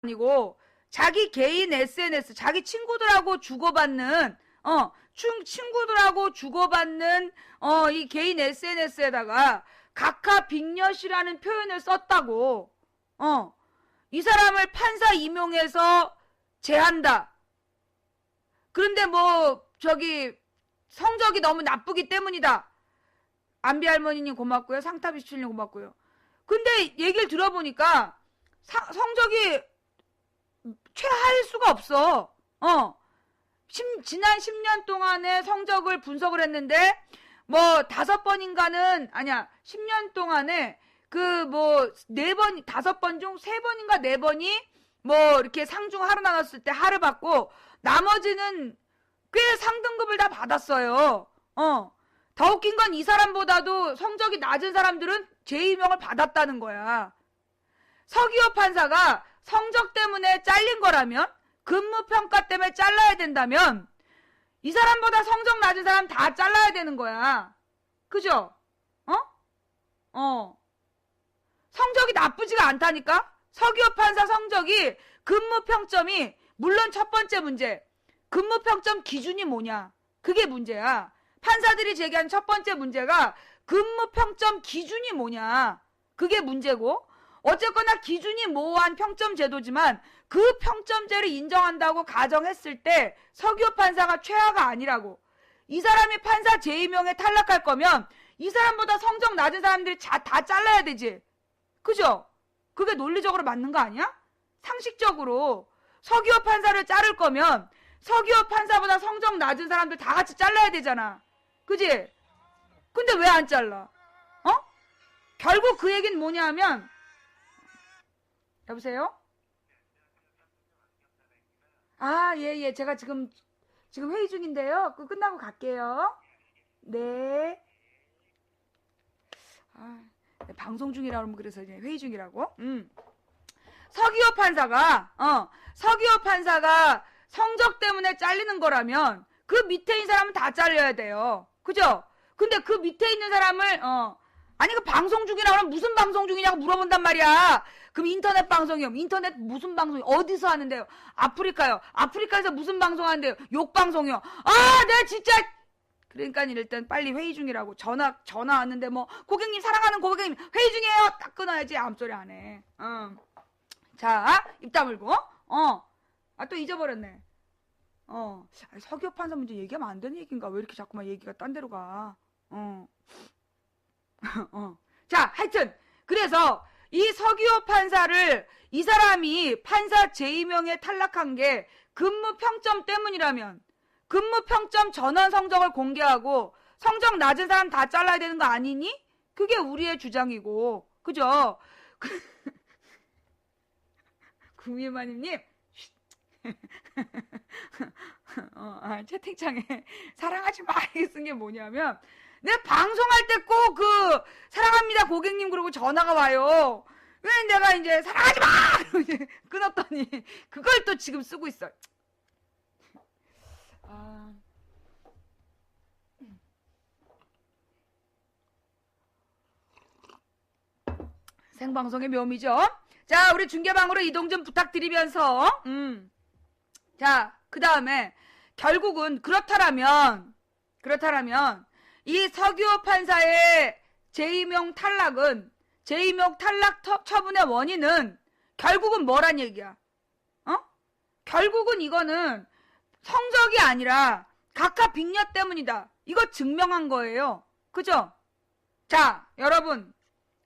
아니고 자기 개인 SNS, 자기 친구들하고 주고받는 친구들하고 주고받는 이 개인 SNS에다가 각하빅엿이라는 표현을 썼다고. 이 사람을 판사 임용해서 제한다. 그런데 뭐 성적이 너무 나쁘기 때문이다. 안비 할머니님 고맙고요. 상탑이 17님 고맙고요. 근데 얘기를 들어보니까 성적이 최하일 수가 없어. 지난 10년 동안의 성적을 분석을 했는데 뭐 5번인가는 아니야. 10년 동안에 4번, 5번 중 3번인가 4번이 뭐 이렇게 상중 하루 나눴을 때 하루 받고 나머지는 꽤 상등급을 다 받았어요. 더 웃긴 건 이 사람보다도 성적이 낮은 사람들은 제2명을 받았다는 거야. 서기호 판사가 성적 때문에 잘린 거라면, 근무평가 때문에 잘라야 된다면 이 사람보다 성적 낮은 사람 다 잘라야 되는 거야. 그죠? 성적이 나쁘지가 않다니까? 서기호 판사 성적이 근무평점이 물론 첫 번째 문제, 근무평점 기준이 뭐냐? 그게 문제야. 판사들이 제기한 첫 번째 문제가 근무평점 기준이 뭐냐? 그게 문제고, 어쨌거나 기준이 모호한 평점 제도지만 그 평점제를 인정한다고 가정했을 때 서기호 판사가 최하가 아니라고. 이 사람이 판사 제2명에 탈락할 거면 이 사람보다 성적 낮은 사람들이 다 잘라야 되지. 그죠? 그게 논리적으로 맞는 거 아니야? 상식적으로 서기호 판사를 자를 거면 서기호 판사보다 성적 낮은 사람들 다 같이 잘라야 되잖아. 그지? 근데 왜 안 잘라? 결국 그 얘기는 뭐냐 하면, 여보세요? 예. 제가 지금 회의 중인데요. 그거 끝나고 갈게요. 네. 방송 중이라고 하면 그래서 이제 회의 중이라고? 서기호 판사가 성적 때문에 잘리는 거라면 그 밑에 있는 사람은 다 잘려야 돼요. 그죠? 근데 그 밑에 있는 사람을 아니 그 방송 중이라고 하면 무슨 방송 중이냐고 물어본단 말이야. 그럼 인터넷 방송이요. 인터넷 무슨 방송이 어디서 하는데요? 아프리카요. 아프리카에서 무슨 방송 하는데요? 욕 방송이요. 내가 진짜. 그러니까 일단 빨리 회의 중이라고. 전화 왔는데 뭐 고객님, 사랑하는 고객님 회의 중이에요. 딱 끊어야지. 암소리 안 해. 자, 입 다물고. 또 잊어버렸네. 서기호 판사 문제 얘기하면 안 되는 얘기인가? 왜 이렇게 자꾸만 얘기가 딴 데로 가? 자, 하여튼 그래서 이 서기호 판사를, 이 사람이 판사 제2명에 탈락한 게 근무평점 때문이라면 근무평점 전원 성적을 공개하고 성적 낮은 사람 다 잘라야 되는 거 아니니? 그게 우리의 주장이고. 그죠? 구미마님님 채팅창에 사랑하지 마 이렇게 쓴 게 뭐냐면, 내 방송할 때 꼭 사랑합니다 고객님 그러고 전화가 와요. 왜 내가 이제 사랑하지 마! 끊었더니 그걸 또 지금 쓰고 있어. 생방송의 묘미죠. 자, 우리 중계방으로 이동 좀 부탁드리면서 자, 그 다음에 결국은 그렇다라면 이 서기호 판사의 제2명 탈락 처분의 원인은 결국은 뭐란 얘기야? 결국은 이거는 성적이 아니라 각하빅엿 때문이다. 이거 증명한 거예요. 그죠? 자, 여러분,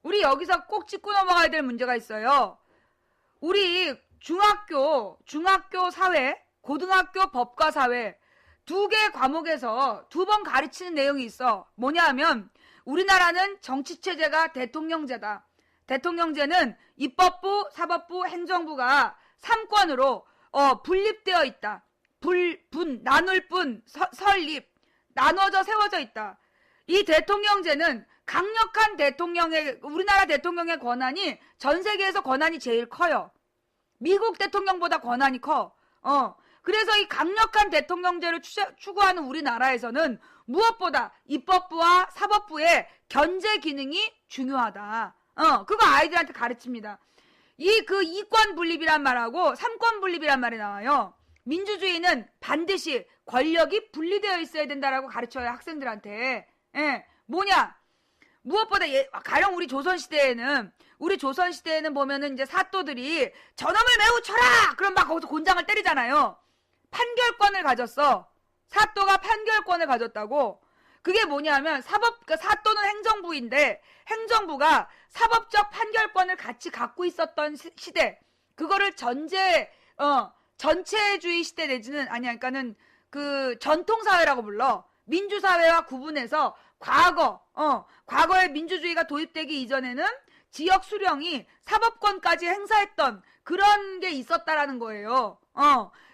우리 여기서 꼭 짚고 넘어가야 될 문제가 있어요. 우리 중학교 사회, 고등학교 법과 사회 두 개 과목에서 2번 가르치는 내용이 있어. 뭐냐 하면 우리나라는 정치체제가 대통령제다. 대통령제는 입법부, 사법부, 행정부가 3권으로 분립되어 있다. 나눌 뿐, 설립, 나눠져 세워져 있다. 이 대통령제는 강력한 우리나라 대통령의 권한이 전 세계에서 권한이 제일 커요. 미국 대통령보다 권한이 커. 그래서 이 강력한 대통령제를 추구하는 우리나라에서는 무엇보다 입법부와 사법부의 견제 기능이 중요하다. 그거 아이들한테 가르칩니다. 이 그 이권 분립이란 말하고 삼권 분립이란 말이 나와요. 민주주의는 반드시 권력이 분리되어 있어야 된다라고 가르쳐요, 학생들한테. 예, 뭐냐? 무엇보다 가령 우리 조선시대에는 보면은 이제 사또들이 저놈을 매우 쳐라! 그럼 막 거기서 곤장을 때리잖아요. 판결권을 가졌어. 사또가 판결권을 가졌다고. 그게 뭐냐면 그러니까 사또는 행정부인데 행정부가 사법적 판결권을 같이 갖고 있었던 시대. 그거를 전체주의 시대 내지는 그러니까는 그 전통사회라고 불러. 민주사회와 구분해서 과거에 민주주의가 도입되기 이전에는 지역 수령이 사법권까지 행사했던 그런 게 있었다라는 거예요.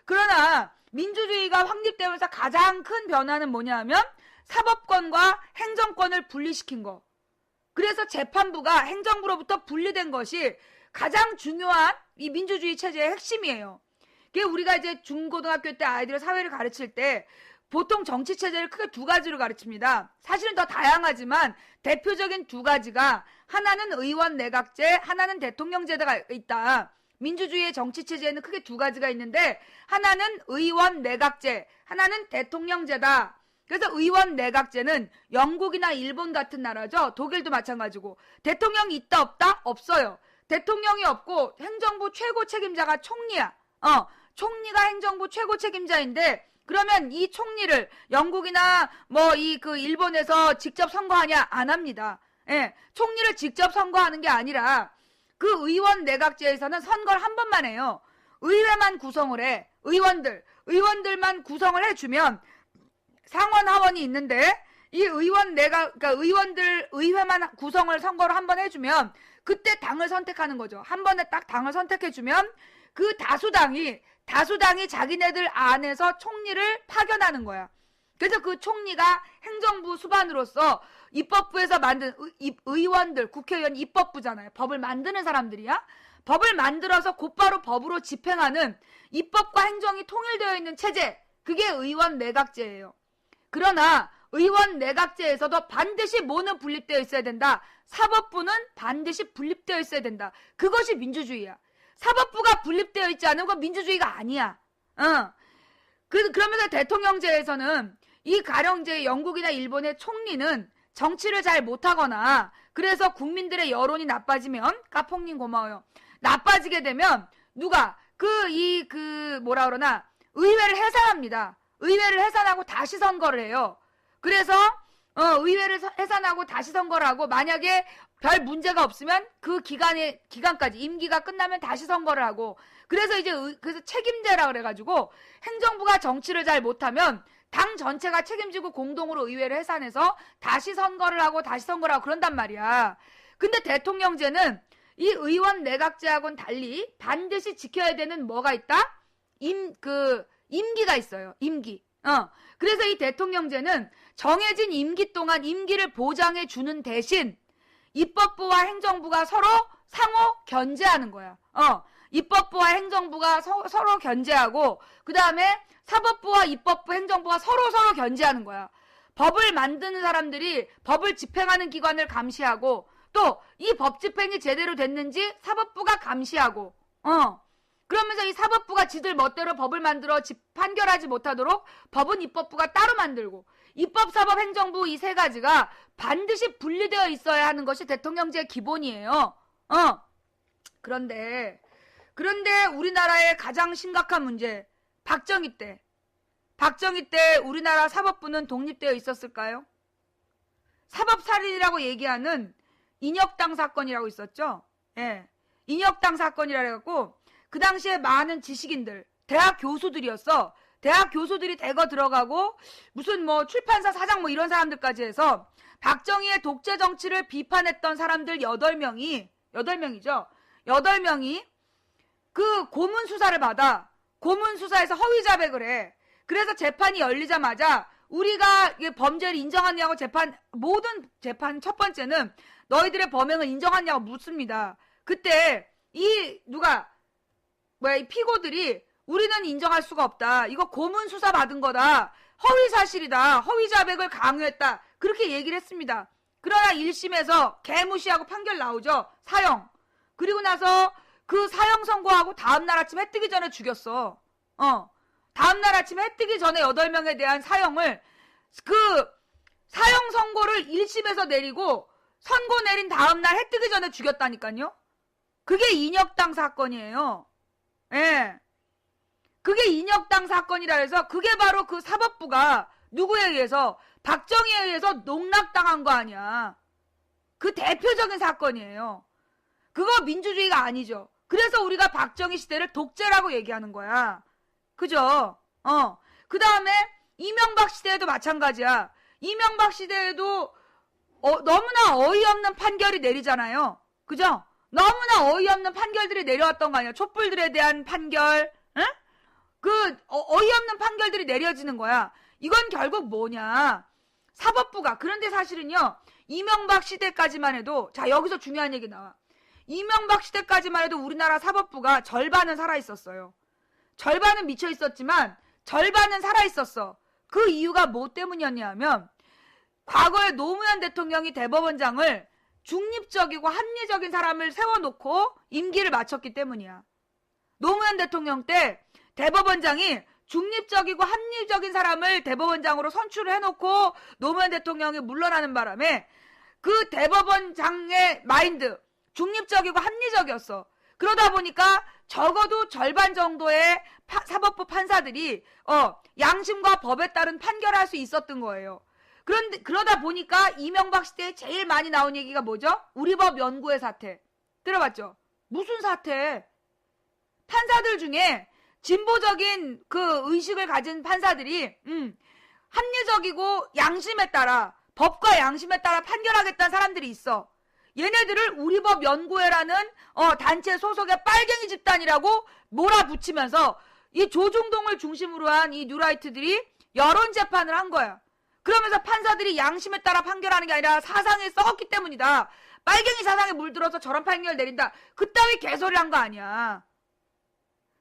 그러나 민주주의가 확립되면서 가장 큰 변화는 뭐냐 하면 사법권과 행정권을 분리시킨 거. 그래서 재판부가 행정부로부터 분리된 것이 가장 중요한 이 민주주의 체제의 핵심이에요. 그게 우리가 이제 중고등학교 때 아이들을 사회를 가르칠 때 보통 정치 체제를 크게 두 가지로 가르칩니다. 사실은 더 다양하지만 대표적인 두 가지가 하나는 의원 내각제, 하나는 대통령제가 있다. 민주주의의 정치 체제에는 크게 두 가지가 있는데 하나는 의원 내각제, 하나는 대통령제다. 그래서 의원 내각제는 영국이나 일본 같은 나라죠. 독일도 마찬가지고. 대통령이 있다 없다? 없어요. 대통령이 없고 행정부 최고 책임자가 총리야. 총리가 행정부 최고 책임자인데 그러면 이 총리를 영국이나 일본에서 직접 선거하냐? 안 합니다. 예, 총리를 직접 선거하는 게 아니라 그 의원 내각제에서는 선거를 한 번만 해요. 의회만 구성을 해. 의원들만 구성을 해주면 상원 하원이 있는데 이 그러니까 의회만 구성을 선거를 한 번 해주면 그때 당을 선택하는 거죠. 한 번에 딱 당을 선택해주면 그 다수당이 자기네들 안에서 총리를 파견하는 거야. 그래서 그 총리가 행정부 수반으로서 입법부에서 만든 의원들, 국회의원 입법부잖아요. 법을 만드는 사람들이야. 법을 만들어서 곧바로 법으로 집행하는 입법과 행정이 통일되어 있는 체제. 그게 의원 내각제예요. 그러나 의원 내각제에서도 반드시 뭐는 분립되어 있어야 된다. 사법부는 반드시 분립되어 있어야 된다. 그것이 민주주의야. 사법부가 분립되어 있지 않은 건 민주주의가 아니야. 그러면서 대통령제에서는 이 가령제 영국이나 일본의 총리는 정치를 잘 못하거나 그래서 국민들의 여론이 나빠지면 까퐁님 고마워요. 나빠지게 되면 누가 의회를 해산합니다. 의회를 해산하고 다시 선거를 해요. 그래서 의회를 해산하고 다시 선거를 하고 만약에 별 문제가 없으면 그 기간까지 임기가 끝나면 다시 선거를 하고 그래서 그래서 책임제라 그래가지고 행정부가 정치를 잘 못하면 당 전체가 책임지고 공동으로 의회를 해산해서 다시 선거를 하고 그런단 말이야. 근데 대통령제는 이 의원 내각제하고는 달리 반드시 지켜야 되는 뭐가 있다? 임기가 있어요. 임기. 그래서 이 대통령제는 정해진 임기 동안 임기를 보장해 주는 대신 입법부와 행정부가 서로 상호 견제하는 거야. 입법부와 행정부가 서로 견제하고 그 다음에 사법부와 입법부, 행정부가 서로 견제하는 거야. 법을 만드는 사람들이 법을 집행하는 기관을 감시하고 또 이 법 집행이 제대로 됐는지 사법부가 감시하고 그러면서 이 사법부가 지들 멋대로 법을 만들어 판결하지 못하도록 법은 입법부가 따로 만들고 입법, 사법, 행정부 이 세 가지가 반드시 분리되어 있어야 하는 것이 대통령제의 기본이에요. 그런데 우리나라의 가장 심각한 문제 박정희 때 우리나라 사법부는 독립되어 있었을까요? 사법살인이라고 얘기하는 인혁당 사건이라고 있었죠. 예, 인혁당 사건이라 해갖고 그 당시에 많은 지식인들, 대학 교수들이었어. 대학 교수들이 대거 들어가고 무슨 출판사 사장 이런 사람들까지 해서 박정희의 독재 정치를 비판했던 사람들 8명이죠. 8명이 그 고문 수사를 받아. 고문 수사에서 허위 자백을 해. 그래서 재판이 열리자마자 우리가 범죄를 인정하냐고 모든 재판 첫 번째는 너희들의 범행을 인정하냐고 묻습니다. 그때 이 피고들이 우리는 인정할 수가 없다. 이거 고문 수사 받은 거다. 허위 사실이다. 허위 자백을 강요했다. 그렇게 얘기를 했습니다. 그러나 1심에서 개무시하고 판결 나오죠. 사형. 그리고 나서 그 사형 선고하고 다음날 아침 해 뜨기 전에 죽였어. 다음날 아침 해 뜨기 전에 8명에 대한 사형을 그 사형 선고를 1심에서 내리고 선고 내린 다음날 해 뜨기 전에 죽였다니까요. 그게 인혁당 사건이에요. 예. 그게 인혁당 사건이라 해서 그게 바로 그 사법부가 누구에 의해서 박정희에 의해서 농락당한 거 아니야. 그 대표적인 사건이에요. 그거 민주주의가 아니죠. 그래서 우리가 박정희 시대를 독재라고 얘기하는 거야. 그죠? 그 다음에 이명박 시대에도 마찬가지야. 이명박 시대에도 너무나 어이없는 판결이 내리잖아요. 그죠? 너무나 어이없는 판결들이 내려왔던 거 아니야. 촛불들에 대한 판결, 응? 어이없는 판결들이 내려지는 거야. 이건 결국 뭐냐. 사법부가, 그런데 사실은요, 이명박 시대까지만 해도, 자, 여기서 중요한 얘기 나와. 이명박 시대까지만 해도 우리나라 사법부가 절반은 살아있었어요. 절반은 미쳐있었지만, 절반은 살아있었어. 그 이유가 뭐 때문이었냐면, 과거에 노무현 대통령이 대법원장을 중립적이고 합리적인 사람을 세워놓고 임기를 마쳤기 때문이야. 노무현 대통령 때 대법원장이 중립적이고 합리적인 사람을 대법원장으로 선출을 해놓고 노무현 대통령이 물러나는 바람에 그 대법원장의 마인드, 중립적이고 합리적이었어. 그러다 보니까 적어도 절반 정도의 사법부 판사들이 양심과 법에 따른 판결할 수 있었던 거예요. 그러다 보니까 이명박 시대에 제일 많이 나온 얘기가 뭐죠? 우리 법 연구회 사태. 들어봤죠? 무슨 사태? 판사들 중에 진보적인 그 의식을 가진 판사들이 합리적이고 양심에 따라, 법과 양심에 따라 판결하겠다는 사람들이 있어. 얘네들을 우리법 연구회라는 단체 소속의 빨갱이 집단이라고 몰아붙이면서 이 조중동을 중심으로 한 이 뉴라이트들이 여론 재판을 한 거야. 그러면서 판사들이 양심에 따라 판결하는 게 아니라 사상에 썩었기 때문이다. 빨갱이 사상에 물들어서 저런 판결 내린다. 그따위 개소리 한 거 아니야.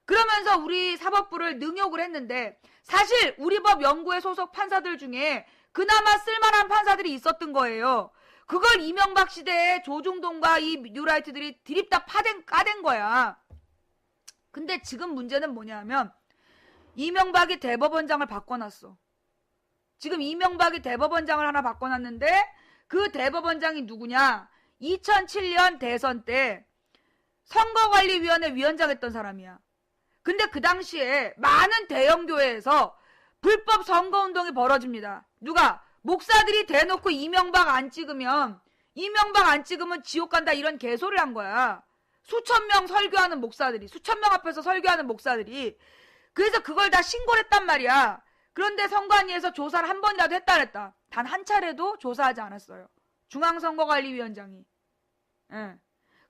그러면서 우리 사법부를 능욕을 했는데 사실 우리법 연구회 소속 판사들 중에 그나마 쓸만한 판사들이 있었던 거예요. 그걸 이명박 시대에 조중동과 이 뉴라이트들이 드립다 까댄 거야. 근데 지금 문제는 뭐냐면 이명박이 대법원장을 바꿔놨어. 지금 이명박이 대법원장을 하나 바꿔놨는데 그 대법원장이 누구냐? 2007년 대선 때 선거관리위원회 위원장 했던 사람이야. 근데 그 당시에 많은 대형 교회에서 불법 선거운동이 벌어집니다. 누가? 목사들이 대놓고 이명박 안 찍으면 지옥 간다 이런 개소리를 한 거야. 수천 명 설교하는 목사들이, 수천 명 앞에서 설교하는 목사들이. 그래서 그걸 다 신고를 했단 말이야. 그런데 선관위에서 조사를 한 번이라도 했다 그랬다. 단 한 차례도 조사하지 않았어요. 중앙선거관리위원장이.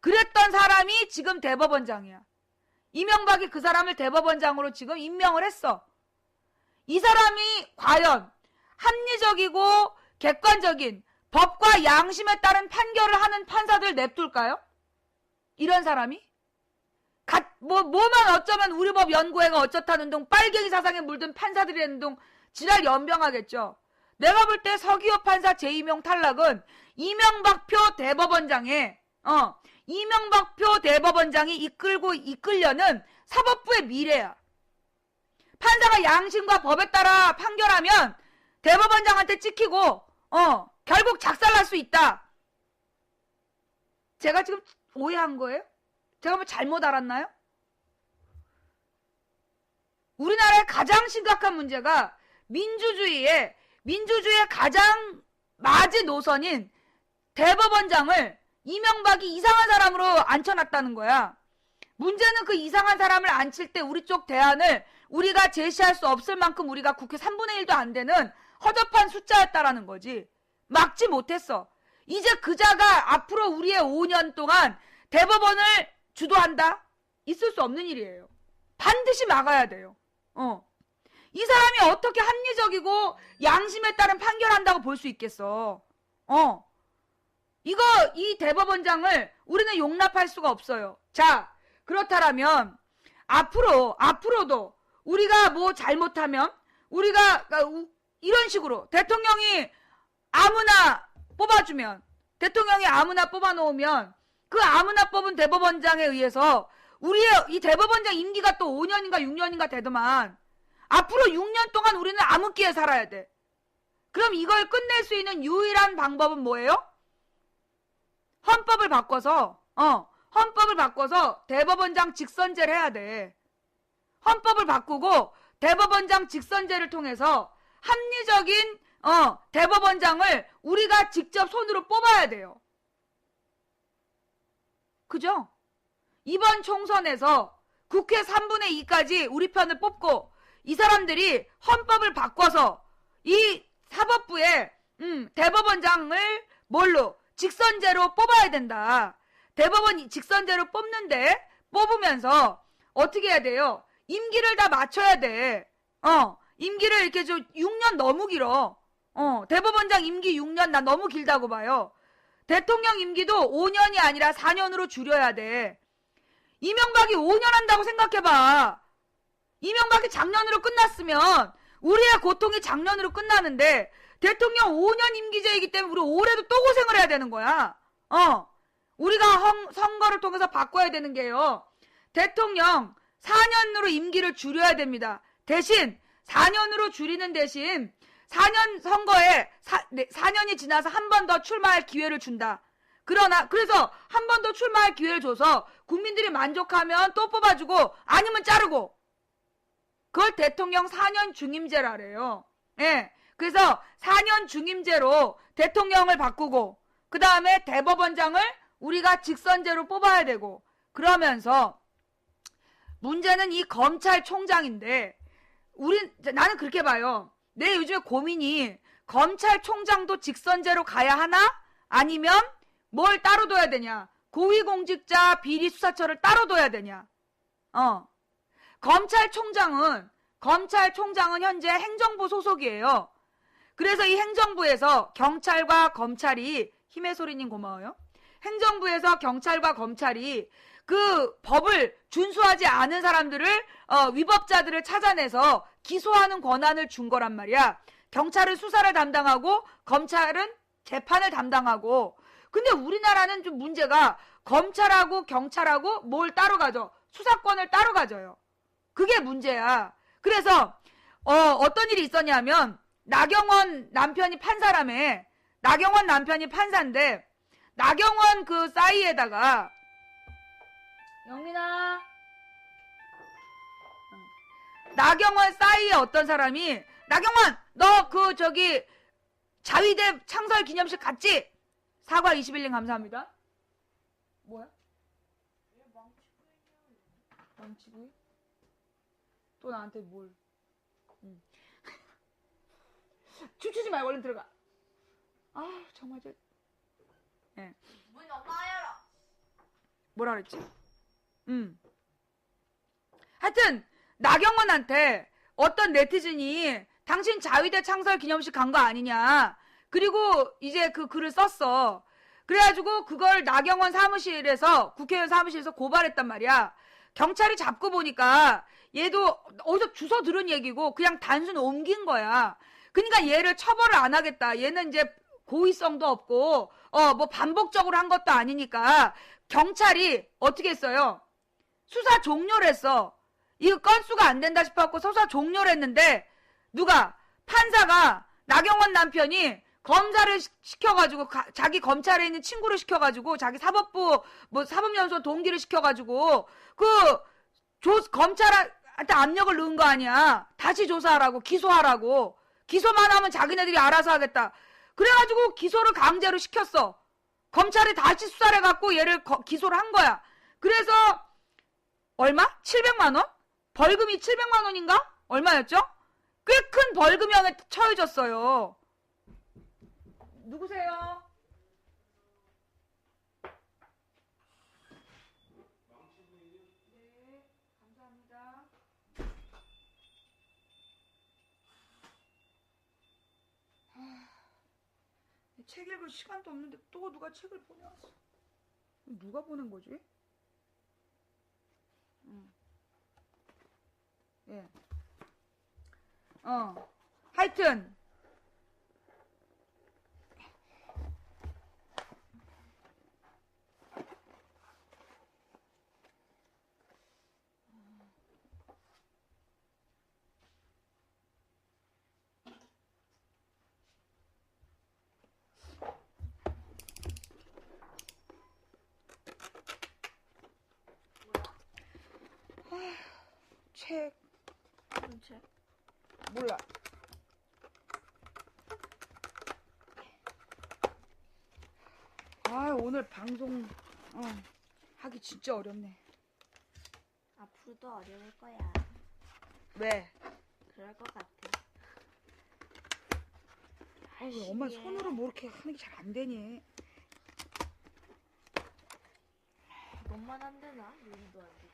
그랬던 사람이 지금 대법원장이야. 이명박이 그 사람을 대법원장으로 지금 임명을 했어. 이 사람이 과연 합리적이고 객관적인 법과 양심에 따른 판결을 하는 판사들 냅둘까요? 이런 사람이? 뭐만 어쩌면 우리법 연구회가 어쩌다는 둥 빨갱이 사상에 물든 판사들이라는 둥 지랄 연병하겠죠. 내가 볼 때 서기호 판사 재임용 탈락은 이명박표 대법원장이 이끌려는 사법부의 미래야. 판사가 양심과 법에 따라 판결하면 대법원장한테 찍히고 결국 작살날 수 있다. 제가 지금 오해한 거예요? 제가 뭐 잘못 알았나요? 우리나라의 가장 심각한 문제가 민주주의의 가장 마지노선인 대법원장을 이명박이 이상한 사람으로 앉혀놨다는 거야. 문제는 그 이상한 사람을 앉힐 때 우리 쪽 대안을 우리가 제시할 수 없을 만큼 우리가 국회 3분의 1도 안 되는 허접한 숫자였다라는 거지. 막지 못했어. 이제 그자가 앞으로 우리의 5년 동안 대법원을 주도한다? 있을 수 없는 일이에요. 반드시 막아야 돼요. 이 사람이 어떻게 합리적이고 양심에 따른 판결한다고 볼 수 있겠어. 이 대법원장을 우리는 용납할 수가 없어요. 자, 그렇다면 앞으로도 우리가 뭐 잘못하면 우리가 이런 식으로 대통령이 아무나 뽑아주면, 대통령이 아무나 뽑아놓으면 그 아무나 뽑은 대법원장에 의해서 우리의 이 대법원장 임기가 또 5년인가 6년인가 되더만 앞으로 6년 동안 우리는 암흑기에 살아야 돼. 그럼 이걸 끝낼 수 있는 유일한 방법은 뭐예요? 헌법을 바꿔서 대법원장 직선제를 해야 돼. 헌법을 바꾸고 대법원장 직선제를 통해서 합리적인 대법원장을 우리가 직접 손으로 뽑아야 돼요. 그죠? 이번 총선에서 국회 3분의 2까지 우리 편을 뽑고 이 사람들이 헌법을 바꿔서 이 사법부에 대법원장을 뭘로? 직선제로 뽑아야 된다. 대법원 직선제로 뽑으면서 어떻게 해야 돼요? 임기를 다 맞춰야 돼. 임기를 이렇게 좀 6년 너무 길어. 대법원장 임기 6년 나 너무 길다고 봐요. 대통령 임기도 5년이 아니라 4년으로 줄여야 돼. 이명박이 5년 한다고 생각해봐. 이명박이 작년으로 끝났으면 우리의 고통이 작년으로 끝나는데 대통령 5년 임기제이기 때문에 우리 올해도 또 고생을 해야 되는 거야. 우리가 선거를 통해서 바꿔야 되는 게요. 대통령 4년으로 임기를 줄여야 됩니다. 대신 4년으로 줄이는 대신 4년 선거에 4년이 지나서 한 번 더 출마할 기회를 준다. 그래서 한 번 더 출마할 기회를 줘서 국민들이 만족하면 또 뽑아주고 아니면 자르고. 그걸 대통령 4년 중임제라래요. 예. 그래서 4년 중임제로 대통령을 바꾸고 그 다음에 대법원장을 우리가 직선제로 뽑아야 되고 그러면서 문제는 이 검찰총장인데 나는 그렇게 봐요. 내 요즘에 고민이 검찰총장도 직선제로 가야 하나? 아니면 뭘 따로 둬야 되냐? 고위공직자 비리수사처를 따로 둬야 되냐? 검찰총장은 현재 행정부 소속이에요. 그래서 이 행정부에서 경찰과 검찰이 힘의 소리님 고마워요. 행정부에서 경찰과 검찰이 그 법을 준수하지 않은 사람들을 위법자들을 찾아내서 기소하는 권한을 준 거란 말이야. 경찰은 수사를 담당하고 검찰은 재판을 담당하고. 근데 우리나라는 좀 문제가 검찰하고 경찰하고 뭘 따로 가져? 수사권을 따로 가져요. 그게 문제야. 그래서 어떤 일이 있었냐면 나경원 남편이 판사인데 나경원 그 싸이에다가 영민아 나경원 싸이에 어떤 사람이 나경원 너 그 저기 자위대 창설 기념식 갔지? 사과 21님 감사합니다. 뭐야? 망치구이? 또 나한테 뭘? 춤추지 말고 얼른 들어가. 아 정말 예. 문 엄마가 열어. 뭐라 그랬지? 하여튼 나경원한테 어떤 네티즌이 당신 자위대 창설 기념식 간 거 아니냐. 그리고 이제 그 글을 썼어. 그래가지고 그걸 나경원 사무실에서 국회의원 사무실에서 고발했단 말이야. 경찰이 잡고 보니까 얘도 어디서 주워 들은 얘기고 그냥 단순 옮긴 거야. 그러니까 얘를 처벌을 안 하겠다. 얘는 이제 고의성도 없고 뭐 반복적으로 한 것도 아니니까 경찰이 어떻게 했어요? 수사 종료를 했어. 이거 건수가 안 된다 싶어갖고 수사 종료를 했는데 누가? 판사가 나경원 남편이 검사를 시켜가지고 자기 검찰에 있는 친구를 시켜가지고 자기 사법부 뭐 사법연수원 동기를 시켜가지고 검찰한테 압력을 넣은 거 아니야. 다시 조사하라고 기소하라고. 기소만 하면 자기네들이 알아서 하겠다. 그래가지고 기소를 강제로 시켰어. 검찰이 다시 수사를 해갖고 얘를 기소를 한 거야. 그래서 얼마? 700만 원? 벌금이 700만 원인가? 얼마였죠? 꽤 큰 벌금형에 처해졌어요. 누구세요? 네, 감사합니다. 책 읽을 시간도 없는데 또 누가 책을 보내왔어. 누가 보낸 거지? 예. 하여튼 책, 무슨 책? 몰라. 아, 오늘 방송 하기 진짜 어렵네. 앞으로도 어려울 거야. 왜? 그럴 것 같아. 아이고, 엄마 손으로 뭐 이렇게 하는 게 잘 안 되니? 너만 안 되나? 눈도 안 돼.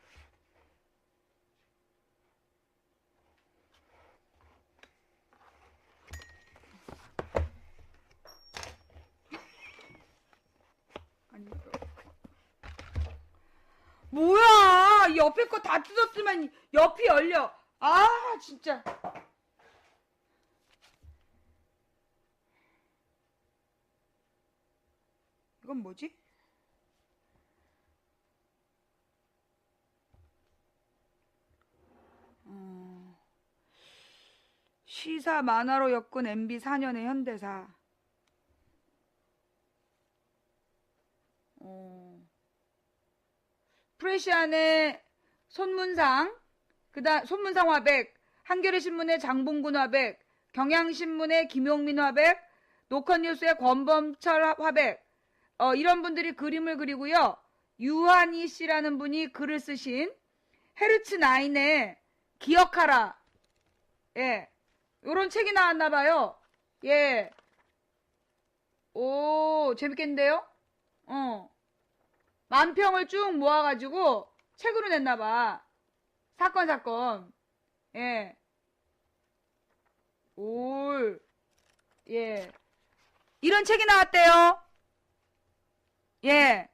아니, 뭐야? 이 옆에 거 다 뜯었으면 옆이 열려. 아, 진짜. 이건 뭐지? 시사 만화로 엮은 MB 4년의 현대사. 프레시안의 손문상, 손문상 화백, 한겨레 신문의 장봉군 화백, 경향신문의 김용민 화백, 노컷뉴스의 권범철 화백, 이런 분들이 그림을 그리고요. 유한희 씨라는 분이 글을 쓰신 헤르츠 9의 기억하라. 예. 요런 책이 나왔나봐요. 예. 오, 재밌겠는데요? 만평을 쭉 모아가지고 책으로 냈나봐. 사건. 예. 올. 예. 이런 책이 나왔대요. 예.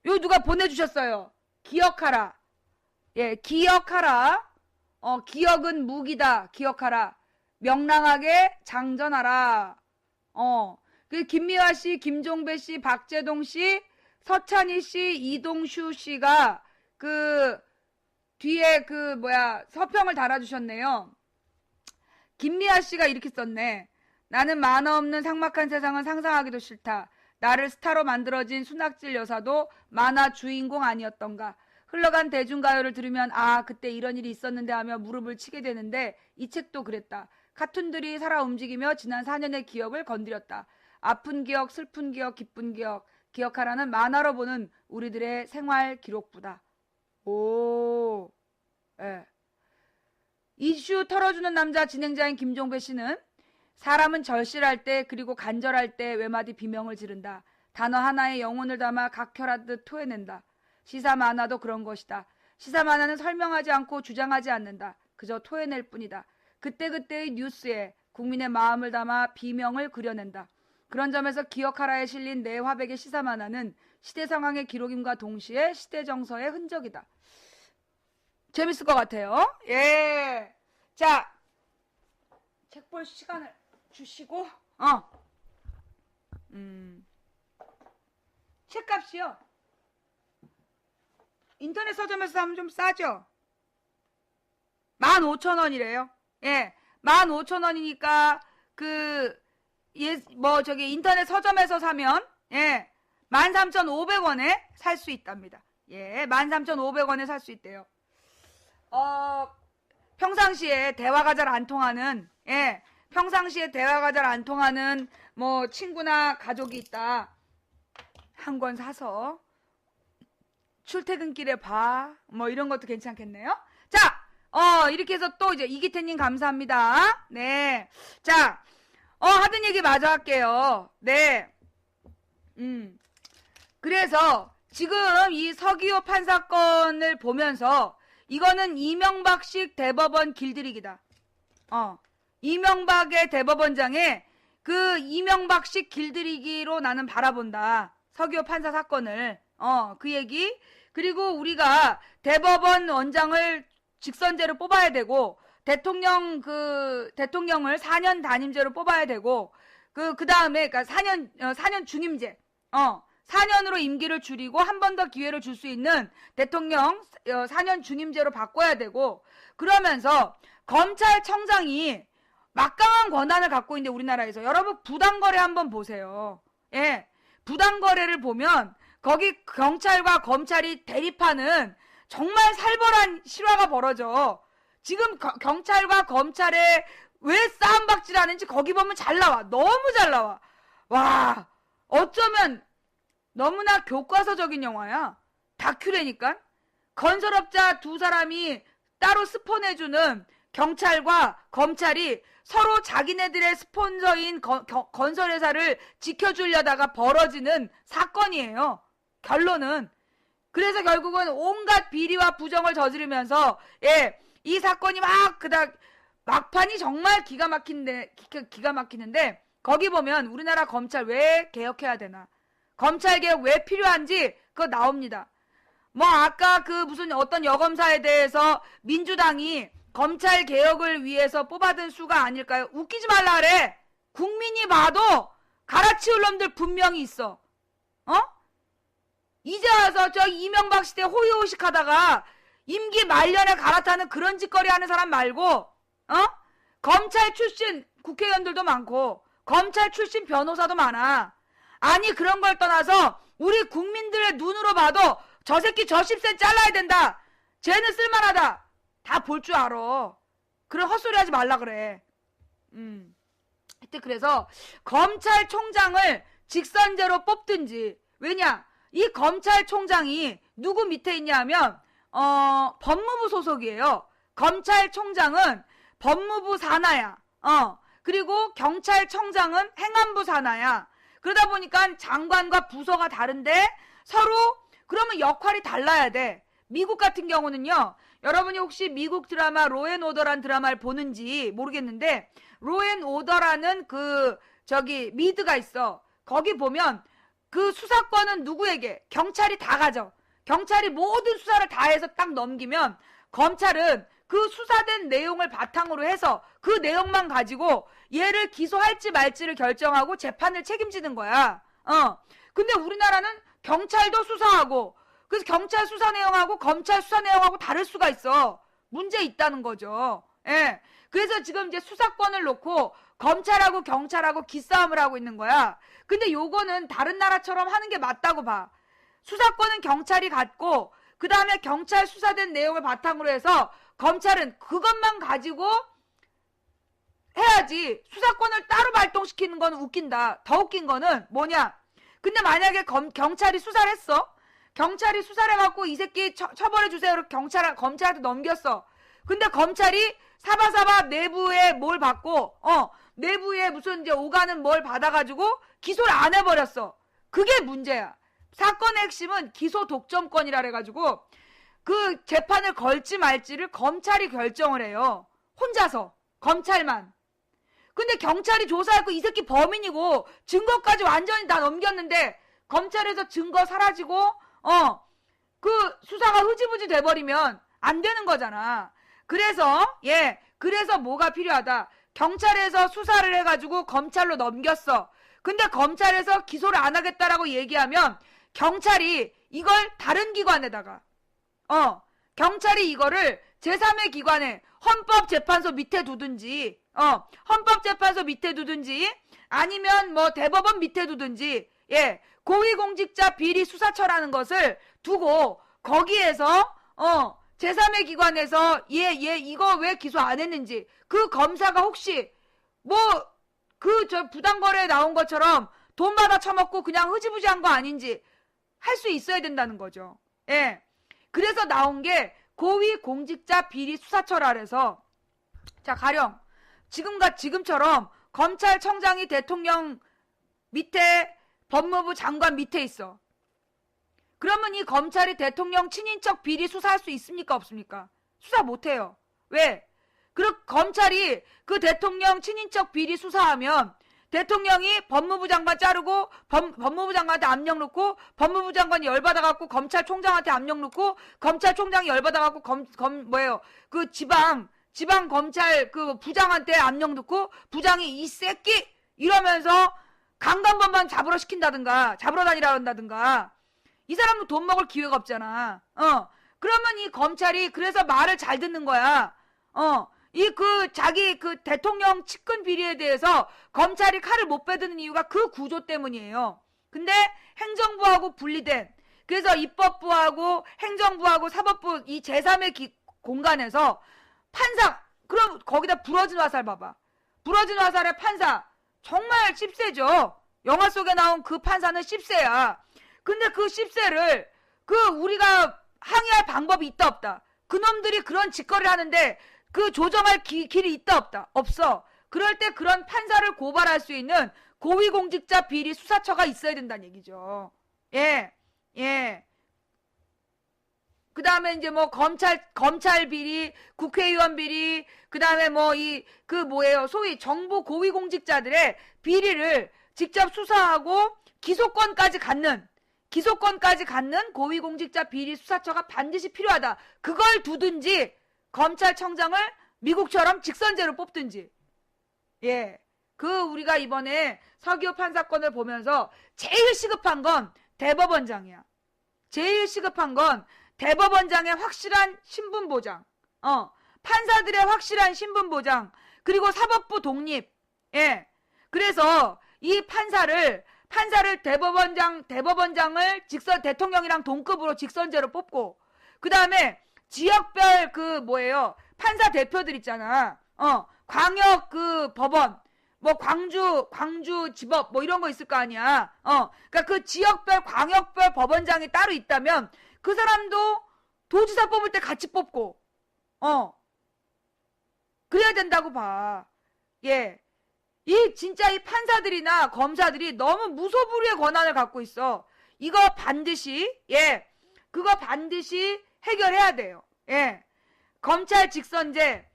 요 누가 보내주셨어요. 기억하라. 예, 기억하라. 기억은 무기다. 기억하라. 명랑하게 장전하라. 그 김미화 씨, 김종배 씨, 박재동 씨, 서찬희 씨, 이동슈 씨가 그 뒤에 서평을 달아주셨네요. 김미아 씨가 이렇게 썼네. 나는 만화 없는 삭막한 세상은 상상하기도 싫다. 나를 스타로 만들어진 순학질 여사도 만화 주인공 아니었던가. 흘러간 대중가요를 들으면 그때 이런 일이 있었는데 하며 무릎을 치게 되는데 이 책도 그랬다. 카툰들이 살아 움직이며 지난 4년의 기억을 건드렸다. 아픈 기억, 슬픈 기억, 기쁜 기억. 기억하라는 만화로 보는 우리들의 생활 기록부다. 오, 예. 이슈 털어주는 남자 진행자인 김종배 씨는 사람은 절실할 때 그리고 간절할 때 외마디 비명을 지른다. 단어 하나에 영혼을 담아 각혈하듯 토해낸다. 시사 만화도 그런 것이다. 시사 만화는 설명하지 않고 주장하지 않는다. 그저 토해낼 뿐이다. 그때그때의 뉴스에 국민의 마음을 담아 비명을 그려낸다. 그런 점에서 기억하라에 실린 내 화백의 시사 만화는 시대 상황의 기록임과 동시에 시대 정서의 흔적이다. 재밌을 것 같아요. 예. 자, 책 볼 시간을 주시고, 책값이요. 인터넷 서점에서 사면 좀 싸죠? 15,000원이래요. 예. 15,000원이니까, 인터넷 서점에서 사면, 예. 13,500원에 살 수 있답니다. 예. 13,500원에 살 수 있대요. 평상시에 대화가 잘 안 통하는, 예. 평상시에 대화가 잘 안 통하는, 친구나 가족이 있다. 한 권 사서, 출퇴근길에 이런 것도 괜찮겠네요. 자, 이렇게 해서 또 이제 이기태님 감사합니다. 네. 자, 하던 얘기 마저 할게요. 네. 그래서 지금 이 서기호 판사건을 보면서 이거는 이명박식 대법원 길들이기다. 이명박의 대법원장의 그 이명박식 길들이기로 나는 바라본다. 서기호 판사 사건을. 그 얘기. 그리고 우리가 대법원 원장을 직선제로 뽑아야 되고, 대통령을 4년 단임제로 뽑아야 되고, 그 다음에, 그니까 4년 중임제. 4년으로 임기를 줄이고 한 번 더 기회를 줄 수 있는 대통령 4년 중임제로 바꿔야 되고, 그러면서 검찰청장이 막강한 권한을 갖고 있는데 우리나라에서 여러분 부당거래 한번 보세요. 예, 부당거래를 보면 거기 경찰과 검찰이 대립하는 정말 살벌한 실화가 벌어져. 지금 경찰과 검찰에 왜 싸움박질 하는지 거기 보면 잘 나와. 너무 잘 나와. 와, 어쩌면 너무나 교과서적인 영화야. 다큐래니까. 건설업자 두 사람이 따로 스폰해주는 경찰과 검찰이 서로 자기네들의 스폰서인 건설회사를 지켜주려다가 벌어지는 사건이에요. 결론은. 그래서 결국은 온갖 비리와 부정을 저지르면서 예, 이 사건이 막판이 정말 기가 막히는데 거기 보면 우리나라 검찰 왜 개혁해야 되나, 검찰 개혁 왜 필요한지 그거 나옵니다. 뭐 아까 그 무슨 어떤 여검사에 대해서 민주당이 검찰 개혁을 위해서 뽑아든 수가 아닐까요? 웃기지 말라 그래. 국민이 봐도 갈아치울 놈들 분명히 있어. 이제 와서 저 이명박 시대 호의호식 하다가 임기 말년에 갈아타는 그런 짓거리 하는 사람 말고 검찰 출신 국회의원들도 많고 검찰 출신 변호사도 많아. 아니 그런 걸 떠나서 우리 국민들의 눈으로 봐도 저 새끼 저 10세 잘라야 된다, 쟤는 쓸만하다, 다 볼 줄 알아. 그런 헛소리 하지 말라 그래. 하여튼 그래서 검찰총장을 직선제로 뽑든지. 왜냐, 이 검찰총장이 누구 밑에 있냐 하면 법무부 소속이에요. 검찰총장은 법무부 산하야. 그리고 경찰청장은 행안부 산하야. 그러다 보니까 장관과 부서가 다른데 서로 그러면 역할이 달라야 돼. 미국 같은 경우는요, 여러분이 혹시 미국 드라마 로앤오더라는 드라마를 보는지 모르겠는데, 로앤오더라는 미드가 있어. 거기 보면 그 수사권은 누구에게? 경찰이 다 가져. 경찰이 모든 수사를 다 해서 딱 넘기면 검찰은 그 수사된 내용을 바탕으로 해서 그 내용만 가지고 얘를 기소할지 말지를 결정하고 재판을 책임지는 거야. 근데 우리나라는 경찰도 수사하고, 그래서 경찰 수사 내용하고 검찰 수사 내용하고 다를 수가 있어. 문제 있다는 거죠. 예. 그래서 지금 이제 수사권을 놓고 검찰하고 경찰하고 기싸움을 하고 있는 거야. 근데 요거는 다른 나라처럼 하는 게 맞다고 봐. 수사권은 경찰이 갖고 그 다음에 경찰 수사된 내용을 바탕으로 해서 검찰은 그것만 가지고 해야지. 수사권을 따로 발동시키는 건 웃긴다. 더 웃긴 거는 뭐냐, 근데 만약에 경찰이 수사를 했어. 경찰이 수사를 해갖고 이 새끼 처벌해주세요. 이렇게 검찰한테 넘겼어. 근데 검찰이 사바사바 내부에 뭘 받고 내부에 무슨 이제 오가는 뭘 받아가지고 기소를 안 해버렸어. 그게 문제야. 사건의 핵심은 기소 독점권이라 그래가지고 그 재판을 걸지 말지를 검찰이 결정을 해요. 혼자서. 검찰만. 근데 경찰이 조사했고 이 새끼 범인이고 증거까지 완전히 다 넘겼는데 검찰에서 증거 사라지고 그 수사가 흐지부지 돼버리면 안 되는 거잖아. 그래서 그래서 뭐가 필요하다. 경찰에서 수사를 해가지고 검찰로 넘겼어. 근데 검찰에서 기소를 안 하겠다라고 얘기하면 경찰이 이걸 다른 기관에다가 경찰이 이거를 제3의 기관에 헌법재판소 밑에 두든지 헌법재판소 밑에 두든지 아니면 뭐 대법원 밑에 두든지 고위공직자 비리 수사처라는 것을 두고 거기에서 제3의 기관에서 이거 왜 기소 안 했는지, 그 검사가 혹시 뭐 부당거래에 나온 것처럼 돈 받아 처먹고 그냥 흐지부지 한 거 아닌지 할 수 있어야 된다는 거죠. 그래서 나온 게 고위공직자 비리 수사처라 그래서, 자, 가령 지금처럼 검찰청장이 대통령 밑에 법무부 장관 밑에 있어. 그러면 이 검찰이 대통령 친인척 비리 수사할 수 있습니까 없습니까? 수사 못해요. 왜? 그리고 검찰이 그 대통령 친인척 비리 수사하면 대통령이 법무부 장관 자르고 법무부 장관한테 압력 넣고 법무부 장관이 열받아갖고 검찰총장한테 압력 넣고 검찰총장이 열받아갖고 그 지방 검찰 그 부장한테 압력 넣고 부장이 이 새끼 이러면서 강간범만 잡으러 다니라 한다든가. 이 사람은 돈 먹을 기회가 없잖아. 그러면 이 검찰이 그래서 말을 잘 듣는 거야. 자기 대통령 측근 비리에 대해서 검찰이 칼을 못 빼드는 이유가 그 구조 때문이에요. 근데 행정부하고 분리된, 그래서 입법부하고 행정부하고 사법부 이 제3의 공간에서 판사, 그럼 거기다 부러진 화살 봐봐. 부러진 화살의 판사, 정말 씹새죠. 영화 속에 나온 그 판사는 씹새야. 근데 그 씹새를, 우리가 항의할 방법이 있다, 없다? 그놈들이 그런 짓거리를 하는데, 그 조정할 길이 있다, 없다? 없어. 그럴 때 그런 판사를 고발할 수 있는 고위공직자 비리 수사처가 있어야 된다는 얘기죠. 예, 예. 그 다음에 이제 뭐 검찰 비리, 국회의원 비리, 그 다음에 소위 정부 고위공직자들의 비리를 직접 수사하고 기소권까지 갖는 고위공직자 비리 수사처가 반드시 필요하다. 그걸 두든지 검찰청장을 미국처럼 직선제로 뽑든지. 예. 우리가 이번에 서기호 판사건을 보면서 제일 시급한 건 대법원장이야. 제일 시급한 건 대법원장의 확실한 신분 보장, 판사들의 확실한 신분 보장, 그리고 사법부 독립. 예. 그래서 이 판사를 대법원장을 대통령이랑 동급으로 직선제로 뽑고, 그 다음에 지역별 판사 대표들 있잖아. 광역 법원, 광주지법, 이런 거 있을 거 아니야. 그러니까 그 지역별, 광역별 법원장이 따로 있다면, 그 사람도 도지사 뽑을 때 같이 뽑고, 그래야 된다고 봐. 예. 진짜 이 판사들이나 검사들이 너무 무소불위의 권한을 갖고 있어. 그거 반드시 해결해야 돼요. 예. 검찰 직선제.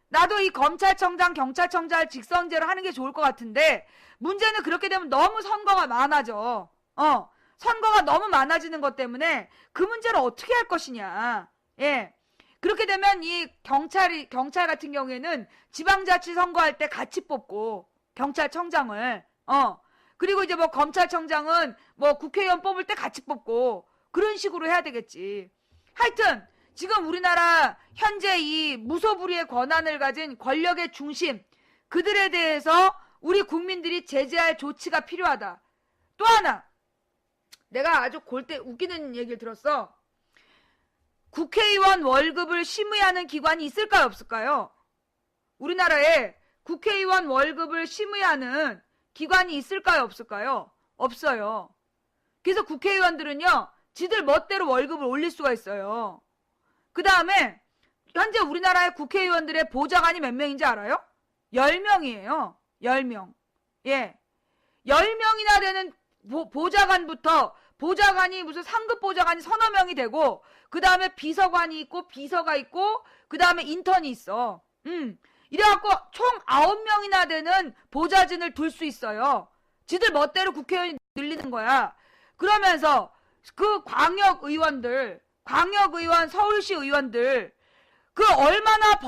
나도 이 검찰청장, 경찰청장 직선제로 하는 게 좋을 것 같은데, 문제는 그렇게 되면 너무 선거가 많아져. 선거가 너무 많아지는 것 때문에 그 문제를 어떻게 할 것이냐. 예. 그렇게 되면 이 경찰 같은 경우에는 지방자치 선거할 때 같이 뽑고, 경찰청장을, 그리고 이제 검찰청장은 국회의원 뽑을 때 같이 뽑고, 그런 식으로 해야 되겠지. 하여튼, 지금 우리나라 현재 이 무소불위의 권한을 가진 권력의 중심, 그들에 대해서 우리 국민들이 제재할 조치가 필요하다. 또 하나, 내가 아주 웃기는 얘기를 들었어. 국회의원 월급을 심의하는 기관이 있을까요, 없을까요? 우리나라에 국회의원 월급을 심의하는 기관이 있을까요, 없을까요? 없어요. 그래서 국회의원들은요, 지들 멋대로 월급을 올릴 수가 있어요. 그 다음에 현재 우리나라의 국회의원들의 보좌관이 몇 명인지 알아요? 10명이에요. 10명. 예. 10명이나 되는 보좌관이 무슨 상급 보좌관이 서너 명이 되고, 그 다음에 비서관이 있고, 비서가 있고, 그 다음에 인턴이 있어. 이래갖고 총 9명이나 되는 보좌진을 둘 수 있어요. 지들 멋대로 국회의원이 늘리는 거야. 그러면서 그 광역의원, 서울시 의원들, 얼마나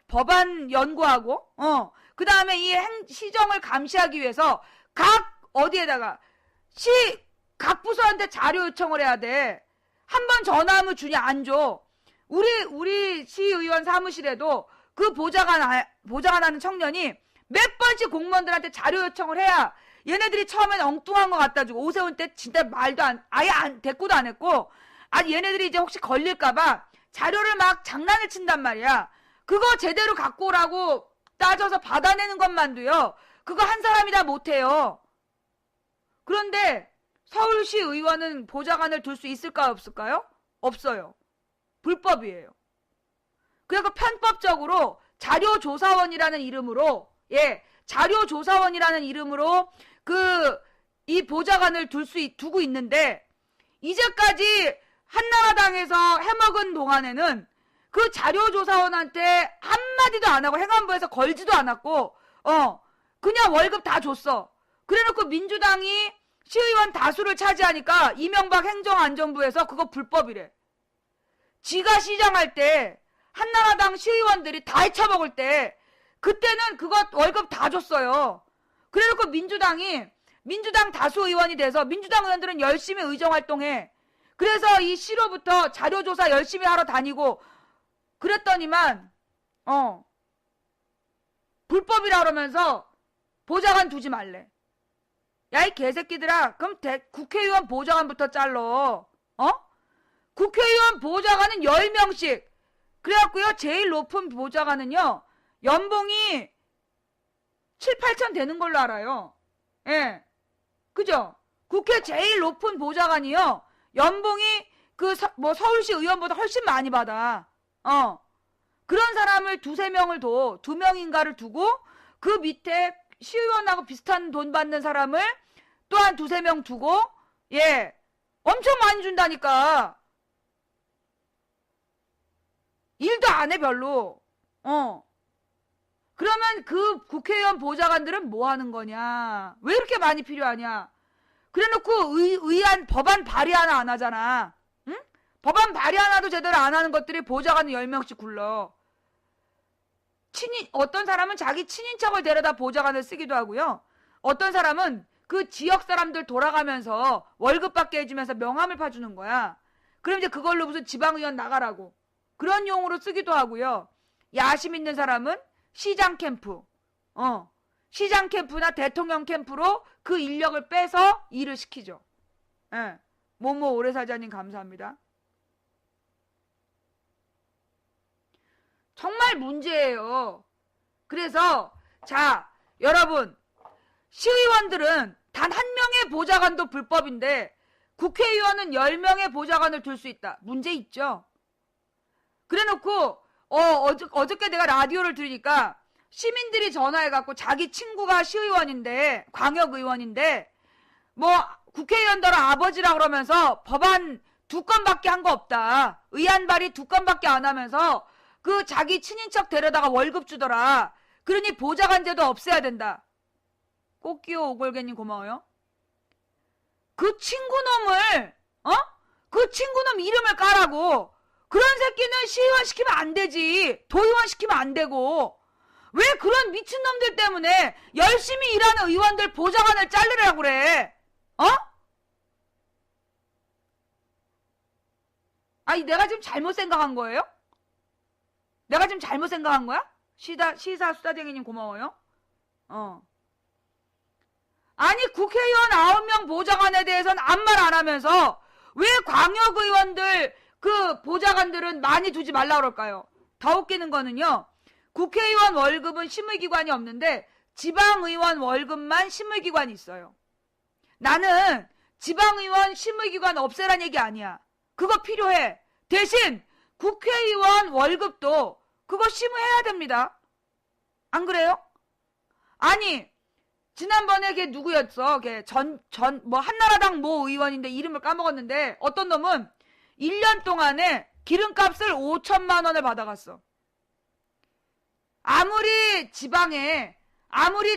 법안 연구하고, 그 다음에 이 시정을 감시하기 위해서 각 부서한테 자료 요청을 해야 돼. 한 번 전화하면 주냐, 안 줘. 우리 시의원 사무실에도 그 보좌관하는 청년이 몇 번씩 공무원들한테 자료 요청을 해야 얘네들이 처음엔 엉뚱한 거 갖다 주고, 오세훈 때 진짜 대꾸도 안 했고, 얘네들이 이제 혹시 걸릴까봐 자료를 막 장난을 친단 말이야. 그거 제대로 갖고 오라고 따져서 받아내는 것만도요, 그거 한 사람이 다 못해요. 그런데 서울시 의원은 보좌관을 둘 수 있을까요, 없을까요? 없어요. 불법이에요. 그래서 편법적으로 자료조사원이라는 이름으로 이 보좌관을 두고 있는데, 이제까지 한나라당에서 해먹은 동안에는 그 자료조사원한테 한마디도 안 하고 행안부에서 걸지도 않았고, 그냥 월급 다 줬어. 그래놓고 민주당이 시의원 다수를 차지하니까 이명박 행정안전부에서 그거 불법이래. 지가 시장할 때 한나라당 시의원들이 다 헤쳐먹을 때 그때는 그거 월급 다 줬어요. 그래놓고 민주당 다수 의원이 돼서 민주당 의원들은 열심히 의정활동해. 그래서 이 시로부터 자료조사 열심히 하러 다니고 그랬더니만 불법이라 그러면서 보좌관 두지 말래. 야, 이 개새끼들아, 그럼 국회의원 보좌관부터 잘러. 국회의원 보좌관은 10명씩. 그래갖고요, 제일 높은 보좌관은요, 연봉이 7, 8천 되는 걸로 알아요. 예. 그죠? 국회 제일 높은 보좌관이요, 연봉이 서울시 의원보다 훨씬 많이 받아. 그런 사람을 두세 명을 두 명인가를 두고, 그 밑에 시의원하고 비슷한 돈 받는 사람을 또한 두세 명 두고, 예. 엄청 많이 준다니까. 일도 안 해, 별로. 그러면 그 국회의원 보좌관들은 뭐 하는 거냐? 왜 이렇게 많이 필요하냐? 그래 놓고 법안 발의 하나 안 하잖아. 응? 법안 발의 하나도 제대로 안 하는 것들이 보좌관 10명씩 굴러. 어떤 사람은 자기 친인척을 데려다 보좌관을 쓰기도 하고요. 어떤 사람은 그 지역 사람들 돌아가면서 월급 받게 해주면서 명함을 파주는 거야. 그럼 이제 그걸로 무슨 지방의원 나가라고. 그런 용으로 쓰기도 하고요. 야심 있는 사람은 시장 캠프, 시장 캠프나 대통령 캠프로 그 인력을 빼서 일을 시키죠. 예. 모모 오래사자님 감사합니다. 정말 문제예요. 그래서 자, 여러분, 시의원들은 단 한 명의 보좌관도 불법인데 국회의원은 10명의 보좌관을 둘 수 있다. 문제 있죠. 그래놓고 어저께 내가 라디오를 들으니까 시민들이 전화해갖고 자기 친구가 시의원인데, 광역의원인데, 뭐 국회의원들은 아버지라 그러면서 법안 2건밖에 한 거 없다. 의안 발의 2건밖에 안 하면서 그 자기 친인척 데려다가 월급 주더라. 그러니 보좌관제도 없애야 된다. 꽃기호 오골개님 고마워요. 그 친구놈을, 그 친구놈 이름을 까라고. 그런 새끼는 시의원 시키면 안 되지. 도의원 시키면 안 되고. 왜 그런 미친놈들 때문에 열심히 일하는 의원들 보좌관을 자르라고 그래? 아니, 내가 지금 잘못 생각한 거예요? 내가 지금 잘못 생각한 거야? 시사 수다쟁이님 고마워요. 아니, 국회의원 9명 보좌관에 대해서는 아무 말 안 하면서 왜 광역의원들 그 보좌관들은 많이 두지 말라 그럴까요? 더 웃기는 거는요, 국회의원 월급은 심의기관이 없는데 지방의원 월급만 심의기관이 있어요. 나는 지방의원 심의기관 없애란 얘기 아니야. 그거 필요해. 대신 국회의원 월급도 그거 심의해야 됩니다. 안 그래요? 아니, 지난번에 걔 누구였어? 걔 한나라당 모 의원인데 이름을 까먹었는데 어떤 놈은 1년 동안에 기름값을 5천만 원을 받아갔어. 아무리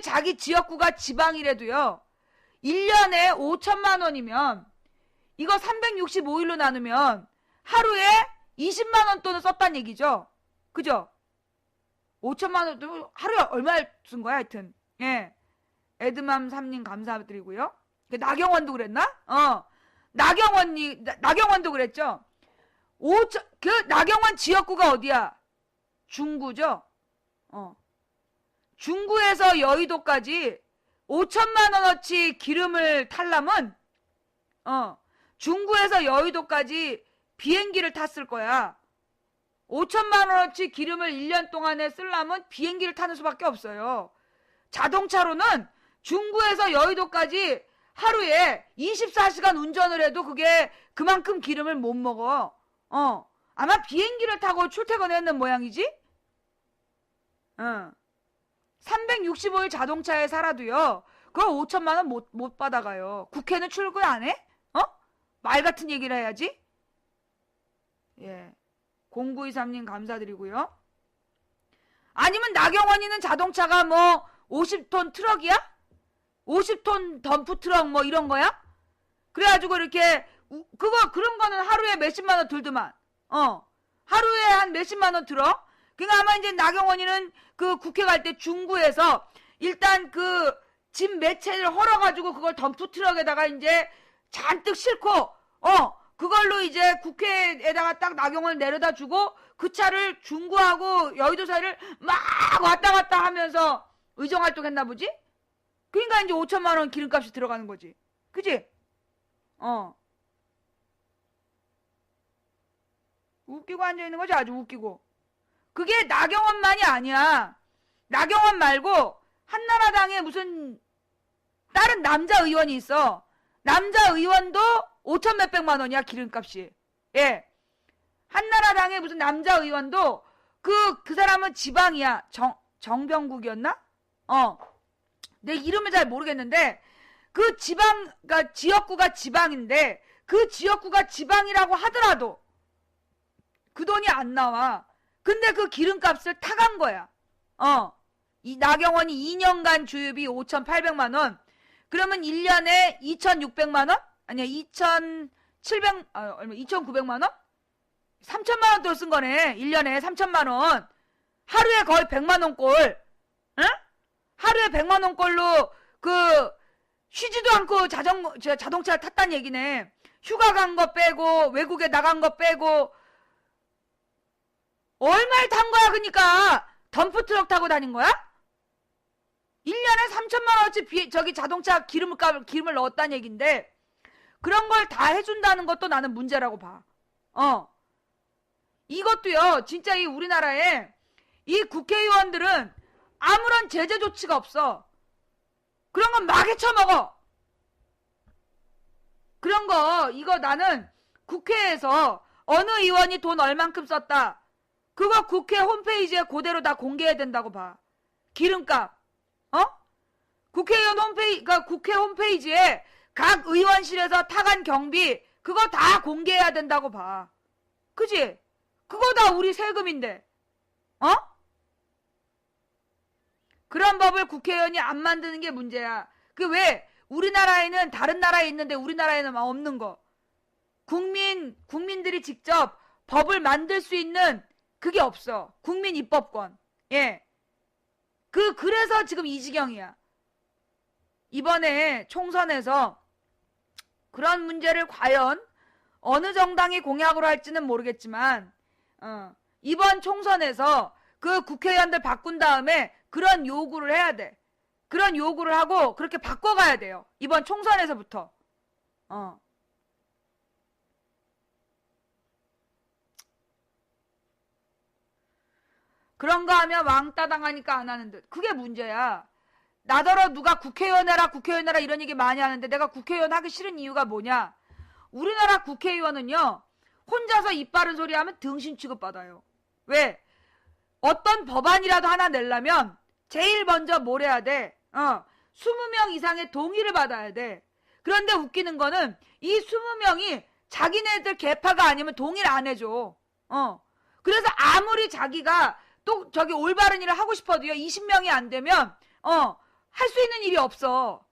자기 지역구가 지방이라도요, 1년에 5천만 원이면 이거 365일로 나누면 하루에 20만 원 돈을 썼단 얘기죠. 그죠? 5천만 원, 하루에 얼마 쓴 거야, 하여튼. 예. 에드맘 삼님 감사드리고요. 나경원도 그랬나? 나경원도 그랬죠. 그 나경원 지역구가 어디야? 중구죠. 중구에서 여의도까지 5천만 원어치 기름을 타려면 중구에서 여의도까지 비행기를 탔을 거야. 5천만 원어치 기름을 1년 동안에 쓰려면 비행기를 타는 수밖에 없어요. 자동차로는 중구에서 여의도까지 하루에 24시간 운전을 해도 그게 그만큼 기름을 못 먹어. 아마 비행기를 타고 출퇴근했는 모양이지? 365일 자동차에 살아도요, 그거 5천만 원 못 받아가요. 국회는 출근 안 해? 말 같은 얘기를 해야지? 예. 0923님 감사드리고요. 아니면 나경원이는 자동차가 뭐 50톤 트럭이야? 50톤 덤프 트럭 뭐 이런 거야? 그래가지고 이렇게 그런 거는 하루에 몇십만 원 들더만. 하루에 한 몇십만 원 들어. 그러니까 아마 이제 나경원이는 그 국회 갈 때 중구에서 일단 그 짐 매체를 헐어가지고 그걸 덤프 트럭에다가 이제 잔뜩 싣고 그걸로 이제 국회에다가 딱 나경원을 내려다 주고 그 차를 중구하고 여의도 사이를 막 왔다 갔다 하면서 의정활동 했나 보지? 그러니까 이제 5천만 원 기름값이 들어가는 거지. 그지? 웃기고 앉아있는 거지. 아주 웃기고. 그게 나경원만이 아니야. 나경원 말고 한나라당에 무슨 다른 남자 의원이 있어. 남자 의원도 5천 몇백만 원이야, 기름값이. 예. 한나라당에 무슨 남자 의원도 그 사람은 지방이야. 정병국이었나? 내 이름을 잘 모르겠는데 그 지방, 그러니까 지역구가 지방인데 그 지역구가 지방이라고 하더라도 그 돈이 안 나와. 근데 그 기름값을 타간 거야. 이 나경원이 2년간 주유비 5,800만 원. 그러면 1년에 2,600만 원? 아니야, 2,900만 원? 3천만 원 더 쓴 거네. 1년에 3천만 원. 하루에 거의 100만 원 꼴. 응? 하루에 100만 원 꼴로 쉬지도 않고 자동차를 탔단 얘기네. 휴가 간 거 빼고 외국에 나간 거 빼고 얼마를 탄 거야? 그러니까 덤프트럭 타고 다닌 거야? 1년에 3천만 원어치 자동차 기름을 넣었다는 얘긴데 그런 걸 다 해준다는 것도 나는 문제라고 봐. 이것도요, 진짜 이 우리나라에 이 국회의원들은 아무런 제재 조치가 없어. 그런 건 막 헤쳐먹어. 그런 거, 이거 나는 국회에서 어느 의원이 돈 얼만큼 썼다. 그거 국회 홈페이지에 그대로 다 공개해야 된다고 봐. 기름값. 국회의원 그러니까 국회 홈페이지에 각 의원실에서 타간 경비, 그거 다 공개해야 된다고 봐. 그지? 그거 다 우리 세금인데. 그런 법을 국회의원이 안 만드는 게 문제야. 왜 우리나라에는 다른 나라에 있는데 우리나라에는 막 없는 거. 국민들이 직접 법을 만들 수 있는 그게 없어. 국민 입법권. 예. 그래서 지금 이 지경이야. 이번에 총선에서 그런 문제를 과연 어느 정당이 공약으로 할지는 모르겠지만, 이번 총선에서 그 국회의원들 바꾼 다음에 그런 요구를 해야 돼. 그런 요구를 하고 그렇게 바꿔가야 돼요. 이번 총선에서부터. 그런 거 하면 왕따 당하니까 안 하는 듯. 그게 문제야. 나더러 누가 국회의원 해라 이런 얘기 많이 하는데 내가 국회의원 하기 싫은 이유가 뭐냐? 우리나라 국회의원은요, 혼자서 입 바른 소리 하면 등신 취급받아요. 왜? 어떤 법안이라도 하나 내려면 제일 먼저 뭘 해야 돼? 20명 이상의 동의를 받아야 돼. 그런데 웃기는 거는 이 20명이 자기네들 계파가 아니면 동의를 안 해줘. 그래서 아무리 자기가 또 저기 올바른 일을 하고 싶어도요, 20명이 안 되면 할 수 있는 일이 없어.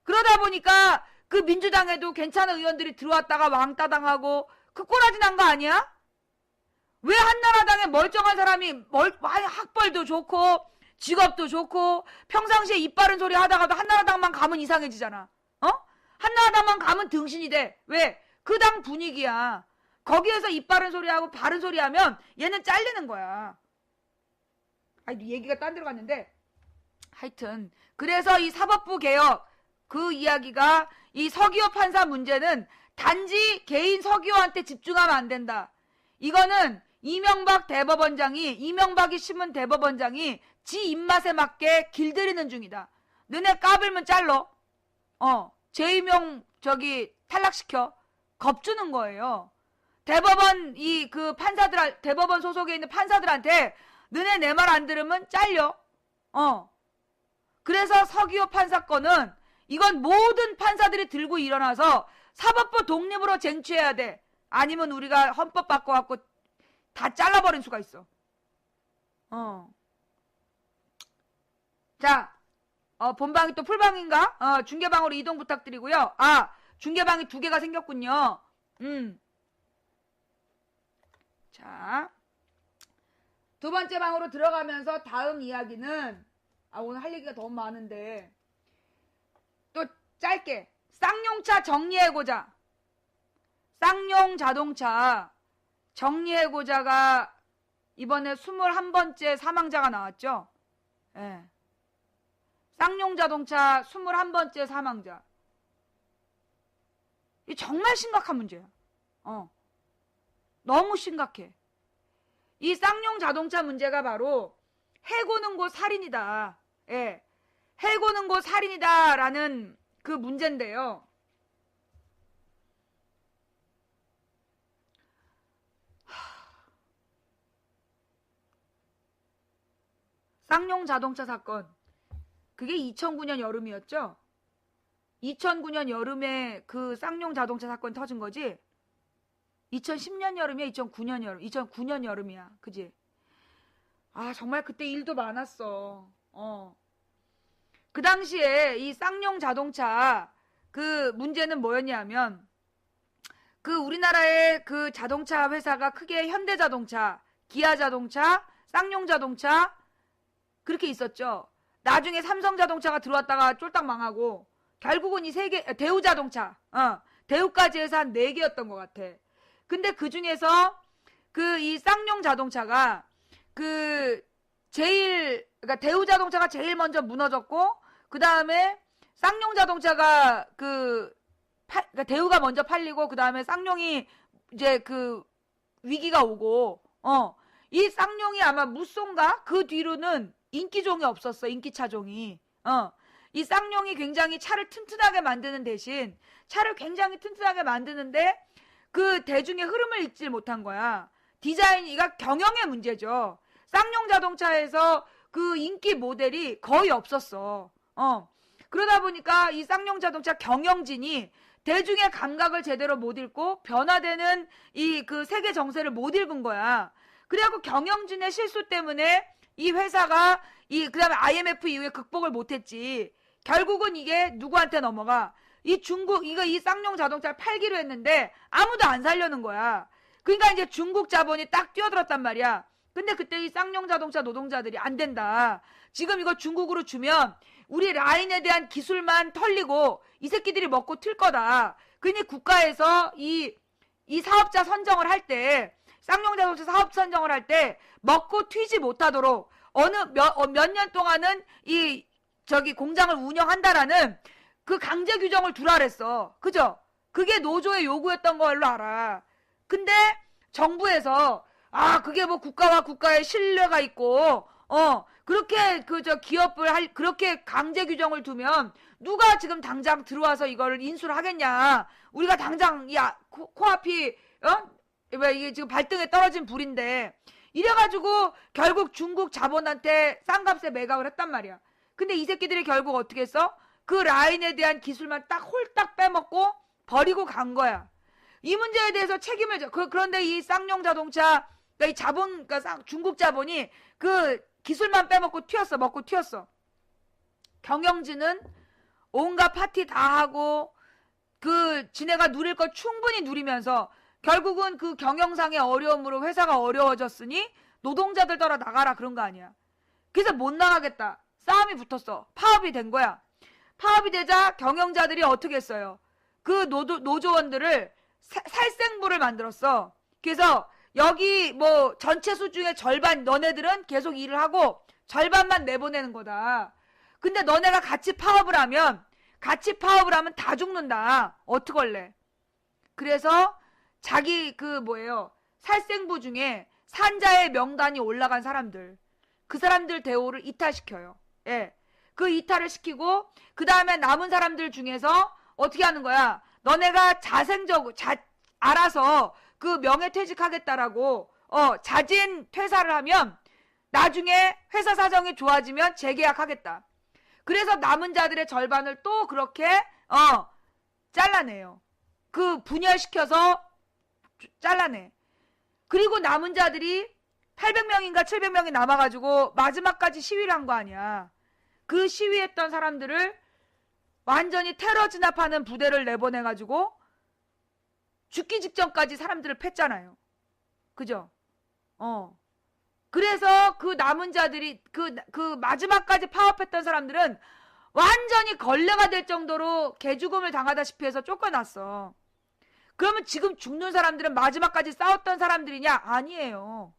그러다 보니까 그 민주당에도 괜찮은 의원들이 들어왔다가 왕따 당하고 그 꼬라지 난 거 아니야? 왜 한나라당에 멀쩡한 사람이 학벌도 좋고 직업도 좋고 평상시에 입 바른 소리 하다가도 한나라당만 가면 이상해지잖아. 한나라당만 가면 등신이 돼. 왜? 그 당 분위기야. 거기에서 입 바른 소리 하고 바른 소리 하면 얘는 잘리는 거야. 얘기가 딴 데로 갔는데 하여튼 그래서 이 사법부 개혁 그 이야기가 이 서기호 판사 문제는 단지 개인 서기호한테 집중하면 안 된다. 이거는 이명박이 심은 대법원장이 지 입맛에 맞게 길들이는 중이다. 너네 까불면 잘러. 재임용 탈락시켜. 겁주는 거예요. 대법원 대법원 소속에 있는 판사들한테 너네 내 말 안 들으면 잘려. 그래서 서기호 판사건은 이건 모든 판사들이 들고 일어나서 사법부 독립으로 쟁취해야 돼. 아니면 우리가 헌법 바꿔갖고 다 잘라버린 수가 있어. 자, 본방이 또 풀방인가? 중계방으로 이동 부탁드리고요. 중계방이 2개가 생겼군요. 자, 2번째 방으로 들어가면서 다음 이야기는 오늘 할 얘기가 너무 많은데 또 짧게 쌍용차 정리해고자. 쌍용 자동차 정리해고자가 이번에 21번째 사망자가 나왔죠. 예. 쌍용 자동차 21번째 사망자. 이 정말 심각한 문제야. 너무 심각해. 이 쌍용 자동차 문제가 바로 해고는 곧 살인이다. 예. 해고는 곧 살인이다라는 그 문제인데요. 쌍용 자동차 사건. 그게 2009년 여름이었죠? 2009년 여름에 그 쌍용 자동차 사건 터진 거지? 2010년 여름이야? 2009년 여름? 2009년 여름이야. 그지? 아, 정말 그때 일도 많았어. 그 당시에 이 쌍용 자동차 그 문제는 뭐였냐면 그 우리나라의 그 자동차 회사가 크게 현대자동차, 기아자동차, 쌍용자동차 그렇게 있었죠. 나중에 삼성자동차가 들어왔다가 쫄딱 망하고 결국은 이 세 개, 대우자동차, 대우까지 해서 한 4개였던 것 같아. 근데 그 중에서 그 이 쌍용 자동차가 그 그러니까 대우자동차가 제일 먼저 무너졌고 그 다음에 쌍용 자동차가 그러니까 대우가 먼저 팔리고 그 다음에 쌍용이 이제 그 위기가 오고 이 쌍용이 아마 무쏘인가 그 뒤로는 인기종이 없었어. 인기차종이. 이 쌍용이 굉장히 차를 튼튼하게 만드는 대신 차를 굉장히 튼튼하게 만드는데 그 대중의 흐름을 읽질 못한 거야. 디자인이가 경영의 문제죠. 쌍용 자동차에서 그 인기 모델이 거의 없었어. 그러다 보니까 이 쌍용 자동차 경영진이 대중의 감각을 제대로 못 읽고 변화되는 이 그 세계 정세를 못 읽은 거야. 그래갖고 경영진의 실수 때문에 이 회사가 그다음에 IMF 이후에 극복을 못했지. 결국은 이게 누구한테 넘어가? 이 중국 이 쌍용 자동차를 팔기로 했는데 아무도 안 살려는 거야. 그러니까 이제 중국 자본이 딱 뛰어들었단 말이야. 근데 그때 이 쌍용 자동차 노동자들이 안 된다. 지금 이거 중국으로 주면 우리 라인에 대한 기술만 털리고 이 새끼들이 먹고 틀 거다. 그러니 국가에서 이 사업자 선정을 할 때 쌍용 자동차 사업 선정을 할 때 먹고 튀지 못하도록 어느 몇 년 동안은 저기 공장을 운영한다라는 그 강제 규정을 두라 그랬어. 그죠? 그게 노조의 요구였던 걸로 알아. 근데 정부에서 그게 뭐 국가와 국가의 신뢰가 있고 그렇게 기업을 그렇게 강제 규정을 두면 누가 지금 당장 들어와서 이걸 인수를 하겠냐. 우리가 당장 코앞이 왜 이게 지금 발등에 떨어진 불인데 이래가지고 결국 중국 자본한테 싼 값에 매각을 했단 말이야. 근데 이 새끼들이 결국 어떻게 했어? 그 라인에 대한 기술만 딱 홀딱 빼먹고 버리고 간 거야. 이 문제에 대해서 책임을 그런데 이 쌍용 자동차 그러니까 이 자본 그러니까 중국 자본이 그 기술만 빼먹고 먹고 튀었어. 경영진은 온갖 파티 다 하고 지네가 누릴 걸 충분히 누리면서 결국은 그 경영상의 어려움으로 회사가 어려워졌으니 노동자들 따라 나가라 그런 거 아니야. 그래서 못 나가겠다. 싸움이 붙었어. 파업이 된 거야. 파업이 되자 경영자들이 어떻게 했어요? 그 노조원들을 살생부를 만들었어. 그래서 여기 뭐 전체 수 중에 절반 너네들은 계속 일을 하고 절반만 내보내는 거다. 근데 너네가 같이 파업을 하면 다 죽는다. 어떡할래? 그래서 자기 살생부 중에 산자의 명단이 올라간 사람들 그 사람들 대우를 이탈시켜요. 예. 그 이탈을 시키고 그 다음에 남은 사람들 중에서 어떻게 하는 거야? 너네가 알아서 그 명예퇴직하겠다라고 자진 퇴사를 하면 나중에 회사 사정이 좋아지면 재계약하겠다. 그래서 남은 자들의 절반을 또 그렇게 잘라내요. 그 분열시켜서 잘라내. 그리고 남은 자들이 800명인가 700명이 남아가지고 마지막까지 시위를 한 거 아니야. 그 시위했던 사람들을 완전히 테러 진압하는 부대를 내보내가지고 죽기 직전까지 사람들을 팼잖아요. 그죠? 그래서 그 남은 자들이 그 마지막까지 파업했던 사람들은 완전히 걸레가 될 정도로 개죽음을 당하다시피 해서 쫓겨났어. 그러면 지금 죽는 사람들은 마지막까지 싸웠던 사람들이냐? 아니에요.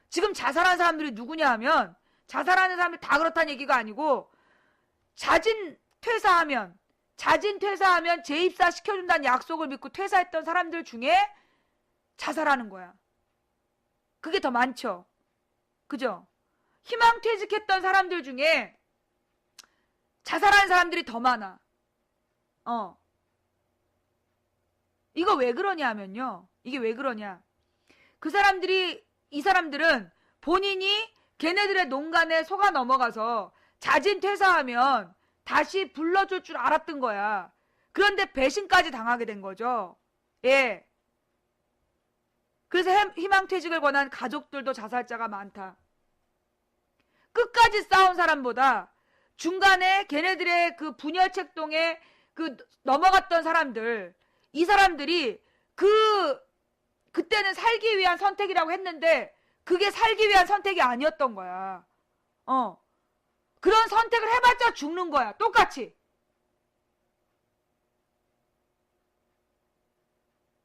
지금 자살한 사람들이 누구냐 하면 자살하는 사람들 다 그렇다는 얘기가 아니고 자진 퇴사하면 재입사 시켜준다는 약속을 믿고 퇴사했던 사람들 중에 자살하는 거야. 그러니까 800명인가 700명이 남아가지고 마지막까지 시위를 한 거 아니야. 그 시위했던 사람들을 완전히 테러 진압하는 부대를 내보내가지고 죽기 직전까지 사람들을 팼잖아요. 그죠? 그래서 그 남은 자들이 그 마지막까지 파업했던 사람들은 완전히 걸레가 될 정도로 개죽음을 당하다시피 해서 쫓겨났어. 그러면 지금 죽는 사람들은 마지막까지 싸웠던 사람들이냐? 아니에요. 지금 자살한 사람들이 누구냐 하면 자진 퇴사하면 그게 더 많죠. 그죠? 희망퇴직했던 사람들 중에 자살한 사람들이 더 많아. 이거 왜 그러냐 하면요. 이게 왜 그러냐. 이 사람들은 본인이 걔네들의 농간에 속아 넘어가서 자진 퇴사하면 다시 불러줄 줄 알았던 거야. 그런데 배신까지 당하게 된 거죠. 예. 그래서 희망퇴직을 권한 가족들도 자살자가 많다. 끝까지 싸운 사람보다 중간에 걔네들의 그 분열책동에 그 넘어갔던 사람들, 이 사람들이 그때는 살기 위한 선택이라고 했는데 그게 살기 위한 선택이 아니었던 거야. 그런 선택을 해봤자 죽는 거야. 똑같이.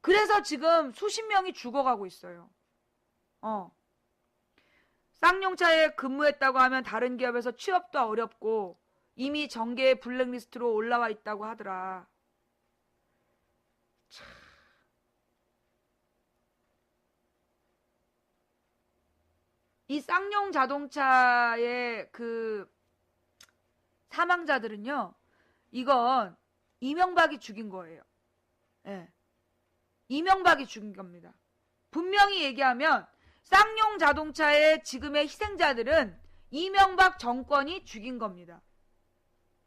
그래서 지금 수십 명이 죽어가고 있어요. 쌍용차에 근무했다고 하면 다른 기업에서 취업도 어렵고 이미 정계의 블랙리스트로 올라와 있다고 하더라. 참. 이 쌍용 자동차의 그 사망자들은요, 이건 이명박이 죽인 거예요. 예. 이명박이 죽인 겁니다. 분명히 얘기하면 쌍용 자동차의 지금의 희생자들은 이명박 정권이 죽인 겁니다.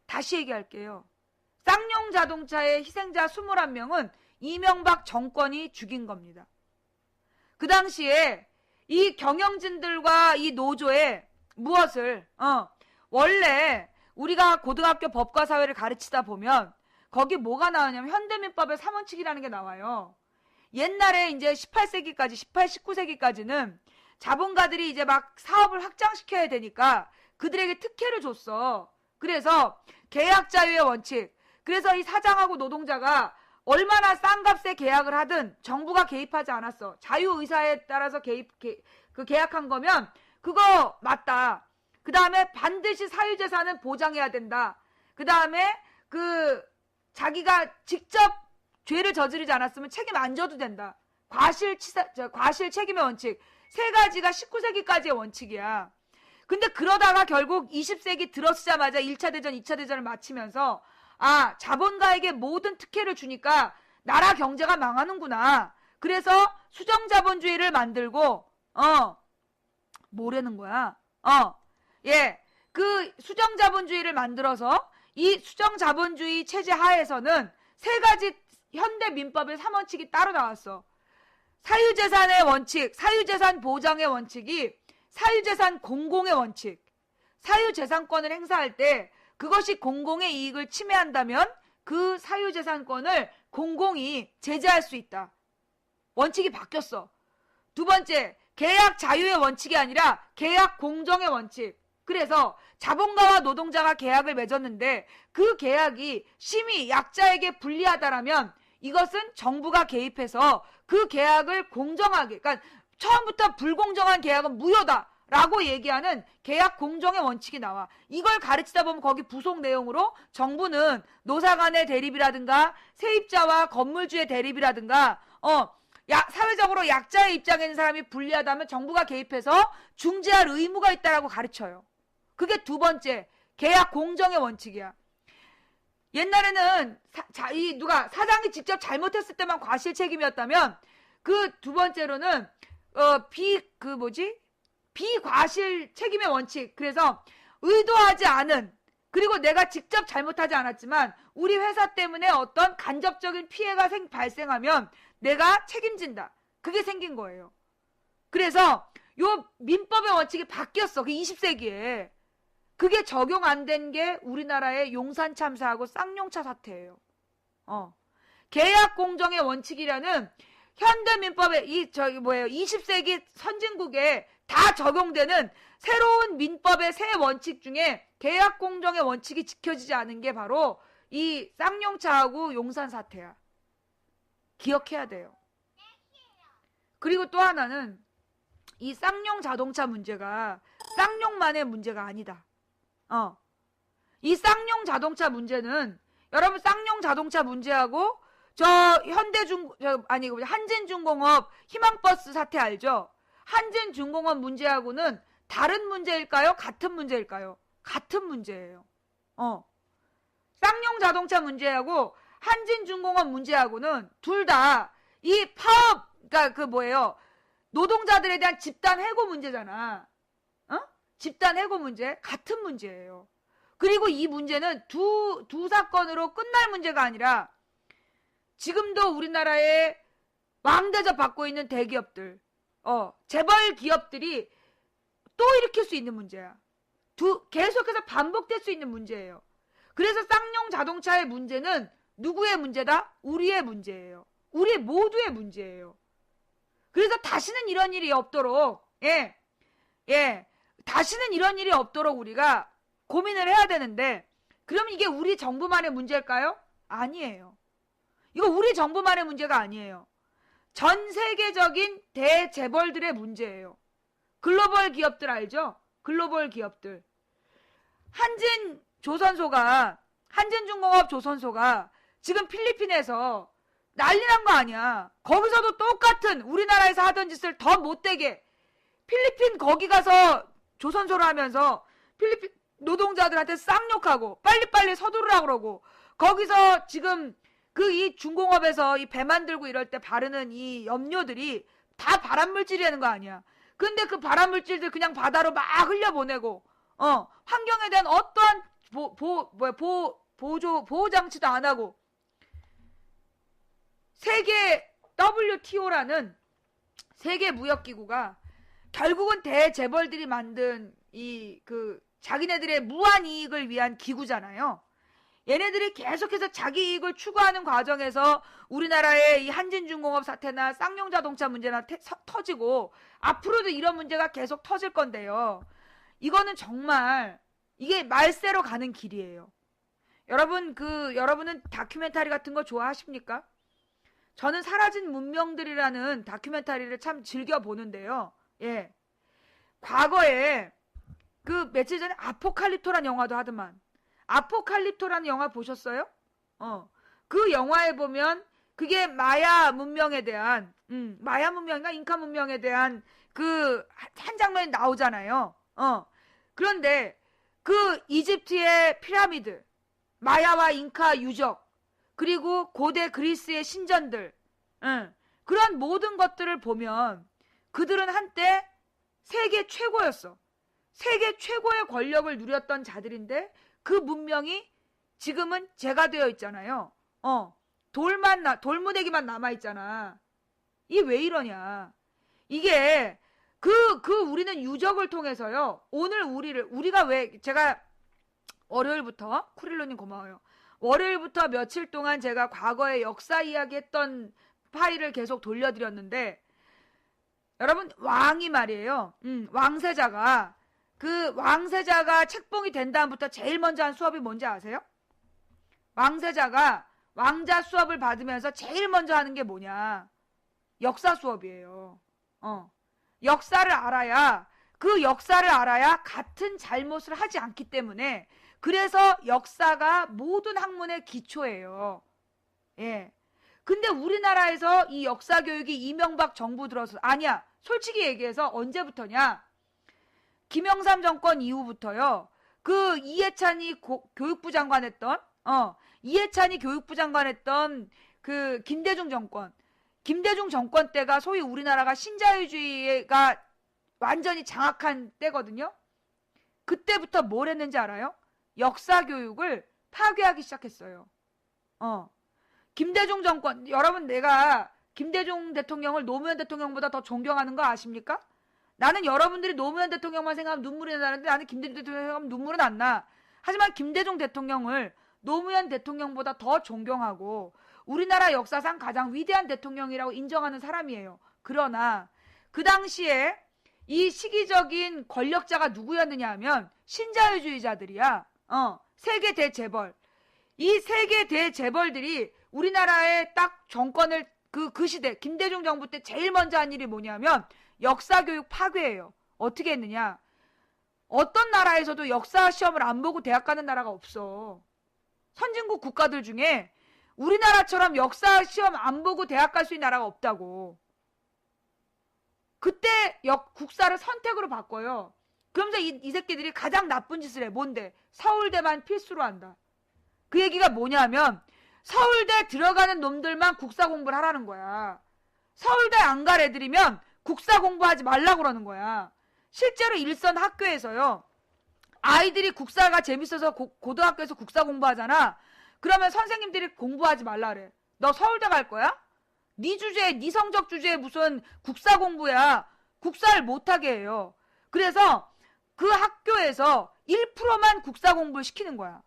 다시 얘기할게요. 쌍용 자동차의 희생자 21명은 이명박 정권이 죽인 겁니다. 그 당시에 이 경영진들과 이 노조에 무엇을 원래 우리가 고등학교 법과 사회를 가르치다 보면 거기 뭐가 나오냐면 현대민법의 3원칙이라는 게 나와요. 옛날에 이제 18세기까지 18, 19세기까지는 자본가들이 이제 막 사업을 확장시켜야 되니까 그들에게 특혜를 줬어. 그래서 계약 자유의 원칙. 그래서 이 사장하고 노동자가 얼마나 싼 값에 계약을 하든 정부가 개입하지 않았어. 자유의사에 따라서 계약한 거면 그거 맞다. 그 다음에 반드시 사유재산은 보장해야 된다. 그 다음에 자기가 직접 죄를 저지르지 않았으면 책임 안 져도 된다. 과실 책임의 원칙. 세 가지가 19세기까지의 원칙이야. 근데 그러다가 결국 20세기 들어서자마자 1차 대전, 2차 대전을 마치면서 자본가에게 모든 특혜를 주니까 나라 경제가 망하는구나. 그래서 수정자본주의를 만들고 뭐라는 거야? 그 수정자본주의를 만들어서 이 수정자본주의 체제 하에서는 세 가지 현대민법의 3원칙이 따로 나왔어. 사유재산의 원칙, 사유재산 보장의 원칙이 사유재산 공공의 원칙. 사유재산권을 행사할 때 그것이 공공의 이익을 침해한다면 그 사유재산권을 공공이 제재할 수 있다. 원칙이 바뀌었어. 두 번째, 계약 자유의 원칙이 아니라 계약 공정의 원칙. 그래서 자본가와 노동자가 계약을 맺었는데 그 계약이 심히 약자에게 불리하다라면 이것은 정부가 개입해서 그 계약을 공정하게, 그러니까 처음부터 불공정한 계약은 무효다라고 얘기하는 계약 공정의 원칙이 나와. 이걸 가르치다 보면 거기 부속 내용으로 정부는 노사 간의 대립이라든가 세입자와 건물주의 대립이라든가 사회적으로 약자의 입장에 있는 사람이 불리하다면 정부가 개입해서 중재할 의무가 있다라고 가르쳐요. 그게 두 번째, 계약 공정의 원칙이야. 옛날에는 사장이 직접 잘못했을 때만 과실 책임이었다면 그 두 번째로는 비과실 책임의 원칙. 그래서 의도하지 않은, 그리고 내가 직접 잘못하지 않았지만 우리 회사 때문에 어떤 간접적인 피해가 발생하면 내가 책임진다. 그게 생긴 거예요. 그래서 요 민법의 원칙이 바뀌었어. 그 20세기에. 그게 적용 안 된 게 우리나라의 용산 참사하고 쌍용차 사태예요. 계약 공정의 원칙이라는 현대민법의 20세기 선진국에 다 적용되는 새로운 민법의 새 원칙 중에 계약 공정의 원칙이 지켜지지 않은 게 바로 이 쌍용차하고 용산 사태야. 기억해야 돼요. 그리고 또 하나는 이 쌍용 자동차 문제가 쌍용만의 문제가 아니다. 이 쌍용 자동차 문제는 여러분 쌍용 자동차 문제하고 한진중공업 희망버스 사태 알죠? 한진중공업 문제하고는 다른 문제일까요? 같은 문제일까요? 같은 문제예요. 쌍용 자동차 문제하고 한진중공업 문제하고는 둘 다 이 파업, 그러니까 그 뭐예요? 노동자들에 대한 집단 해고 문제잖아. 집단 해고 문제 같은 문제예요. 그리고 이 문제는 두 사건으로 끝날 문제가 아니라 지금도 우리나라에 왕대접 받고 있는 대기업들, 재벌 기업들이 또 일으킬 수 있는 문제야. 계속해서 반복될 수 있는 문제예요. 그래서 쌍용 자동차의 문제는 누구의 문제다? 우리의 문제예요. 우리 모두의 문제예요. 그래서 다시는 이런 일이 없도록, 다시는 이런 일이 없도록 우리가 고민을 해야 되는데, 그럼 이게 우리 정부만의 문제일까요? 아니에요. 이거 우리 정부만의 문제가 아니에요. 전 세계적인 대재벌들의 문제예요. 글로벌 기업들 알죠? 글로벌 기업들. 한진중공업 조선소가 지금 필리핀에서 난리 난 거 아니야. 거기서도 똑같은 우리나라에서 하던 짓을 더 못되게 필리핀 거기 가서 조선소를 하면서 필리핀 노동자들한테 쌍욕하고 빨리빨리 서두르라 그러고, 거기서 지금 이 중공업에서 이 배 만들고 이럴 때 바르는 이 염료들이 다 발암물질이라는 거 아니야. 근데 그 발암물질들 그냥 바다로 막 흘려보내고, 환경에 대한 어떠한 보호장치도 안 하고, 세계 WTO라는 세계무역기구가 결국은 대재벌들이 만든 자기네들의 무한 이익을 위한 기구잖아요. 얘네들이 계속해서 자기 이익을 추구하는 과정에서 우리나라의 이 한진중공업 사태나 쌍용자동차 문제나 터지고, 앞으로도 이런 문제가 계속 터질 건데요. 이거는 정말 이게 말세로 가는 길이에요. 여러분은 다큐멘터리 같은 거 좋아하십니까? 저는 사라진 문명들이라는 다큐멘터리를 참 즐겨 보는데요. 과거에 며칠 전에 아포칼립토란 영화도 하더만. 아포칼립토라는 영화 보셨어요? 그 영화에 보면 그게 마야 문명에 대한, 마야 문명인가 잉카 문명에 대한 한 장면이 나오잖아요. 그런데 이집트의 피라미드, 마야와 잉카 유적, 그리고 고대 그리스의 신전들, 그런 모든 것들을 보면 그들은 한때 세계 최고였어. 세계 최고의 권력을 누렸던 자들인데 그 문명이 지금은 재가 되어 있잖아요. 돌무대기만 남아있잖아. 이게 왜 이러냐. 이게 우리는 유적을 통해서요. 오늘 우리가 제가 월요일부터, 쿠릴로님 고마워요. 월요일부터 며칠 동안 제가 과거의 역사 이야기했던 파일을 계속 돌려드렸는데, 여러분, 왕이 말이에요. 왕세자가 책봉이 된 다음부터 제일 먼저 한 수업이 뭔지 아세요? 왕세자가 왕자 수업을 받으면서 제일 먼저 하는 게 뭐냐? 역사 수업이에요. 역사를 알아야 같은 잘못을 하지 않기 때문에, 그래서 역사가 모든 학문의 기초예요. 근데 우리나라에서 이 역사 교육이 이명박 정부 들어서, 아니야. 솔직히 얘기해서 언제부터냐? 김영삼 정권 이후부터요. 이해찬이 교육부 장관 했던 김대중 정권 때가 소위 우리나라가 신자유주의가 완전히 장악한 때거든요. 그때부터 뭘 했는지 알아요? 역사 교육을 파괴하기 시작했어요. 김대중 정권, 여러분, 내가 김대중 대통령을 노무현 대통령보다 더 존경하는 거 아십니까? 나는 여러분들이 노무현 대통령만 생각하면 눈물이 나는데 나는 김대중 대통령 생각하면 눈물은 안 나. 하지만 김대중 대통령을 노무현 대통령보다 더 존경하고 우리나라 역사상 가장 위대한 대통령이라고 인정하는 사람이에요. 그러나 그 당시에 이 시기적인 권력자가 누구였느냐 하면 신자유주의자들이야. 세계 대재벌. 이 세계 대재벌들이 우리나라의 딱 정권을 그 시대 김대중 정부 때 제일 먼저 한 일이 뭐냐면 역사교육 파괴예요. 어떻게 했느냐? 어떤 나라에서도 역사 시험을 안 보고 대학 가는 나라가 없어. 선진국 국가들 중에 우리나라처럼 역사 시험 안 보고 대학 갈 수 있는 나라가 없다고. 그때 국사를 선택으로 바꿔요. 그러면서 이 새끼들이 가장 나쁜 짓을 해. 뭔데? 서울대만 필수로 한다. 그 얘기가 뭐냐면 서울대 들어가는 놈들만 국사 공부를 하라는 거야. 서울대 안 갈 애들이면 국사 공부하지 말라고 그러는 거야. 실제로 일선 학교에서요. 아이들이 국사가 재밌어서 고등학교에서 국사 공부하잖아. 그러면 선생님들이 공부하지 말라 그래. 너 서울대 갈 거야? 네 주제에, 네 성적 주제에 무슨 국사 공부야. 국사를 못하게 해요. 그래서 그 학교에서 1%만 국사 공부를 시키는 거야.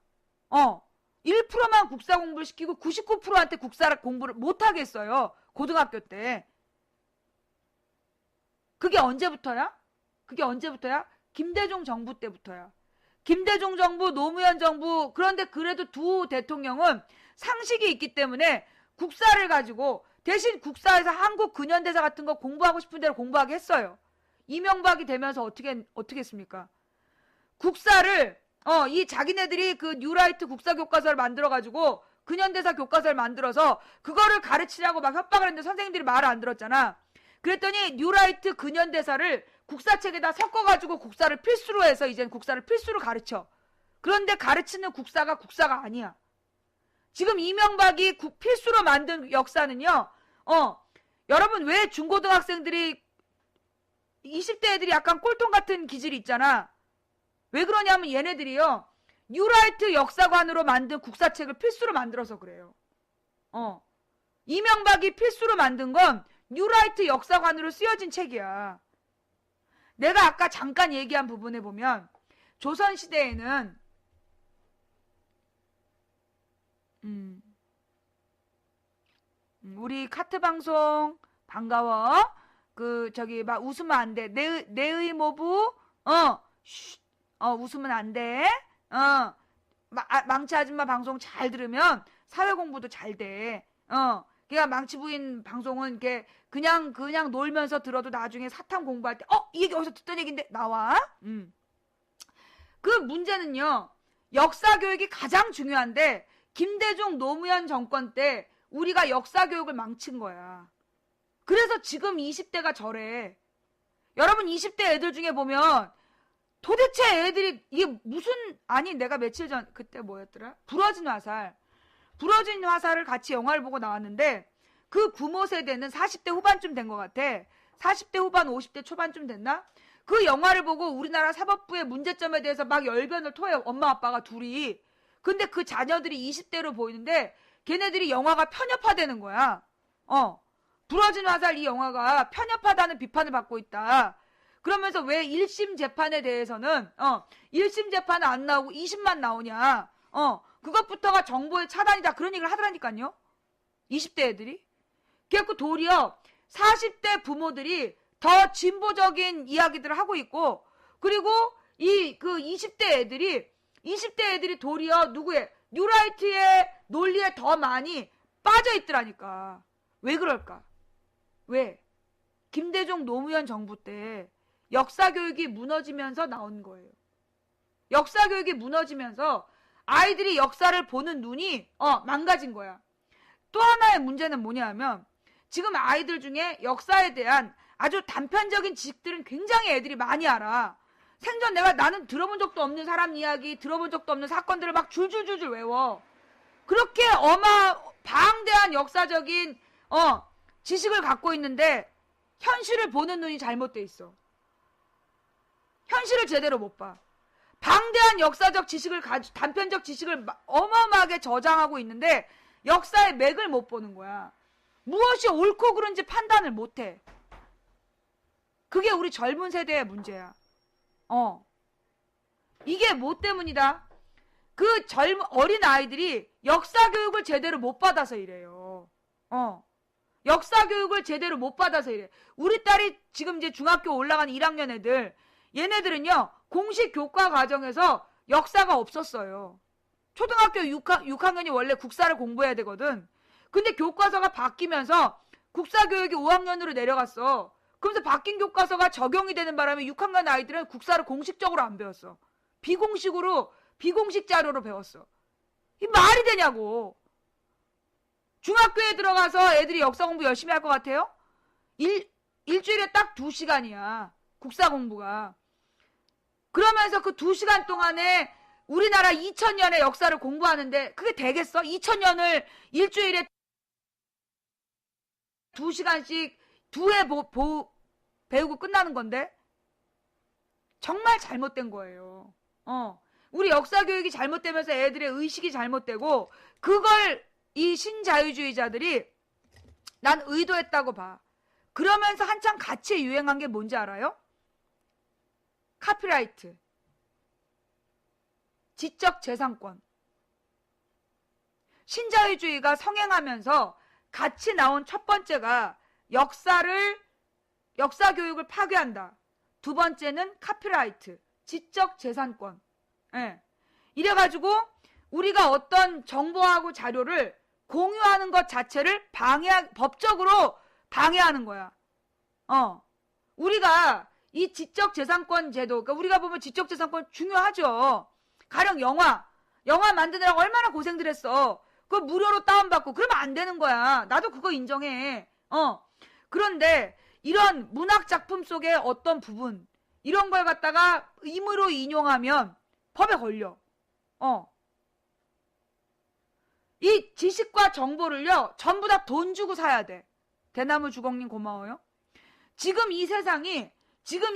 1%만 국사 공부를 시키고 99%한테 국사 공부를 못하게 했어요. 고등학교 때. 그게 언제부터야? 김대중 정부 때부터야. 김대중 정부, 노무현 정부, 그런데 그래도 두 대통령은 상식이 있기 때문에 국사를 가지고 대신 국사에서 한국 근현대사 같은 거 공부하고 싶은 대로 공부하게 했어요. 이명박이 되면서 어떻게 했습니까? 국사를 이 자기네들이 그 뉴라이트 국사 교과서를 만들어가지고 근현대사 교과서를 만들어서 그거를 가르치라고 막 협박을 했는데 선생님들이 말을 안 들었잖아. 그랬더니 뉴라이트 근현대사를 국사책에다 섞어가지고 국사를 필수로 해서 이젠 국사를 필수로 가르쳐. 그런데 가르치는 국사가 아니야. 지금 이명박이 필수로 만든 역사는요. 여러분 왜 중고등학생들이 20대 애들이 약간 꼴통 같은 기질이 있잖아. 왜 그러냐면 얘네들이요. 뉴라이트 역사관으로 만든 국사책을 필수로 만들어서 그래요. 이명박이 필수로 만든 건 뉴라이트 역사관으로 쓰여진 책이야. 내가 아까 잠깐 얘기한 부분에 보면 조선시대에는 우리 카트 방송 반가워. 저기 막 웃으면 안 돼. 내의 모부 웃으면 안 돼. 망치 아줌마 방송 잘 들으면 사회 공부도 잘 돼. 그러니까 망치 부인 방송은 이렇게 그냥 놀면서 들어도 나중에 사탐 공부할 때 이게 어디서 듣던 얘기인데 나와. 그 문제는요. 역사 교육이 가장 중요한데 김대중 노무현 정권 때 우리가 역사 교육을 망친 거야. 그래서 지금 20대가 저래. 여러분 20대 애들 중에 보면 도대체 애들이 이게 내가 며칠 전 그때 뭐였더라? 부러진 화살을 같이 영화를 보고 나왔는데 그 부모 세대는 40대 후반쯤 된 것 같아. 40대 후반 50대 초반쯤 됐나? 그 영화를 보고 우리나라 사법부의 문제점에 대해서 막 열변을 토해요. 엄마 아빠가 둘이. 근데 그 자녀들이 20대로 보이는데 걔네들이 영화가 편협화되는 거야. 부러진 화살 이 영화가 편협하다는 비판을 받고 있다. 그러면서 왜 1심 재판에 대해서는 1심 재판은 안 나오고 2심만 나오냐. 그것부터가 정보의 차단이다. 그런 얘기를 하더라니까요. 20대 애들이. 그래갖고 도리어 40대 부모들이 더 진보적인 이야기들을 하고 있고 그리고 그 20대 애들이 도리어 누구의 뉴라이트의 논리에 더 많이 빠져 있더라니까. 왜 그럴까? 왜? 김대중 노무현 정부 때 역사교육이 무너지면서 나온 거예요. 역사교육이 무너지면서 아이들이 역사를 보는 눈이 망가진 거야. 또 하나의 문제는 뭐냐면 지금 아이들 중에 역사에 대한 아주 단편적인 지식들은 굉장히 애들이 많이 알아. 생전 나는 들어본 적도 없는 사람 이야기, 들어본 적도 없는 사건들을 막 줄줄줄줄 외워. 그렇게 방대한 역사적인 지식을 갖고 있는데 현실을 보는 눈이 잘못돼 있어. 현실을 제대로 못 봐. 방대한 역사적 지식을 단편적 지식을 어마어마하게 저장하고 있는데 역사의 맥을 못 보는 거야. 무엇이 옳고 그른지 판단을 못 해. 그게 우리 젊은 세대의 문제야. 이게 뭐 때문이다? 그 어린 아이들이 역사 교육을 제대로 못 받아서 이래요. 역사 교육을 제대로 못 받아서 이래. 우리 딸이 지금 이제 중학교 올라가는 1학년 애들, 얘네들은요, 공식 교과 과정에서 역사가 없었어요. 초등학교 6학년이 원래 국사를 공부해야 되거든. 근데 교과서가 바뀌면서 국사 교육이 5학년으로 내려갔어. 그러면서 바뀐 교과서가 적용이 되는 바람에 6학년 아이들은 국사를 공식적으로 안 배웠어. 비공식 자료로 배웠어. 이 말이 되냐고. 중학교에 들어가서 애들이 역사 공부 열심히 할 것 같아요? 일주일에 딱 2시간이야. 국사 공부가. 그러면서 그 2시간 동안에 우리나라 2000년의 역사를 공부하는데 그게 되겠어? 2000년을 일주일에 2시간씩 2회 배우고 끝나는 건데? 정말 잘못된 거예요. 우리 역사 교육이 잘못되면서 애들의 의식이 잘못되고 그걸 이 신자유주의자들이 난 의도했다고 봐. 그러면서 한참 같이 유행한 게 뭔지 알아요? 카피라이트. 지적재산권. 신자유주의가 성행하면서 같이 나온 첫 번째가 역사 교육을 파괴한다. 두 번째는 카피라이트. 지적재산권. 예. 이래가지고 우리가 어떤 정보하고 자료를 공유하는 것 자체를 법적으로 방해하는 거야. 우리가 이 지적재산권 제도, 그러니까 우리가 보면 지적재산권 중요하죠. 가령 영화 만드느라고 얼마나 고생들 했어. 그거 무료로 다운받고 그러면 안 되는 거야. 나도 그거 인정해. 그런데 이런 문학작품 속의 어떤 부분, 이런 걸 갖다가 임의로 인용하면 법에 걸려. 이 지식과 정보를요, 전부 다 돈 주고 사야 돼. 대나무 주걱님 고마워요. 지금 이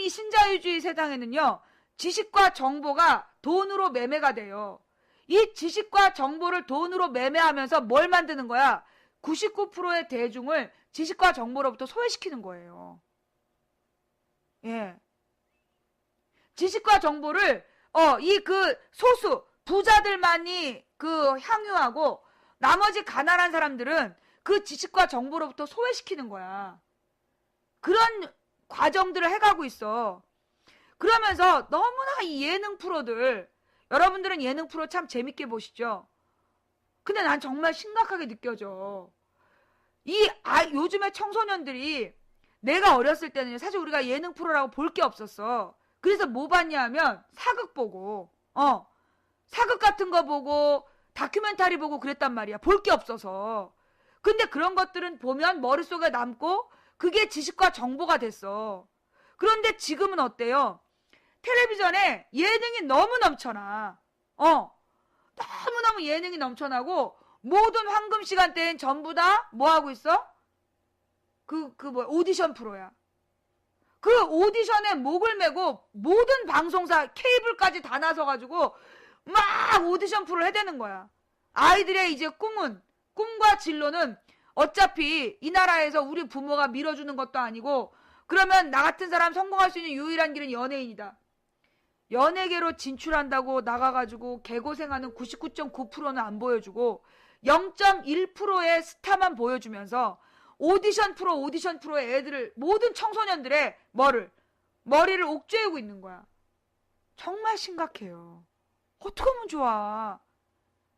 신자유주의 세상에는요, 지식과 정보가 돈으로 매매가 돼요. 이 지식과 정보를 돈으로 매매하면서 뭘 만드는 거야? 99%의 대중을 지식과 정보로부터 소외시키는 거예요. 예. 지식과 정보를, 소수, 부자들만이 향유하고, 나머지 가난한 사람들은 그 지식과 정보로부터 소외시키는 거야. 그런 과정들을 해가고 있어. 그러면서 너무나 이 예능 프로들, 여러분들은 예능 프로 참 재밌게 보시죠? 근데 난 정말 심각하게 느껴져. 요즘에 청소년들이, 내가 어렸을 때는 사실 우리가 예능 프로라고 볼 게 없었어. 그래서 뭐 봤냐 하면 사극 보고, 사극 같은 거 보고 다큐멘터리 보고 그랬단 말이야. 볼 게 없어서. 근데 그런 것들은 보면 머릿속에 남고 그게 지식과 정보가 됐어. 그런데 지금은 어때요? 텔레비전에 예능이 너무 넘쳐나. 너무너무 예능이 넘쳐나고 모든 황금 시간대엔 전부 다 뭐 하고 있어? 오디션 프로야. 그 오디션에 목을 메고 모든 방송사, 케이블까지 다 나서가지고 막 오디션 프로를 해대는 거야. 아이들의 이제 꿈과 진로는 어차피 이 나라에서 우리 부모가 밀어주는 것도 아니고, 그러면 나 같은 사람 성공할 수 있는 유일한 길은 연예인이다. 연예계로 진출한다고 나가가지고 개고생하는 99.9%는 안 보여주고 0.1%의 스타만 보여주면서 오디션 프로의 애들을, 모든 청소년들의 머리를 옥죄이고 있는 거야. 정말 심각해요. 어떻게 하면 좋아?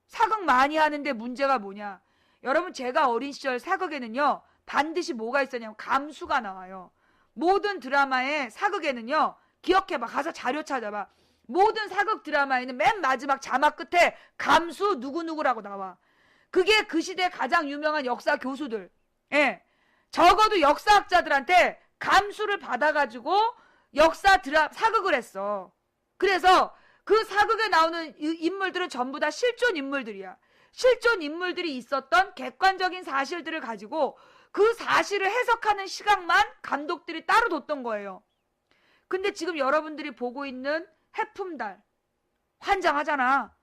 사극 많이 하는데 문제가 뭐냐? 여러분, 제가 어린 시절 사극에는요, 반드시 뭐가 있었냐면 감수가 나와요. 모든 드라마의 사극에는요, 기억해봐. 가서 자료 찾아봐. 모든 사극 드라마에는 맨 마지막 자막 끝에 감수 누구누구라고 나와. 그게 그 시대 가장 유명한 역사 교수들. 예. 적어도 역사학자들한테 감수를 받아가지고 사극을 했어. 그래서 그 사극에 나오는 인물들은 전부 다 실존 인물들이야. 실존 인물들이 있었던 객관적인 사실들을 가지고 그 사실을 해석하는 시각만 감독들이 따로 뒀던 거예요. 근데 지금 여러분들이 보고 있는 해품달, 환장하잖아.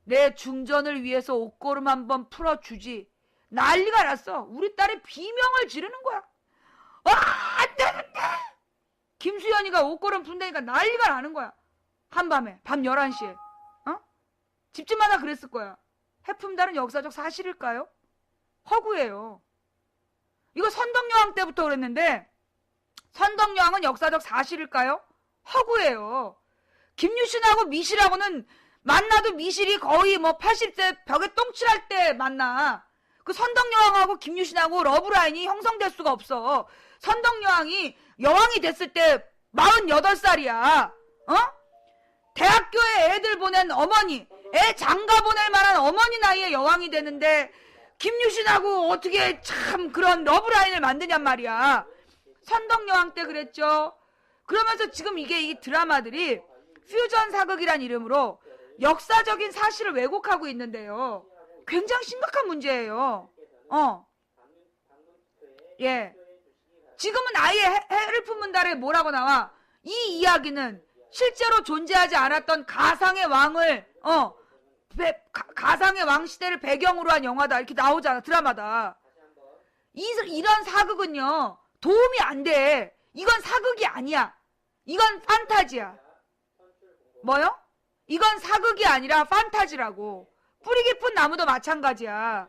내 중전을 위해서 옷걸음 한번 풀어주지. 난리가 났어. 우리 딸이 비명을 지르는 거야. 안 되는데! 김수현이가 옷걸음 푼다니까 난리가 나는 거야. 한밤에, 밤 11시에. 집집마다 그랬을 거야. 해품달은 역사적 사실일까요? 허구예요. 이거 선덕여왕 때부터 그랬는데, 선덕여왕은 역사적 사실일까요? 허구예요. 김유신하고 미실하고는 만나도 미실이 거의 80세 벽에 똥칠할 때 만나. 그 선덕여왕하고 김유신하고 러브라인이 형성될 수가 없어. 선덕여왕이 여왕이 됐을 때 48살이야. 대학교에 애들 보낸 어머니, 애 장가 보낼 만한 어머니 나이에 여왕이 되는데 김유신하고 어떻게 참 그런 러브라인을 만드냔 말이야. 선덕여왕 때 그랬죠. 그러면서 지금 이게 이 드라마들이 퓨전 사극이란 이름으로 역사적인 사실을 왜곡하고 있는데요. 굉장히 심각한 문제예요. 예. 지금은 아예 해를 품은 달에 뭐라고 나와? 이 이야기는 실제로 존재하지 않았던 가상의 왕을, 가상의 왕 시대를 배경으로 한 영화다. 이렇게 나오잖아. 드라마다. 이런 사극은요, 도움이 안 돼. 이건 사극이 아니야. 이건 판타지야. 뭐요? 이건 사극이 아니라 판타지라고. 뿌리 깊은 나무도 마찬가지야.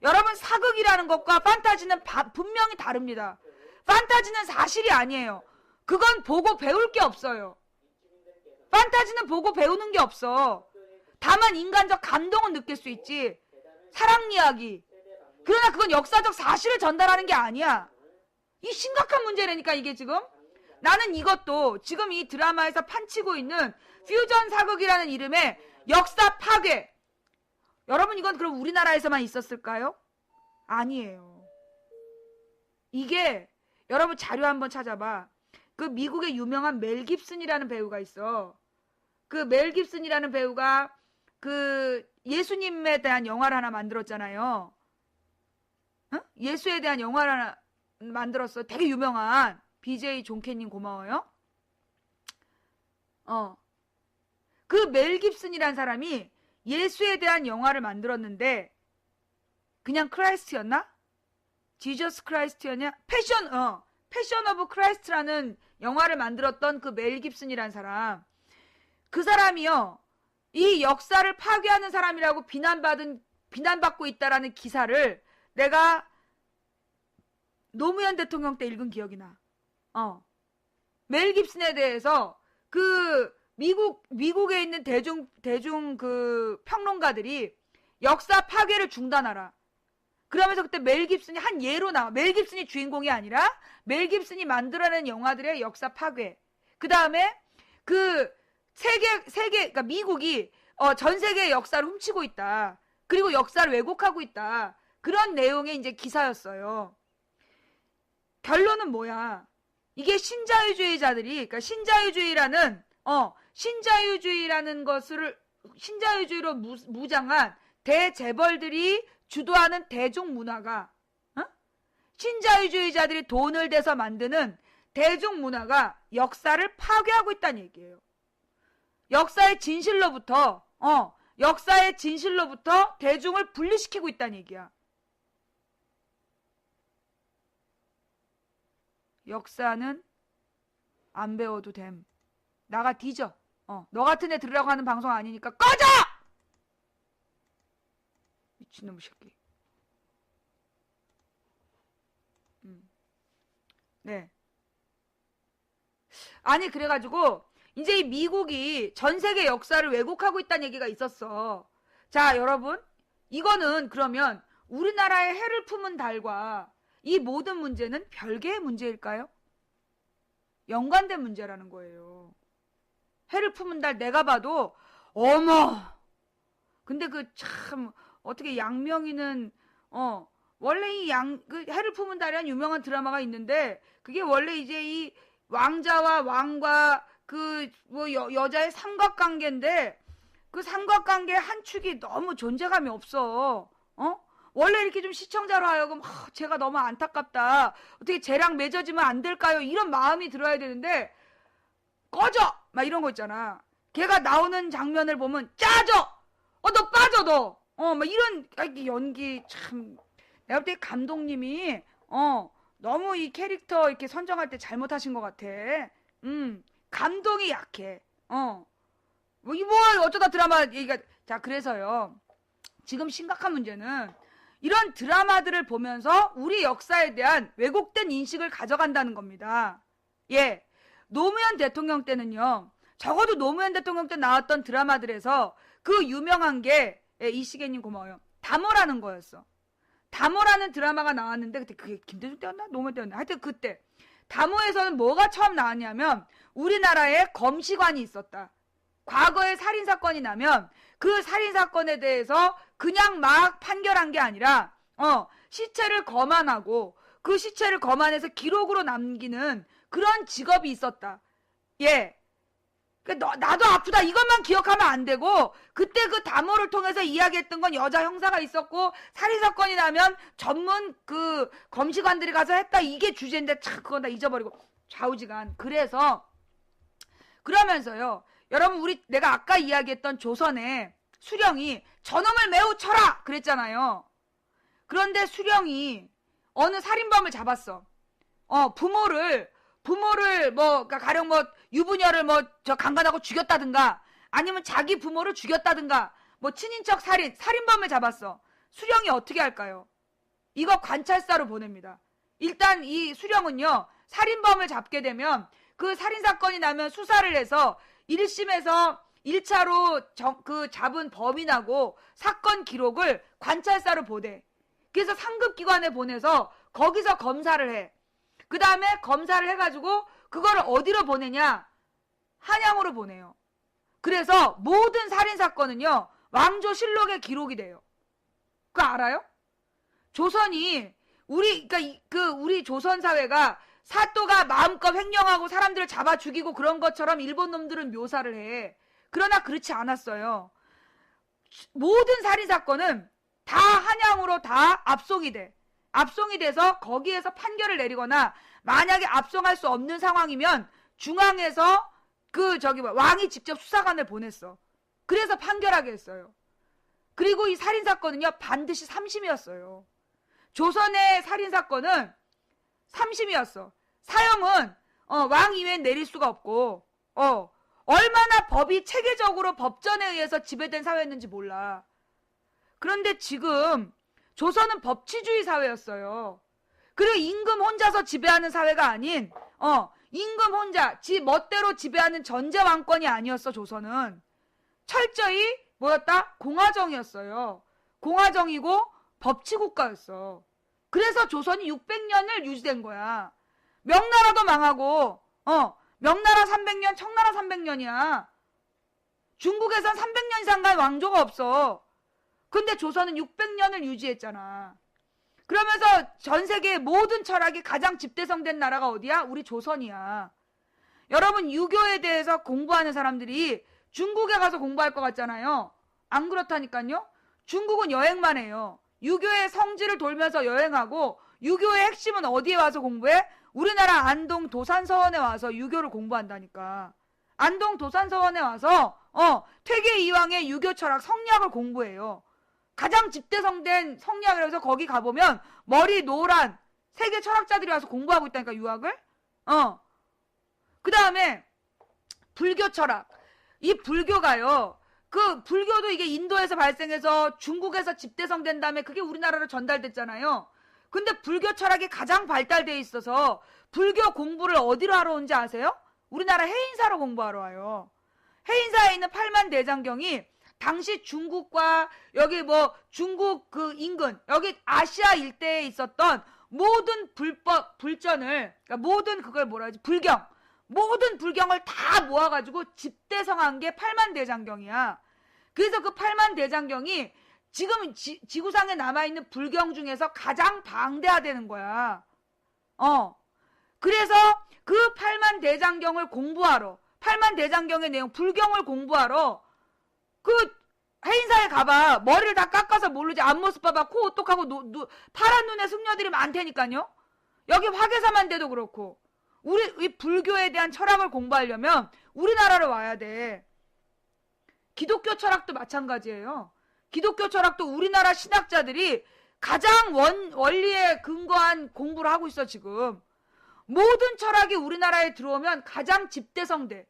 여러분, 사극이라는 것과 판타지는 분명히 다릅니다. 판타지는 사실이 아니에요. 그건 보고 배울 게 없어요. 판타지는 보고 배우는 게 없어. 다만 인간적 감동은 느낄 수 있지. 사랑 이야기. 그러나 그건 역사적 사실을 전달하는 게 아니야. 이 심각한 문제라니까 이게 지금. 나는 이것도 지금 이 드라마에서 판치고 있는 퓨전 사극이라는 이름의 역사 파괴. 여러분, 이건 그럼 우리나라에서만 있었을까요? 아니에요. 이게 여러분 자료 한번 찾아봐. 그 미국의 유명한 멜 깁슨이라는 배우가 있어. 그 멜 깁슨이라는 배우가 그 예수님에 대한 영화를 하나 만들었잖아요. 예수에 대한 영화를 하나 만들었어. 되게 유명한. BJ 존캐님 고마워요. 그 멜 깁슨이란 사람이 예수에 대한 영화를 만들었는데 그냥 크라이스트였나? 지저스 크라이스트였냐? 패션 오브 크라이스트라는 영화를 만들었던 그 멜 깁슨이란 사람. 그 사람이요. 이 역사를 파괴하는 사람이라고 비난받고 있다라는 기사를 내가 노무현 대통령 때 읽은 기억이 나. 멜 깁슨에 대해서 그 미국에 있는 대중 그 평론가들이 역사 파괴를 중단하라. 그러면서 그때 멜 깁슨이 한 예로 나와. 멜 깁슨이 주인공이 아니라 멜 깁슨이 만들어낸 영화들의 역사 파괴. 그 다음에 그 그러니까 미국이 전 세계의 역사를 훔치고 있다. 그리고 역사를 왜곡하고 있다. 그런 내용의 이제 기사였어요. 결론은 뭐야? 이게 신자유주의자들이, 그러니까 신자유주의라는 것을 신자유주의로 무장한 대재벌들이 주도하는 대중문화가, 신자유주의자들이 돈을 대서 만드는 대중문화가 역사를 파괴하고 있다는 얘기예요. 역사의 진실로부터 대중을 분리시키고 있다는 얘기야. 역사는 안 배워도 됨. 나가 뒤져. 너 같은 애 들으라고 하는 방송 아니니까 꺼져! 미친놈의 새끼. 네. 아니, 그래가지고 이제 이 미국이 전 세계 역사를 왜곡하고 있다는 얘기가 있었어. 자, 여러분, 이거는 그러면 우리나라의 해를 품은 달과 이 모든 문제는 별개의 문제일까요? 연관된 문제라는 거예요. 해를 품은 달 내가 봐도 어머! 근데 그 참 어떻게 양명이는 원래 이 그 해를 품은 달이라는 유명한 드라마가 있는데 그게 원래 이제 이 왕자와 왕과 그 뭐 여자의 삼각관계인데 그 삼각관계 한 축이 너무 존재감이 없어. 원래 이렇게 좀 시청자로 하여금 제가 너무 안타깝다. 어떻게 쟤랑 맺어지면 안 될까요? 이런 마음이 들어야 되는데 꺼져! 막 이런 거 있잖아. 걔가 나오는 장면을 보면 짜져! 너 빠져 너! 막 이런 연기 참 내가 볼 때 감독님이 너무 이 캐릭터 이렇게 선정할 때 잘못하신 것 같아. 감동이 약해. 뭐 어쩌다 드라마 얘기가 자 그래서요. 지금 심각한 문제는 이런 드라마들을 보면서 우리 역사에 대한 왜곡된 인식을 가져간다는 겁니다. 예. 노무현 대통령 때는요. 적어도 노무현 대통령 때 나왔던 드라마들에서 그 유명한 게 이시계님 고마워요. 담호라는 거였어. 담호라는 드라마가 나왔는데 그때 그게 김대중 때였나? 노무현 때였나? 하여튼 그때 담호에서는 뭐가 처음 나왔냐면 우리나라에 검시관이 있었다. 과거에 살인사건이 나면 그 살인사건에 대해서 그냥 막 판결한 게 아니라 시체를 검안하고 그 시체를 검안해서 기록으로 남기는 그런 직업이 있었다. 예. 나도 아프다 이것만 기억하면 안 되고, 그때 그 담호를 통해서 이야기했던 건 여자 형사가 있었고, 살인사건이 나면 전문 그 검시관들이 가서 했다, 이게 주제인데 참 그건 다 잊어버리고 좌우지간. 그래서 그러면서요, 여러분, 내가 아까 이야기했던 조선의 수령이 저놈을 매우 쳐라 그랬잖아요. 그런데 수령이 어느 살인범을 잡았어. 부모를 뭐, 그러니까 가령 뭐 유부녀를 뭐 저 강간하고 죽였다든가, 아니면 자기 부모를 죽였다든가, 뭐 친인척 살인범을 잡았어. 수령이 어떻게 할까요? 이거 관찰사로 보냅니다. 일단 이 수령은요, 살인범을 잡게 되면 그 살인사건이 나면 수사를 해서 1심에서 1차로 그 잡은 범인하고 사건 기록을 관찰사로 보내. 그래서 상급기관에 보내서 거기서 검사를 해. 그 다음에 검사를 해가지고 그거를 어디로 보내냐? 한양으로 보내요. 그래서 모든 살인사건은요, 왕조실록에 기록이 돼요. 그거 알아요? 조선이, 우리 조선 사회가 사또가 마음껏 횡령하고 사람들을 잡아 죽이고 그런 것처럼 일본 놈들은 묘사를 해. 그러나 그렇지 않았어요. 모든 살인사건은 다 한양으로 다 압송이 돼. 압송이 돼서 거기에서 판결을 내리거나, 만약에 압송할 수 없는 상황이면 중앙에서 왕이 직접 수사관을 보냈어. 그래서 판결하게 했어요. 그리고 이 살인사건은요, 반드시 3심이었어요. 조선의 살인사건은 3심이었어. 사형은 왕 이외엔 내릴 수가 없고, 얼마나 법이 체계적으로 법전에 의해서 지배된 사회였는지 몰라. 그런데 지금 조선은 법치주의 사회였어요. 그리고 임금 혼자서 지배하는 사회가 아닌, 임금 혼자 지 멋대로 지배하는 전제 왕권이 아니었어. 조선은 철저히 뭐였다? 공화정이었어요. 공화정이고 법치국가였어. 그래서 조선이 600년을 유지된 거야. 명나라도 망하고, 명나라 300년, 청나라 300년이야. 중국에선 300년 이상 간 왕조가 없어. 근데 조선은 600년을 유지했잖아. 그러면서 전 세계의 모든 철학이 가장 집대성된 나라가 어디야? 우리 조선이야. 여러분, 유교에 대해서 공부하는 사람들이 중국에 가서 공부할 것 같잖아요. 안 그렇다니까요. 중국은 여행만 해요. 유교의 성지를 돌면서 여행하고, 유교의 핵심은 어디에 와서 공부해? 우리나라 안동 도산서원에 와서 유교를 공부한다니까. 안동 도산서원에 와서 퇴계 이황의 유교 철학 성리학을 공부해요. 가장 집대성된 성리학이라서 거기 가보면 머리 노란 세계 철학자들이 와서 공부하고 있다니까, 유학을. 그 다음에 불교 철학. 이 불교가요, 그 불교도 이게 인도에서 발생해서 중국에서 집대성된 다음에 그게 우리나라로 전달됐잖아요. 근데 불교 철학이 가장 발달되어 있어서 불교 공부를 어디로 하러 온지 아세요? 우리나라 해인사로 공부하러 와요. 해인사에 있는 팔만대장경이 당시 중국과 여기 뭐 중국 그 인근, 여기 아시아 일대에 있었던 모든 불전을, 그러니까 모든 그걸 뭐라 하지? 불경. 모든 불경을 다 모아가지고 집대성한 게 팔만대장경이야. 그래서 그 팔만대장경이 지금 지구상에 남아있는 불경 중에서 가장 방대하다는 거야. 그래서 그 팔만대장경을 공부하러, 팔만대장경의 내용, 불경을 공부하러 그 해인사에 가봐. 머리를 다 깎아서 모르지. 앞모습 봐봐. 코 오똑하고 파란 눈의 숙녀들이 많다니까요. 여기 화계사만 돼도 그렇고. 이 불교에 대한 철학을 공부하려면 우리나라로 와야 돼. 기독교 철학도 마찬가지예요. 기독교 철학도 우리나라 신학자들이 가장 원리에 근거한 공부를 하고 있어. 지금 모든 철학이 우리나라에 들어오면 가장 집대성돼.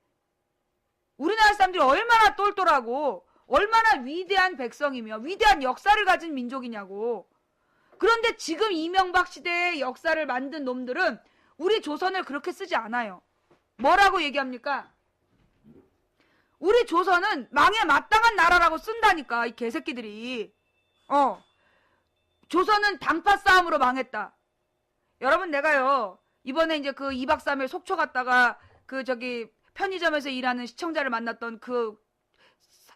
우리나라 사람들이 얼마나 똘똘하고 얼마나 위대한 백성이며 위대한 역사를 가진 민족이냐고. 그런데 지금 이명박 시대의 역사를 만든 놈들은 우리 조선을 그렇게 쓰지 않아요. 뭐라고 얘기합니까? 우리 조선은 망에 마땅한 나라라고 쓴다니까, 이 개새끼들이. 조선은 당파 싸움으로 망했다. 여러분, 내가요, 이번에 이제 그 2박 3일 속초 갔다가 편의점에서 일하는 시청자를 만났던 그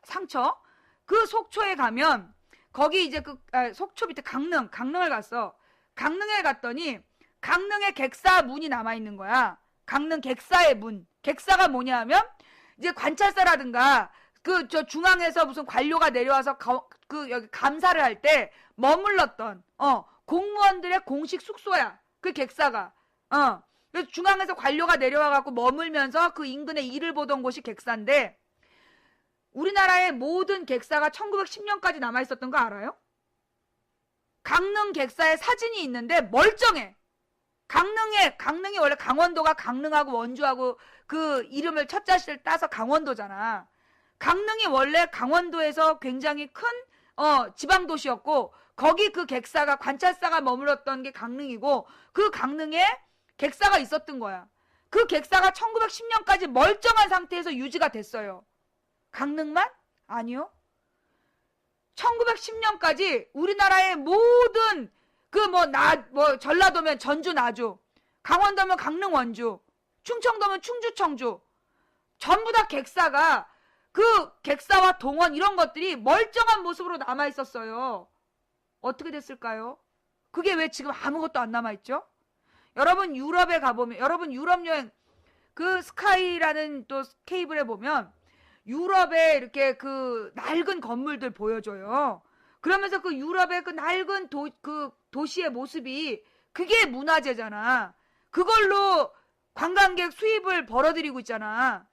상처, 그 속초에 가면 거기 이제 속초 밑에 강릉을 갔어. 강릉에 갔더니 강릉에 객사 문이 남아있는 거야. 강릉 객사의 문. 객사가 뭐냐 하면 이제 관찰사라든가 저 중앙에서 무슨 관료가 내려와서 여기 감사를 할 때 머물렀던 공무원들의 공식 숙소야. 그 객사가. 그래서 중앙에서 관료가 내려와 갖고 머물면서 그 인근에 일을 보던 곳이 객사인데, 우리나라의 모든 객사가 1910년까지 남아 있었던 거 알아요? 강릉 객사의 사진이 있는데 멀쩡해. 강릉이 원래 강원도가 강릉하고 원주하고 그 이름을 첫 자씨를 따서 강원도잖아. 강릉이 원래 강원도에서 굉장히 큰 지방 도시였고, 거기 그 객사가 관찰사가 머물렀던 게 강릉이고, 그 강릉에 객사가 있었던 거야. 그 객사가 1910년까지 멀쩡한 상태에서 유지가 됐어요. 강릉만? 아니요. 1910년까지 우리나라의 모든 전라도면 전주 나주, 강원도면 강릉 원주, 충청도면 충주 청주, 전부 다 객사가 그 객사와 동원 이런 것들이 멀쩡한 모습으로 남아 있었어요. 어떻게 됐을까요? 그게 왜 지금 아무것도 안 남아 있죠? 여러분 유럽에 가보면, 여러분 유럽 여행 그 스카이라는 또 케이블에 보면 유럽에 이렇게 그 낡은 건물들 보여줘요. 그러면서 그 유럽의 그 낡은 도시의 모습이 그게 문화재잖아. 그걸로 관광객 수입을 벌어들이고 있잖아.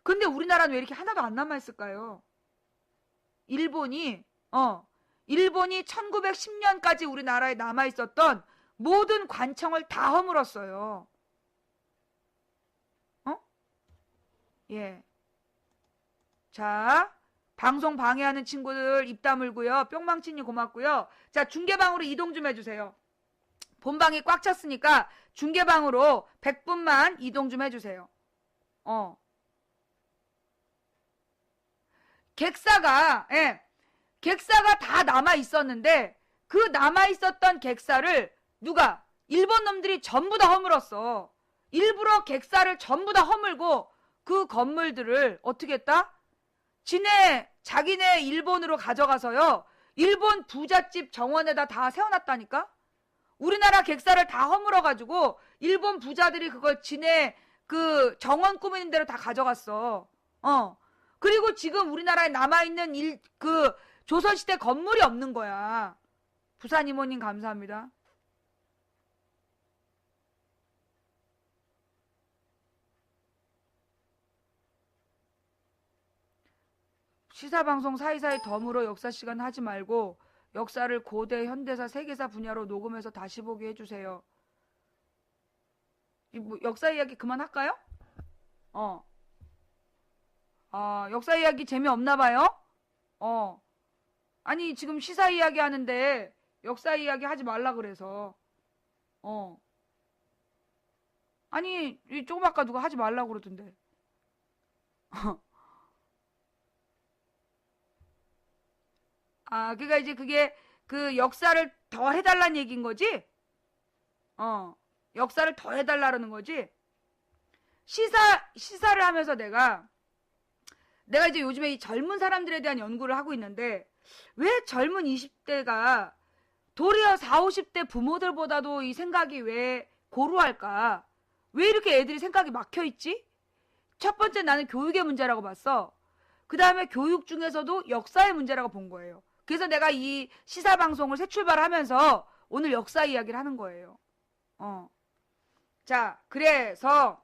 근데 우리나라는 왜 이렇게 하나도 안 남아있을까요? 일본이 1910년까지 우리나라에 남아있었던 모든 관청을 다 허물었어요. 예. 자, 방송 방해하는 친구들 입 다물고요. 뿅망치님 고맙고요. 자, 중계방으로 이동 좀 해주세요. 본방이 꽉 찼으니까 중계방으로 100분만 이동 좀 해주세요. 객사가 다 남아있었는데, 그 남아있었던 객사를 누가? 일본 놈들이 전부 다 허물었어. 일부러 객사를 전부 다 허물고 그 건물들을 어떻게 했다? 자기네 일본으로 가져가서요. 일본 부잣집 정원에다 다 세워놨다니까? 우리나라 객사를 다 허물어가지고 일본 부자들이 그걸 지네 그 정원 꾸미는 대로 다 가져갔어. 그리고 지금 우리나라에 남아있는 조선시대 건물이 없는 거야. 부산 이모님 감사합니다. 시사방송 사이사이 덤으로 역사시간 하지 말고 역사를 고대, 현대사, 세계사 분야로 녹음해서 다시 보게 해주세요. 역사 이야기 그만할까요? 역사 이야기 재미없나 봐요? 아니 지금 시사 이야기 하는데 역사 이야기 하지 말라 그래서. 아니 조금 아까 누가 하지 말라고 그러던데. 그러니까 이제 그게 그 역사를 더 해달라는 얘기인 거지? 역사를 더 해달라는 거지? 시사를 하면서 내가 이제 요즘에 이 젊은 사람들에 대한 연구를 하고 있는데, 왜 젊은 20대가 도리어 40, 50대 부모들보다도 이 생각이 왜 고루할까? 왜 이렇게 애들이 생각이 막혀있지? 첫 번째 나는 교육의 문제라고 봤어. 그 다음에 교육 중에서도 역사의 문제라고 본 거예요. 그래서 내가 이 시사방송을 새 출발하면서 오늘 역사 이야기를 하는 거예요. 자, 그래서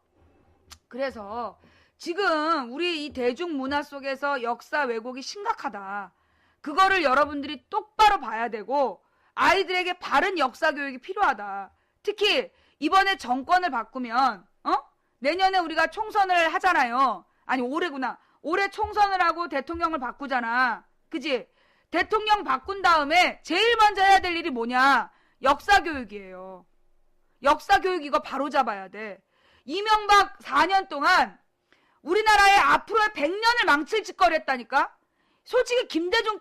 지금 우리 이 대중문화 속에서 역사 왜곡이 심각하다. 그거를 여러분들이 똑바로 봐야 되고 아이들에게 바른 역사 교육이 필요하다. 특히 이번에 정권을 바꾸면 내년에 우리가 총선을 하잖아요. 아니 올해구나. 올해 총선을 하고 대통령을 바꾸잖아. 그지? 대통령 바꾼 다음에 제일 먼저 해야 될 일이 뭐냐? 역사 교육이에요. 역사 교육 이거 바로 잡아야 돼. 이명박 4년 동안 우리나라의 앞으로의 100년을 망칠 짓거리 했다니까? 솔직히 김대중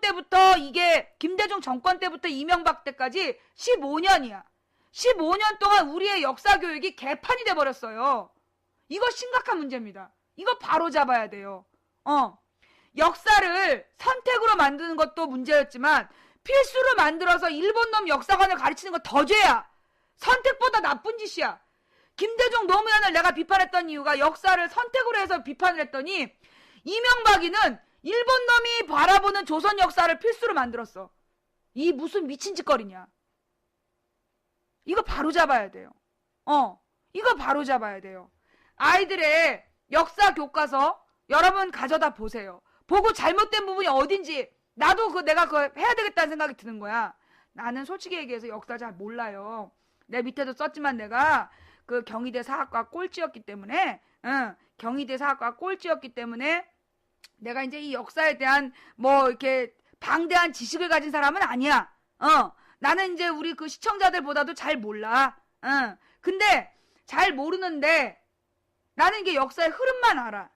정권 때부터 이명박 때까지 15년이야. 15년 동안 우리의 역사 교육이 개판이 돼버렸어요. 이거 심각한 문제입니다. 이거 바로 잡아야 돼요. 역사를 선택으로 만드는 것도 문제였지만 필수로 만들어서 일본 놈 역사관을 가르치는 거 더 죄야. 선택보다 나쁜 짓이야. 김대중 노무현을 내가 비판했던 이유가 역사를 선택으로 해서 비판을 했더니 이명박이는 일본 놈이 바라보는 조선 역사를 필수로 만들었어. 이 무슨 미친 짓거리냐. 이거 바로 잡아야 돼요. 이거 바로 잡아야 돼요. 아이들의 역사 교과서 여러분 가져다 보세요. 보고 잘못된 부분이 어딘지 나도 내가 그거 해야 되겠다는 생각이 드는 거야. 나는 솔직히 얘기해서 역사 잘 몰라요. 내 밑에도 썼지만 내가 그 경희대 사학과 꼴찌였기 때문에 경희대 사학과 꼴찌였기 때문에 내가 이제 이 역사에 대한 뭐 이렇게 방대한 지식을 가진 사람은 아니야. 나는 이제 우리 그 시청자들보다도 잘 몰라. 근데 잘 모르는데 나는 이게 역사의 흐름만 알아.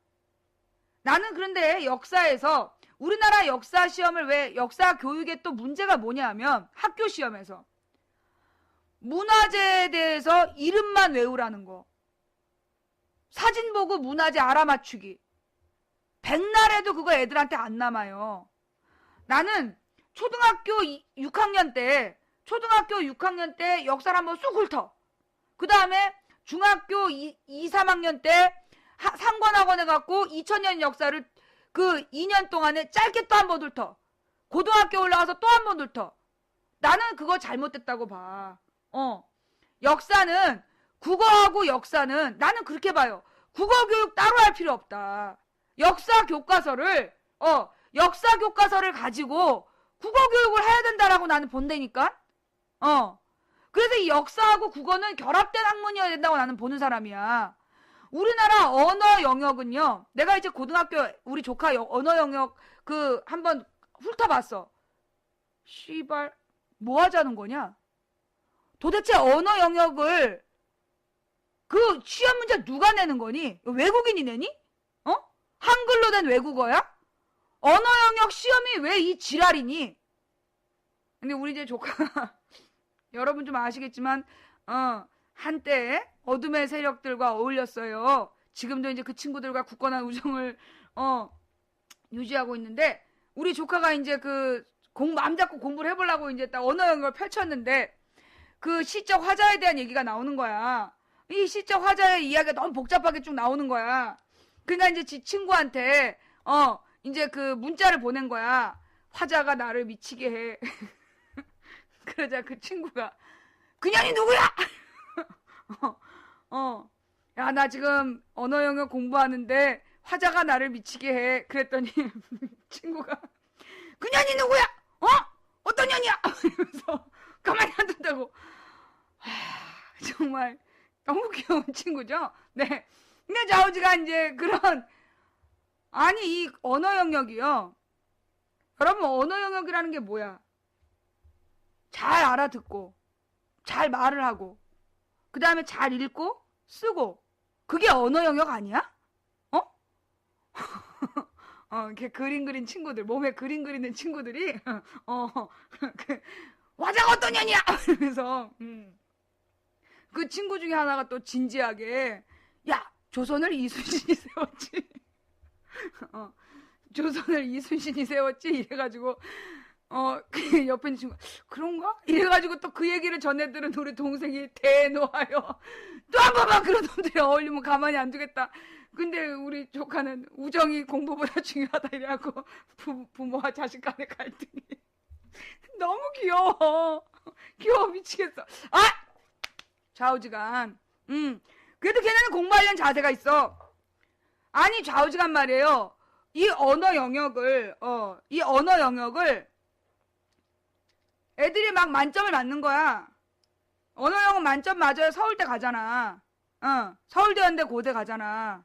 나는 그런데 역사에서 우리나라 역사 시험을 왜 역사 교육에 또 문제가 뭐냐 하면 학교 시험에서 문화재에 대해서 이름만 외우라는 거. 사진 보고 문화재 알아맞추기. 백날에도 그거 애들한테 안 남아요. 나는 초등학교 6학년 때 역사를 한번 쑥 훑어. 그 다음에 중학교 2, 3학년 때 상관학원에 갖고 2000년 역사를 그 2년 동안에 짧게 또 한 번 훑어. 고등학교 올라가서 또 한 번 훑어. 나는 그거 잘못됐다고 봐. 역사는 국어하고 역사는 나는 그렇게 봐요. 국어 교육 따로 할 필요 없다. 역사 교과서를 가지고 국어 교육을 해야 된다라고 나는 본다니까. 그래서 이 역사하고 국어는 결합된 학문이어야 된다고 나는 보는 사람이야. 우리나라 언어 영역은요. 내가 이제 고등학교 우리 조카 언어 영역 그 한번 훑어봤어. 씨발 뭐 하자는 거냐? 도대체 언어 영역을 그 시험 문제 누가 내는 거니? 외국인이 내니? 한글로 된 외국어야? 언어 영역 시험이 왜 이 지랄이니? 근데 우리 이제 조카 여러분 좀 아시겠지만 한때 어둠의 세력들과 어울렸어요. 지금도 이제 그 친구들과 굳건한 우정을 유지하고 있는데 우리 조카가 이제 마음 잡고 공부를 해보려고 이제 딱 언어 영역을 펼쳤는데 그 시적 화자에 대한 얘기가 나오는 거야. 이 시적 화자의 이야기가 너무 복잡하게 쭉 나오는 거야. 그러니까 이제 지 친구한테 이제 그 문자를 보낸 거야. 화자가 나를 미치게 해. 그러자 그 친구가 그년이 누구야? 야, 나 지금 언어 영역 공부하는데 화자가 나를 미치게 해. 그랬더니 친구가 그년이 누구야? 어떤 년이야? 이러면서 가만히 안 둔다고. 정말 너무 귀여운 친구죠? 네. 근데 좌우지가 이제 아니 이 언어 영역이요. 여러분 언어 영역이라는 게 뭐야? 잘 알아듣고 잘 말을 하고 그 다음에 잘 읽고 쓰고 그게 언어 영역 아니야? 이렇게 그림 그린 친구들 몸에 그림 그리는 친구들이 화자가 어떤 년이야? 이러면서 그 친구 중에 하나가 또 진지하게 야 조선을 이순신이 세웠지. 조선을 이순신이 세웠지 이래가지고 그 옆에 있는 친구가 그런가? 이래가지고 또 그 얘기를 전해들은 우리 동생이 대노하여 또 한 번만 그런 놈들이 어울리면 가만히 안 두겠다. 근데 우리 조카는 우정이 공부보다 중요하다 이래갖고 부모와 자식 간의 갈등이 너무 귀여워. 귀여워 미치겠어. 좌우지간. 그래도 걔네는 공부하려는 자세가 있어. 아니 좌우지간 말이에요. 이 언어 영역을 애들이 막 만점을 맞는 거야. 언어 영역 만점 맞아요. 서울대 가잖아. 서울대 연대 고대 가잖아.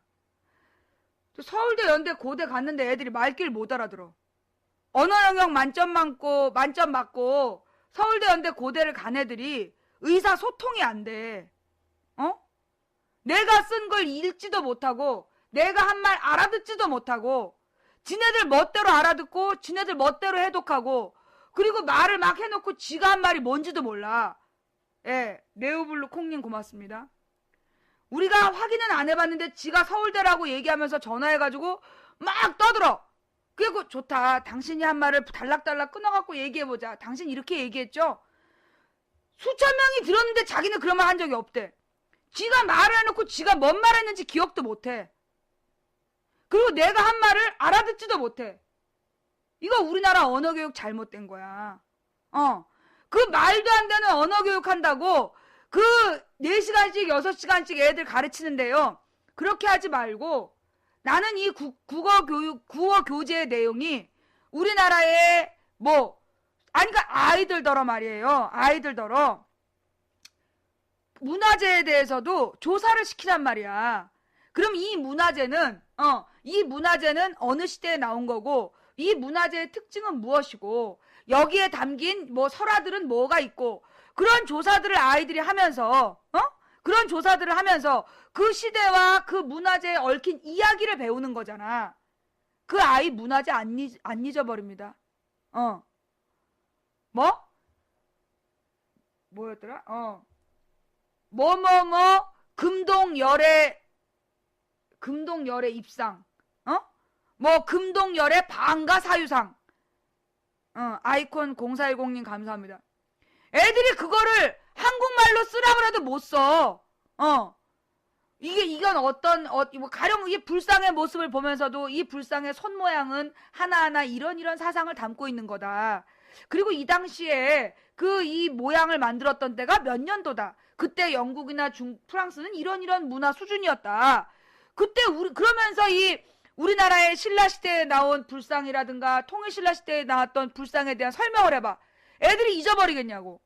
서울대 연대 고대 갔는데 애들이 말귀를 못 알아들어. 언어 영역 만점 맞고 서울대 연대 고대를 간 애들이 의사소통이 안 돼. 내가 쓴 걸 읽지도 못하고 내가 한 말 알아듣지도 못하고 지네들 멋대로 알아듣고 지네들 멋대로 해독하고 그리고 말을 막 해놓고 지가 한 말이 뭔지도 몰라. 예, 네오블루 콩님 고맙습니다. 우리가 확인은 안 해봤는데 지가 서울대라고 얘기하면서 전화해가지고 막 떠들어. 그리고 좋다. 당신이 한 말을 달락달락 끊어갖고 얘기해보자. 당신 이렇게 얘기했죠? 수천 명이 들었는데 자기는 그런 말 한 적이 없대. 지가 말을 해놓고 지가 뭔 말했는지 기억도 못해. 그리고 내가 한 말을 알아듣지도 못해. 이거 우리나라 언어교육 잘못된 거야. 그 말도 안 되는 언어교육 한다고 그 4시간씩 6시간씩 애들 가르치는데요. 그렇게 하지 말고 나는 이 국어 교재의 내용이 우리나라의 그러니까 아이들더러 말이에요. 아이들더러 문화재에 대해서도 조사를 시키란 말이야. 그럼 이 문화재는 어느 시대에 나온 거고, 이 문화재의 특징은 무엇이고, 여기에 담긴 설화들은 뭐가 있고, 그런 조사들을 아이들이 하면서, 그런 조사들을 하면서 그 시대와 그 문화재에 얽힌 이야기를 배우는 거잖아. 그 아이 문화재 안 잊어버립니다. 뭐였더라? 금동열의 입상, 금동열의 방가 사유상, 아이콘 0410님 감사합니다. 애들이 그거를 한국말로 쓰라 그래도 못 써. 이건 가령 이 불상의 모습을 보면서도 이 불상의 손 모양은 하나하나 이런 사상을 담고 있는 거다. 그리고 이 당시에 이 모양을 만들었던 때가 몇 년도다. 그때 영국이나 프랑스는 이런 문화 수준이었다. 그때 그러면서 우리나라의 신라시대에 나온 불상이라든가 통일신라시대에 나왔던 불상에 대한 설명을 해봐. 애들이 잊어버리겠냐고.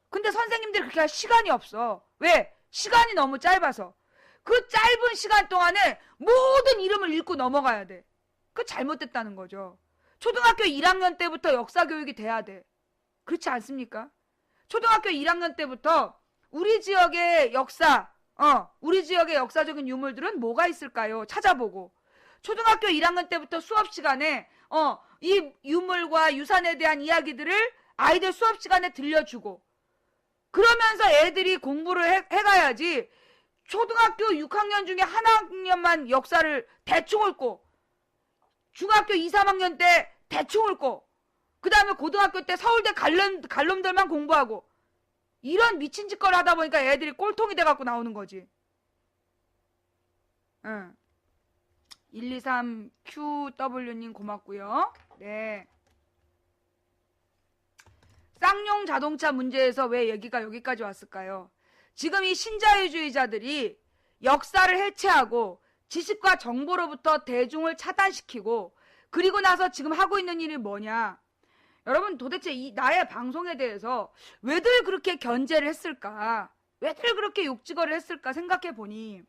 근데 선생님들이 그렇게 할 시간이 없어. 왜? 시간이 너무 짧아서. 그 짧은 시간 동안에 모든 이름을 읽고 넘어가야 돼. 그거 잘못됐다는 거죠. 초등학교 1학년 때부터 역사 교육이 돼야 돼. 그렇지 않습니까? 초등학교 1학년 때부터 우리 지역의 우리 지역의 역사적인 유물들은 뭐가 있을까요? 찾아보고. 초등학교 1학년 때부터 수업 시간에 이 유물과 유산에 대한 이야기들을 아이들 수업 시간에 들려주고, 그러면서 애들이 공부를 해가야지. 초등학교 6학년 중에 한 학년만 역사를 대충 읽고, 중학교 2, 3학년 때 대충 읽고, 그 다음에 고등학교 때 서울대 갈놈들만 공부하고, 이런 미친 짓거리 하다 보니까 애들이 꼴통이 돼갖고 나오는 거지. 123QW님 고맙고요. 네. 쌍용 자동차 문제에서 왜 얘기가 여기까지 왔을까요? 지금 이 신자유주의자들이 역사를 해체하고 지식과 정보로부터 대중을 차단시키고, 그리고 나서 지금 하고 있는 일이 뭐냐? 여러분, 도대체 나의 방송에 대해서 왜들 그렇게 견제를 했을까? 왜들 그렇게 욕지거리를 했을까 생각해 보니,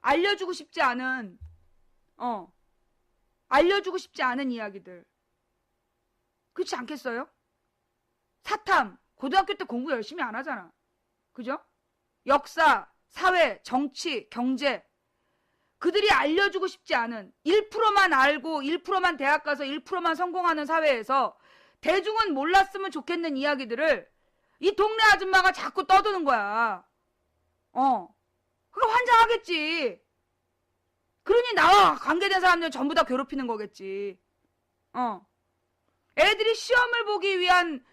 알려주고 싶지 않은 이야기들. 그렇지 않겠어요? 사탐, 고등학교 때 공부 열심히 안 하잖아. 그죠? 역사, 사회, 정치, 경제. 그들이 알려주고 싶지 않은 1%만 알고 1%만 대학 가서 1%만 성공하는 사회에서 대중은 몰랐으면 좋겠는 이야기들을 이 동네 아줌마가 자꾸 떠드는 거야. 그거 환장하겠지. 그러니 나와 관계된 사람들 전부 다 괴롭히는 거겠지. 애들이 시험을 보기 위한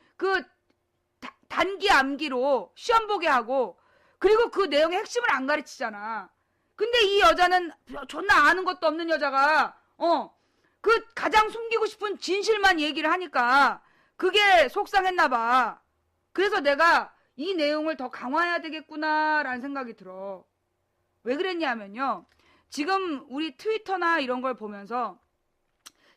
단기 암기로 시험 보게 하고, 그리고 그 내용의 핵심을 안 가르치잖아. 근데 이 여자는 존나 아는 것도 없는 여자가 가장 숨기고 싶은 진실만 얘기를 하니까 그게 속상했나 봐. 그래서 내가 이 내용을 더 강화해야 되겠구나라는 생각이 들어. 왜 그랬냐면요. 지금 우리 트위터나 이런 걸 보면서,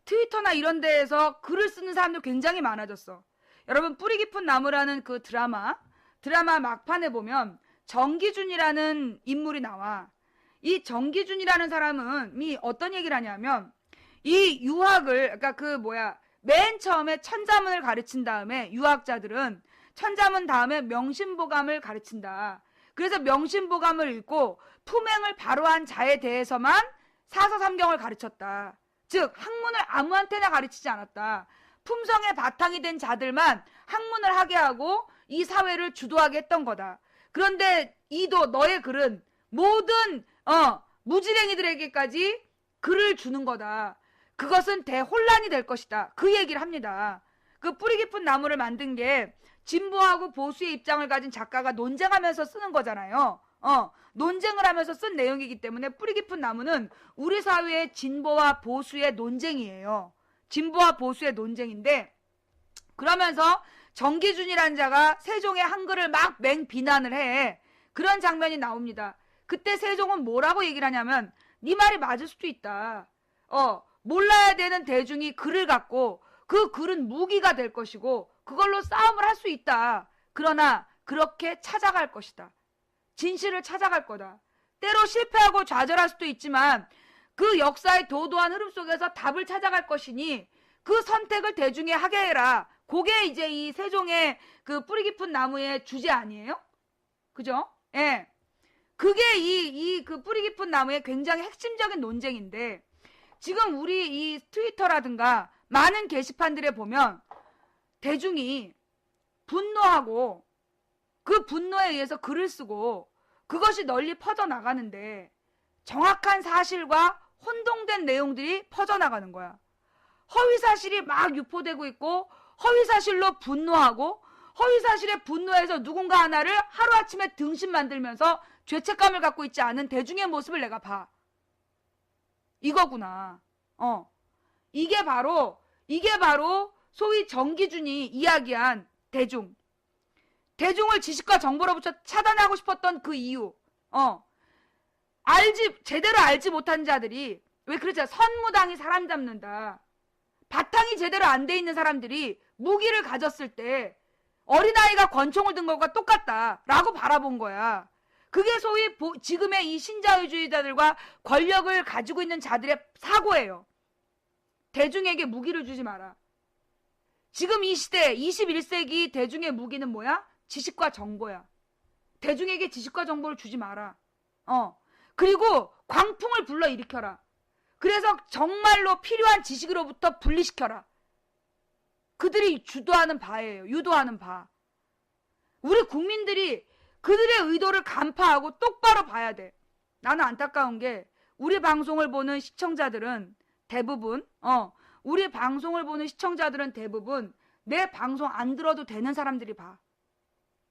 트위터나 이런 데에서 글을 쓰는 사람들 굉장히 많아졌어. 여러분, 뿌리 깊은 나무라는 그 드라마 막판에 보면 정기준이라는 인물이 나와. 이 정기준이라는 사람이 어떤 얘기를 하냐면, 이 유학을, 그러니까 맨 처음에 천자문을 가르친 다음에 유학자들은 천자문 다음에 명심보감을 가르친다. 그래서 명심보감을 읽고 품행을 바로 한 자에 대해서만 사서삼경을 가르쳤다. 즉, 학문을 아무한테나 가르치지 않았다. 품성의 바탕이 된 자들만 학문을 하게 하고 이 사회를 주도하게 했던 거다. 그런데 너의 글은 모든 무지랭이들에게까지 글을 주는 거다. 그것은 대혼란이 될 것이다. 그 얘기를 합니다. 그 뿌리 깊은 나무를 만든 게 진보하고 보수의 입장을 가진 작가가 논쟁하면서 쓰는 거잖아요. 논쟁을 하면서 쓴 내용이기 때문에 뿌리 깊은 나무는 우리 사회의 진보와 보수의 논쟁이에요. 진보와 보수의 논쟁인데, 그러면서 정기준이라는 자가 세종의 한글을 막 맹비난을 해. 그런 장면이 나옵니다. 그때 세종은 뭐라고 얘기를 하냐면, 네 말이 맞을 수도 있다. 몰라야 되는 대중이 글을 갖고 그 글은 무기가 될 것이고 그걸로 싸움을 할 수 있다. 그러나 그렇게 찾아갈 것이다. 진실을 찾아갈 거다. 때로 실패하고 좌절할 수도 있지만 그 역사의 도도한 흐름 속에서 답을 찾아갈 것이니 그 선택을 대중에 하게 해라. 그게 이제 이 세종의 그 뿌리 깊은 나무의 주제 아니에요? 그죠? 예. 그게 그 뿌리 깊은 나무의 굉장히 핵심적인 논쟁인데, 지금 우리 이 트위터라든가 많은 게시판들에 보면 대중이 분노하고 그 분노에 의해서 글을 쓰고 그것이 널리 퍼져나가는데 정확한 사실과 혼동된 내용들이 퍼져나가는 거야. 허위사실이 막 유포되고 있고 허위사실로 분노하고 허위사실에 분노해서 누군가 하나를 하루아침에 등신 만들면서 죄책감을 갖고 있지 않은 대중의 모습을 내가 봐. 이거구나. 이게 바로 소위 정기준이 이야기한 대중을 지식과 정보로부터 차단하고 싶었던 그 이유. 제대로 알지 못한 자들이, 왜 그러잖아. 선무당이 사람 잡는다. 바탕이 제대로 안 돼 있는 사람들이 무기를 가졌을 때 어린아이가 권총을 든 것과 똑같다라고 바라본 거야. 그게 소위 지금의 이 신자유주의자들과 권력을 가지고 있는 자들의 사고예요. 대중에게 무기를 주지 마라. 지금 이 시대 21세기 대중의 무기는 뭐야? 지식과 정보야. 대중에게 지식과 정보를 주지 마라. 그리고 광풍을 불러일으켜라. 그래서 정말로 필요한 지식으로부터 분리시켜라. 그들이 주도하는 바예요. 유도하는 바. 우리 국민들이 그들의 의도를 간파하고 똑바로 봐야 돼. 나는 안타까운 게 우리 방송을 보는 시청자들은 대부분 내 방송 안 들어도 되는 사람들이 봐.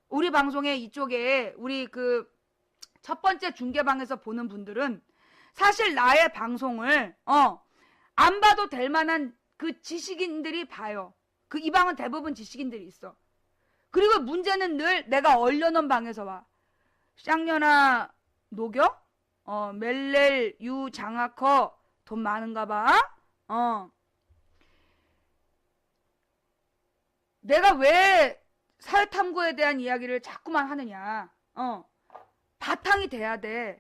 우리 방송에 이쪽에 우리 그 첫 번째 중계방에서 보는 분들은 사실 나의 방송을 안 봐도 될 만한 그 지식인들이 봐요. 이 방은 대부분 지식인들이 있어. 그리고 문제는 늘 내가 얼려놓은 방에서 와. 쌍년아 녹여? 멜렐 유 장아커 돈 많은가 봐? 내가 왜 사회탐구에 대한 이야기를 자꾸만 하느냐. 바탕이 돼야 돼.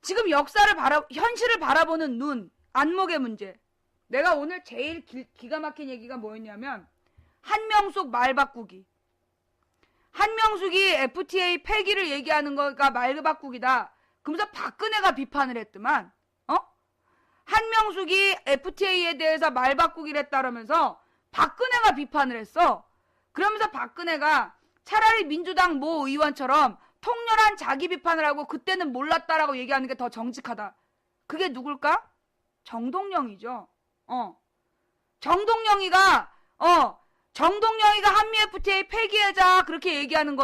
지금 현실을 바라보는 눈, 안목의 문제. 내가 오늘 제일 기가 막힌 얘기가 뭐였냐면 한명숙 말 바꾸기. 한명숙이 FTA 폐기를 얘기하는 거가 말 바꾸기다. 그러면서 박근혜가 비판을 했더만. 한명숙이 FTA에 대해서 말 바꾸기를 했다라면서 박근혜가 비판을 했어. 그러면서 박근혜가 차라리 민주당 모 의원처럼 통렬한 자기 비판을 하고 그때는 몰랐다라고 얘기하는 게 더 정직하다. 그게 누굴까? 정동영이죠. 정동영이가 한미 FTA 폐기하자 그렇게 얘기하는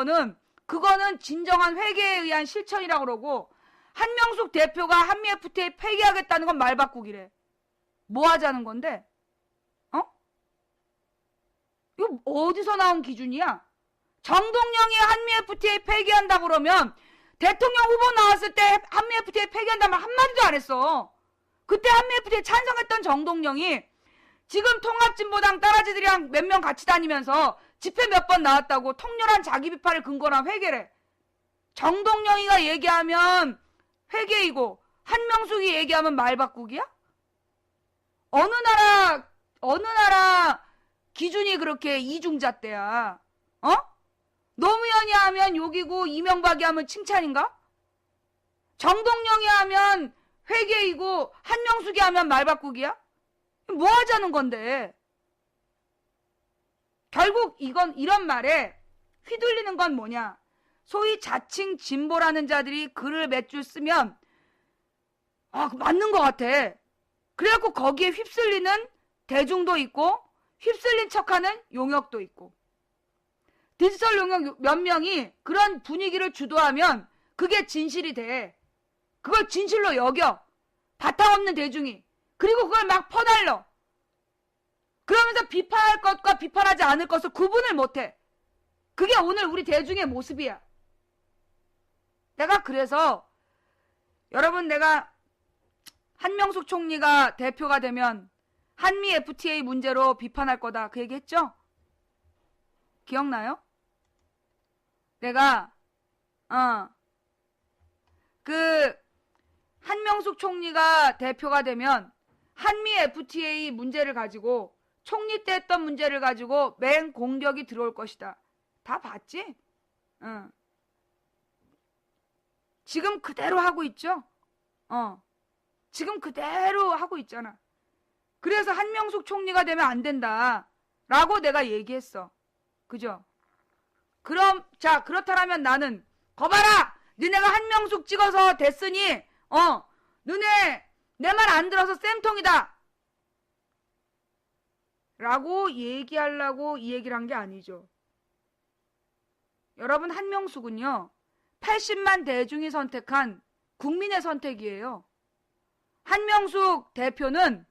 그거는 진정한 회개에 의한 실천이라고 그러고, 한명숙 대표가 한미 FTA 폐기하겠다는 건 말 바꾸기래. 뭐 하자는 건데? 이거 어디서 나온 기준이야? 정동영이 한미 FTA 폐기한다 그러면 대통령 후보 나왔을 때 한미 FTA 폐기한다면 한마디도 안 했어. 그때 한미 FTA 찬성했던 정동영이 지금 통합진보당 따라지들이랑 몇 명 같이 다니면서 집회 몇 번 나왔다고 통렬한 자기 비판을 근거로 한 회계래. 정동영이가 얘기하면 회계이고 한명숙이 얘기하면 말 바꾸기야? 어느 나라 기준이 그렇게 이중잣대야? 노무현이 하면 욕이고 이명박이 하면 칭찬인가? 정동영이 하면 회계이고 한명숙이 하면 말 바꾸기야? 뭐 하자는 건데? 결국 이런 말에 휘둘리는 건 뭐냐? 소위 자칭 진보라는 자들이 글을 몇 줄 쓰면 맞는 것 같아. 그래갖고 거기에 휩쓸리는 대중도 있고 휩쓸린 척하는 용역도 있고, 디지털 용역 몇 명이 그런 분위기를 주도하면 그게 진실이 돼. 그걸 진실로 여겨. 바탕없는 대중이. 그리고 그걸 막 퍼날려. 그러면서 비판할 것과 비판하지 않을 것을 구분을 못해. 그게 오늘 우리 대중의 모습이야. 내가 그래서 여러분, 내가 한명숙 총리가 대표가 되면 한미 FTA 문제로 비판할 거다, 그 얘기했죠? 기억나요? 내가 한명숙 총리가 대표가 되면 한미 FTA 문제를 가지고, 총리 때 했던 문제를 가지고 맹 공격이 들어올 것이다. 다 봤지? 지금 그대로 하고 있죠? 지금 그대로 하고 있잖아. 그래서 한명숙 총리가 되면 안 된다 라고 내가 얘기했어. 그죠? 그럼 자, 그렇다면 나는 거봐라! 너네가 한명숙 찍어서 됐으니 너네 내 말 안 들어서 쌤통이다 라고 얘기하려고 이 얘기를 한 게 아니죠. 여러분, 한명숙은요 80만 대중이 선택한 국민의 선택이에요. 한명숙 대표는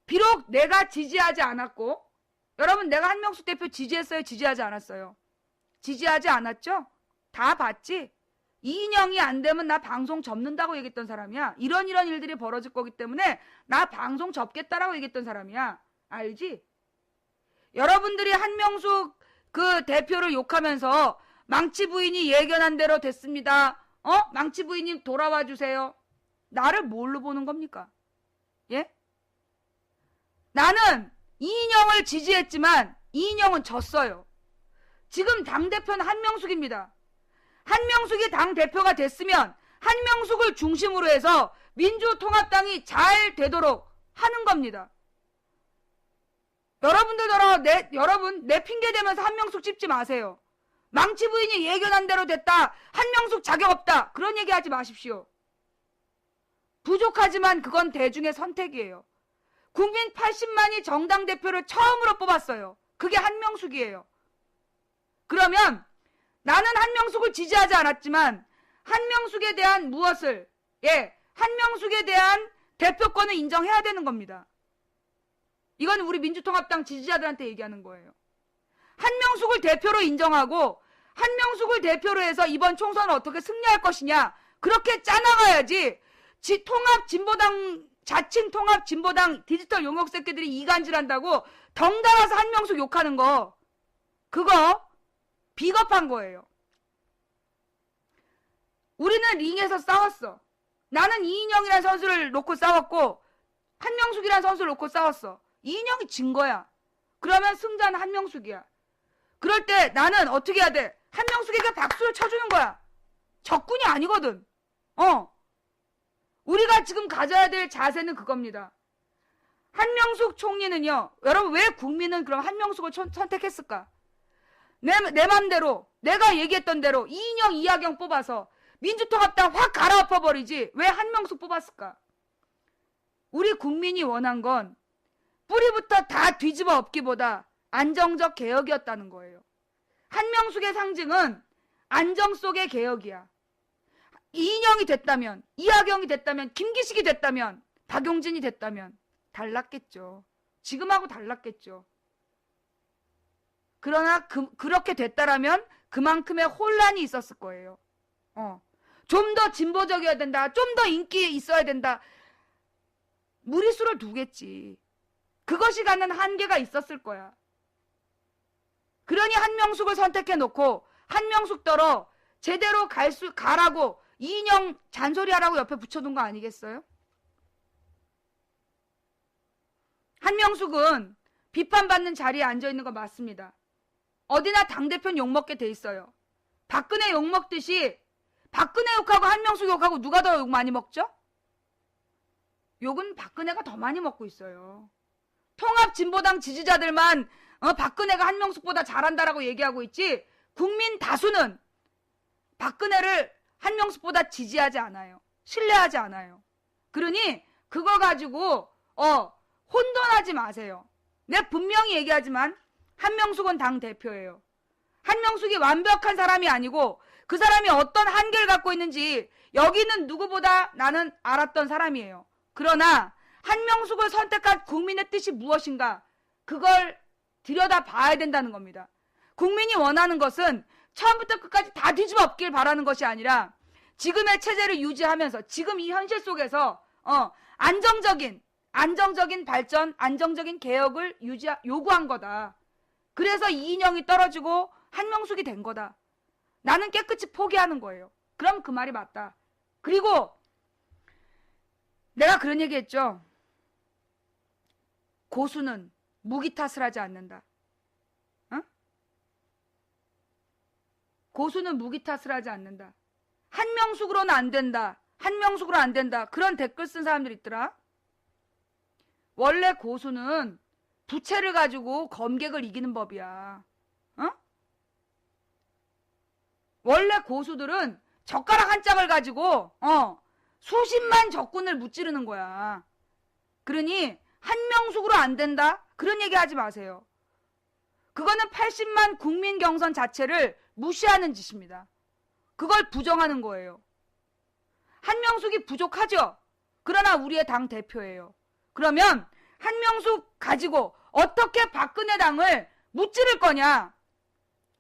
비록 내가 지지하지 않았고, 여러분, 내가 한명숙 대표 지지했어요? 지지하지 않았어요? 지지하지 않았죠? 다 봤지? 이인영이 안 되면 나 방송 접는다고 얘기했던 사람이야. 이런 일들이 벌어질 거기 때문에 나 방송 접겠다라고 얘기했던 사람이야. 알지? 여러분들이 한명숙 그 대표를 욕하면서 망치 부인이 예견한 대로 됐습니다. 망치 부인님 돌아와 주세요. 나를 뭘로 보는 겁니까? 예? 나는 이인영을 지지했지만 이인영은 졌어요. 지금 당대표는 한명숙입니다. 한명숙이 당대표가 됐으면 한명숙을 중심으로 해서 민주통합당이 잘 되도록 하는 겁니다. 여러분 내 핑계 대면서 한명숙 찝지 마세요. 망치 부인이 예견한 대로 됐다, 한명숙 자격 없다, 그런 얘기 하지 마십시오. 부족하지만 그건 대중의 선택이에요. 국민 80만이 정당 대표를 처음으로 뽑았어요. 그게 한명숙이에요. 그러면 나는 한명숙을 지지하지 않았지만 한명숙에 대한 한명숙에 대한 대표권을 인정해야 되는 겁니다. 이건 우리 민주통합당 지지자들한테 얘기하는 거예요. 한명숙을 대표로 인정하고 한명숙을 대표로 해서 이번 총선을 어떻게 승리할 것이냐, 그렇게 짜나가야지. 자칭 통합 진보당 디지털 용역 새끼들이 이간질한다고 덩달아서 한명숙 욕하는 거, 그거 비겁한 거예요. 우리는 링에서 싸웠어. 나는 이인영이라는 선수를 놓고 싸웠고 한명숙이라는 선수를 놓고 싸웠어. 이인영이 진 거야. 그러면 승자는 한명숙이야. 그럴 때 나는 어떻게 해야 돼? 한명숙에게 박수를 쳐주는 거야. 적군이 아니거든. 우리가 지금 가져야 될 자세는 그겁니다. 한명숙 총리는요, 여러분, 왜 국민은 그럼 한명숙을 선택했을까? 내 맘대로, 내가 얘기했던 대로 이인영, 이하경 뽑아서 민주통합당 확 갈아엎어버리지 왜 한명숙 뽑았을까? 우리 국민이 원한 건 뿌리부터 다 뒤집어 엎기보다 안정적 개혁이었다는 거예요. 한명숙의 상징은 안정 속의 개혁이야. 이인영이 됐다면, 이하경이 됐다면, 김기식이 됐다면, 박용진이 됐다면 달랐겠죠. 지금하고 달랐겠죠. 그러나 그렇게 됐다라면 그만큼의 혼란이 있었을 거예요. 좀 더 진보적이어야 된다, 좀 더 인기 있어야 된다, 무리수를 두겠지. 그것이 갖는 한계가 있었을 거야. 그러니 한명숙을 선택해놓고 한명숙더러 제대로 가라고 이인영 잔소리하라고 옆에 붙여둔 거 아니겠어요? 한명숙은 비판받는 자리에 앉아있는 거 맞습니다. 어디나 당대표는 욕먹게 돼 있어요. 박근혜 욕먹듯이 박근혜 욕하고 한명숙 욕하고 누가 더 욕 많이 먹죠? 욕은 박근혜가 더 많이 먹고 있어요. 통합진보당 지지자들만 박근혜가 한명숙보다 잘한다라고 얘기하고 있지, 국민 다수는 박근혜를 한명숙보다 지지하지 않아요. 신뢰하지 않아요. 그러니 그거 가지고 혼돈하지 마세요. 내가 분명히 얘기하지만 한명숙은 당대표예요. 한명숙이 완벽한 사람이 아니고 그 사람이 어떤 한계를 갖고 있는지 여기는 누구보다 나는 알았던 사람이에요. 그러나 한명숙을 선택한 국민의 뜻이 무엇인가? 그걸 들여다봐야 된다는 겁니다. 국민이 원하는 것은 처음부터 끝까지 다 뒤집어 엎길 바라는 것이 아니라 지금의 체제를 유지하면서 지금 이 현실 속에서 안정적인 발전, 안정적인 개혁을 요구한 거다. 그래서 이인영이 떨어지고 한명숙이 된 거다. 나는 깨끗이 포기하는 거예요. 그럼 그 말이 맞다. 그리고 내가 그런 얘기 했죠. 고수는 무기 탓을 하지 않는다. 고수는 무기 탓을 하지 않는다. 한명숙으로는 안 된다. 한명숙으로 안 된다. 그런 댓글 쓴 사람들 있더라. 원래 고수는 부채를 가지고 검객을 이기는 법이야. 원래 고수들은 젓가락 한 짝을 가지고 수십만 적군을 무찌르는 거야. 그러니 한명숙으로 안 된다? 그런 얘기 하지 마세요. 그거는 80만 국민 경선 자체를 무시하는 짓입니다. 그걸 부정하는 거예요. 한명숙이 부족하죠? 그러나 우리의 당 대표예요. 그러면 한명숙 가지고 어떻게 박근혜 당을 무찌를 거냐?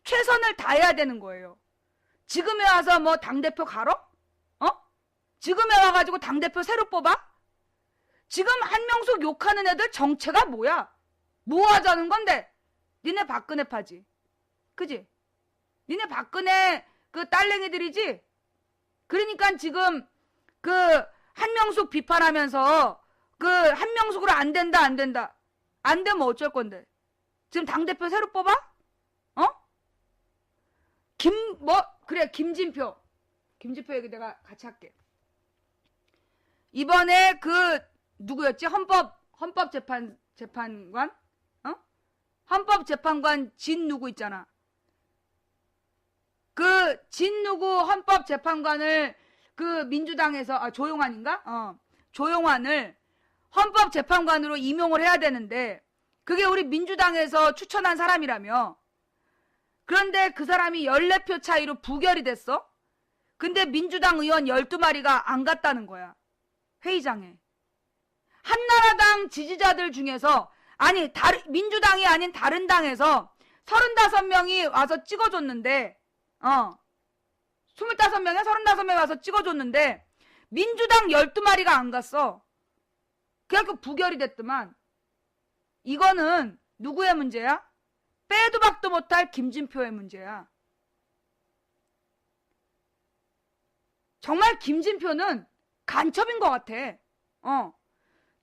최선을 다해야 되는 거예요. 지금에 와서 뭐 당대표 갈어? 지금에 와가지고 당대표 새로 뽑아? 지금 한명숙 욕하는 애들 정체가 뭐야? 뭐 하자는 건데? 니네 박근혜 파지. 그지? 니네 박근혜 그 딸랭이들이지? 그러니까 지금 그 한명숙 비판하면서 그 한명숙으로 안 된다. 안 되면 어쩔 건데? 지금 당대표 새로 뽑아? 김진표. 김진표 얘기 내가 같이 할게. 이번에 그 누구였지? 헌법재판관? 헌법재판관 진 누구 있잖아. 그 진 누구 헌법재판관을 그 민주당에서 조용환인가? 조용환을 헌법재판관으로 임용을 해야 되는데 그게 우리 민주당에서 추천한 사람이라며. 그런데 그 사람이 14표 차이로 부결이 됐어. 근데 민주당 의원 12마리가 안 갔다는 거야. 회의장에. 한나라당 지지자들 중에서 민주당이 아닌 다른 당에서 35명이 와서 찍어줬는데 25명에 35명이 와서 찍어줬는데 민주당 12마리가 안 갔어. 그래갖고 부결이 됐더만. 이거는 누구의 문제야? 빼도 박도 못할 김진표의 문제야. 정말 김진표는 간첩인 것 같아.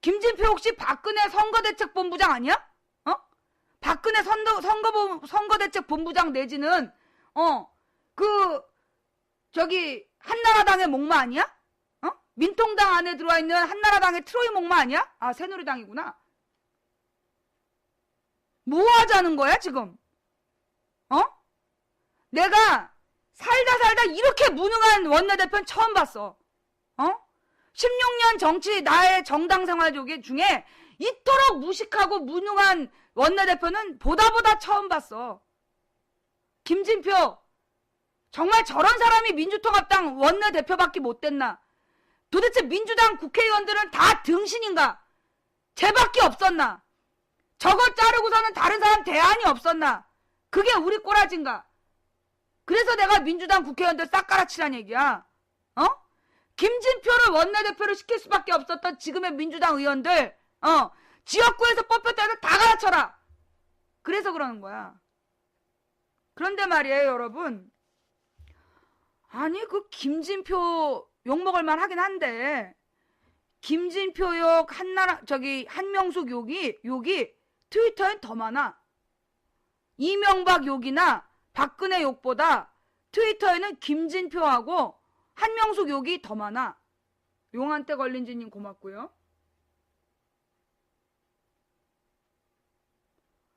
김진표 혹시 박근혜 선거대책본부장 아니야? 박근혜 선거대책본부장 내지는 한나라당의 목마 아니야? 민통당 안에 들어와 있는 한나라당의 트로이 목마 아니야? 새누리당이구나. 뭐 하자는 거야 지금? 내가 살다 이렇게 무능한 원내대표는 처음 봤어. 16년 나의 정당 생활 중에 이토록 무식하고 무능한 원내대표는 보다 처음 봤어. 김진표, 정말 저런 사람이 민주통합당 원내대표밖에 못 됐나? 도대체 민주당 국회의원들은 다 등신인가? 쟤밖에 없었나? 저거 자르고서는 다른 사람 대안이 없었나? 그게 우리 꼬라진가? 그래서 내가 민주당 국회의원들 싹 깔아치란 얘기야. 김진표를 원내대표를 시킬 수밖에 없었던 지금의 민주당 의원들 지역구에서 뽑혔다 해서 다 갈아쳐라. 그래서 그러는 거야. 그런데 말이에요 여러분. 아니 그 김진표 욕먹을 만하긴 한데 김진표 욕 한명숙 욕이 트위터엔 더 많아. 이명박 욕이나 박근혜 욕보다 트위터에는 김진표하고 한명숙 욕이 더 많아. 용한테 걸린지님 고맙고요.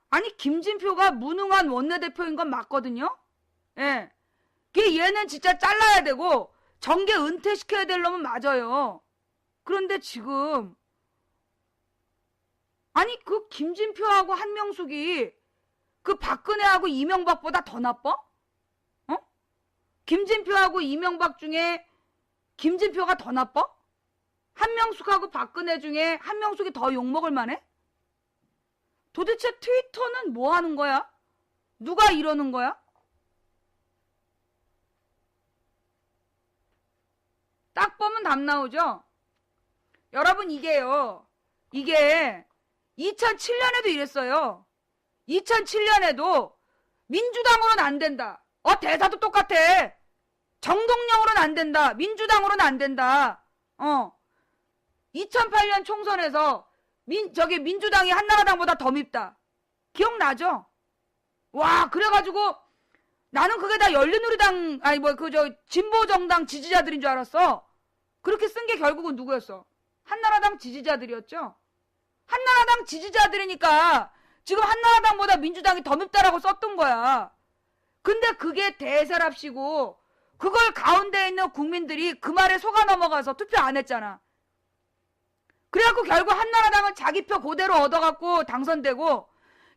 아니 김진표가 무능한 원내대표인 건 맞거든요. 예. 얘는 진짜 잘라야 되고 정계 은퇴시켜야 될 놈은 맞아요. 그런데 지금 아니 그 김진표하고 한명숙이 그 박근혜하고 이명박보다 더 나빠? 어? 김진표하고 이명박 중에 김진표가 더 나빠? 한명숙하고 박근혜 중에 한명숙이 더 욕먹을 만해? 도대체 트위터는 뭐 하는 거야? 누가 이러는 거야? 딱 보면 답 나오죠? 여러분 이게요. 이게 2007년에도 이랬어요. 2007년에도 민주당으로는 안 된다. 대사도 똑같아. 정동영으로는 안 된다. 민주당으로는 안 된다. 2008년 총선에서 민주당이 한나라당보다 더 밉다. 기억나죠? 와, 그래가지고 나는 그게 다 열린우리당 진보정당 지지자들인 줄 알았어. 그렇게 쓴 게 결국은 누구였어? 한나라당 지지자들이었죠. 한나라당 지지자들이니까 지금 한나라당보다 민주당이 더 밉다라고 썼던 거야. 근데 그게 대세랍시고 그걸 가운데 있는 국민들이 그 말에 속아 넘어가서 투표 안 했잖아. 그래갖고 결국 한나라당은 자기 표 그대로 얻어갖고 당선되고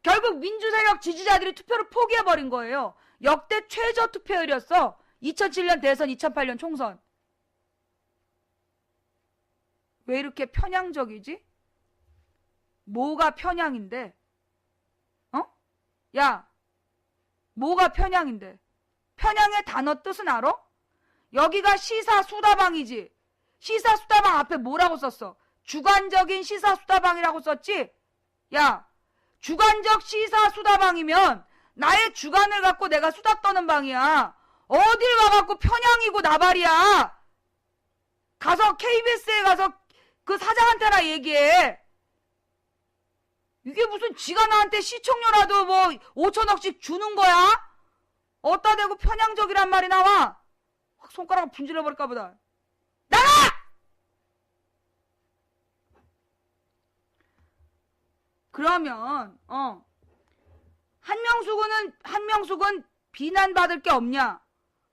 결국 민주세력 지지자들이 투표를 포기해버린 거예요. 역대 최저 투표율이었어. 2007년 대선, 2008년 총선. 왜 이렇게 편향적이지? 뭐가 편향인데? 야, 뭐가 편향인데? 편향의 단어 뜻은 알아? 여기가 시사수다방이지. 시사수다방 앞에 뭐라고 썼어? 주관적인 시사수다방이라고 썼지? 야, 주관적 시사수다방이면 나의 주관을 갖고 내가 수다 떠는 방이야. 어딜 와갖고 편향이고 나발이야. 가서 KBS에 가서 그 사장한테나 얘기해. 이게 무슨 지가 나한테 시청료라도 뭐 5천억씩 주는 거야? 어디다 대고 편향적이란 말이 나와? 확 손가락을 분질러버릴까 보다. 나가! 그러면 한명숙은 비난받을 게 없냐?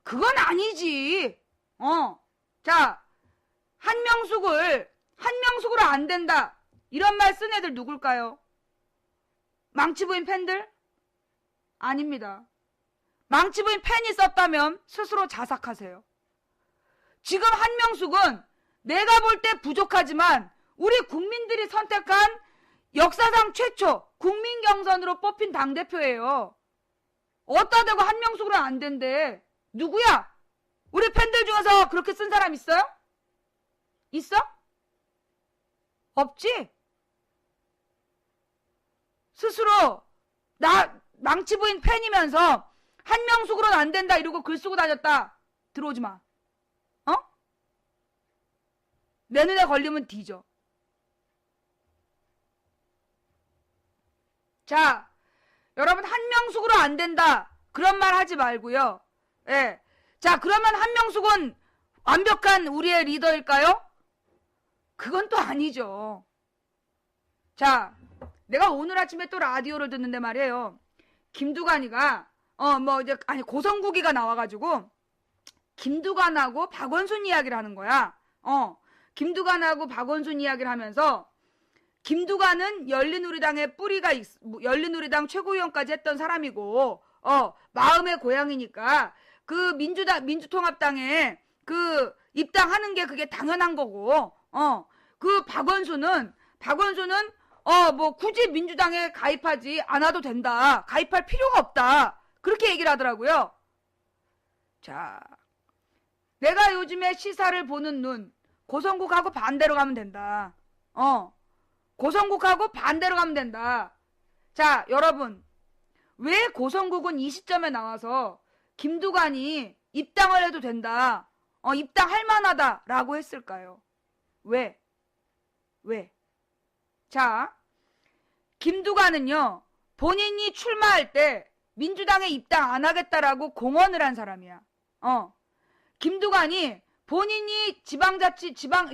그건 아니지. 자, 한명숙으로 안 된다. 이런 말 쓴 애들 누굴까요? 망치부인 팬들? 아닙니다. 망치부인 팬이 썼다면 스스로 자삭하세요. 지금 한명숙은 내가 볼 때 부족하지만 우리 국민들이 선택한 역사상 최초 국민 경선으로 뽑힌 당대표예요. 어디다 대고 한명숙으로 안 된대. 누구야? 우리 팬들 중에서 그렇게 쓴 사람 있어요? 있어? 없지? 스스로 나 망치부인 팬이면서 한명숙으로는 안 된다 이러고 글 쓰고 다녔다. 들어오지 마. 내 눈에 걸리면 뒤져. 자, 여러분 한명숙으로 안 된다. 그런 말 하지 말고요. 예. 자, 그러면 한명숙은 완벽한 우리의 리더일까요? 그건 또 아니죠. 자, 내가 오늘 아침에 또 라디오를 듣는데 말이에요. 김두관이가 고성국이가 나와가지고 김두관하고 박원순 이야기를 하는 거야. 김두관하고 박원순 이야기를 하면서 김두관은 열린우리당의 열린우리당 최고위원까지 했던 사람이고 마음의 고향이니까 그 민주통합당에 그 입당하는 게 그게 당연한 거고 그 박원순은 굳이 민주당에 가입하지 않아도 된다. 가입할 필요가 없다. 그렇게 얘기를 하더라고요. 자, 내가 요즘에 시사를 보는 눈, 고성국하고 반대로 가면 된다. 고성국하고 반대로 가면 된다. 자, 여러분, 왜 고성국은 이 시점에 나와서 김두관이 입당을 해도 된다. 입당할 만하다라고 했을까요? 왜? 자, 김두관은요, 본인이 출마할 때 민주당에 입당 안 하겠다라고 공언을 한 사람이야. 김두관이 본인이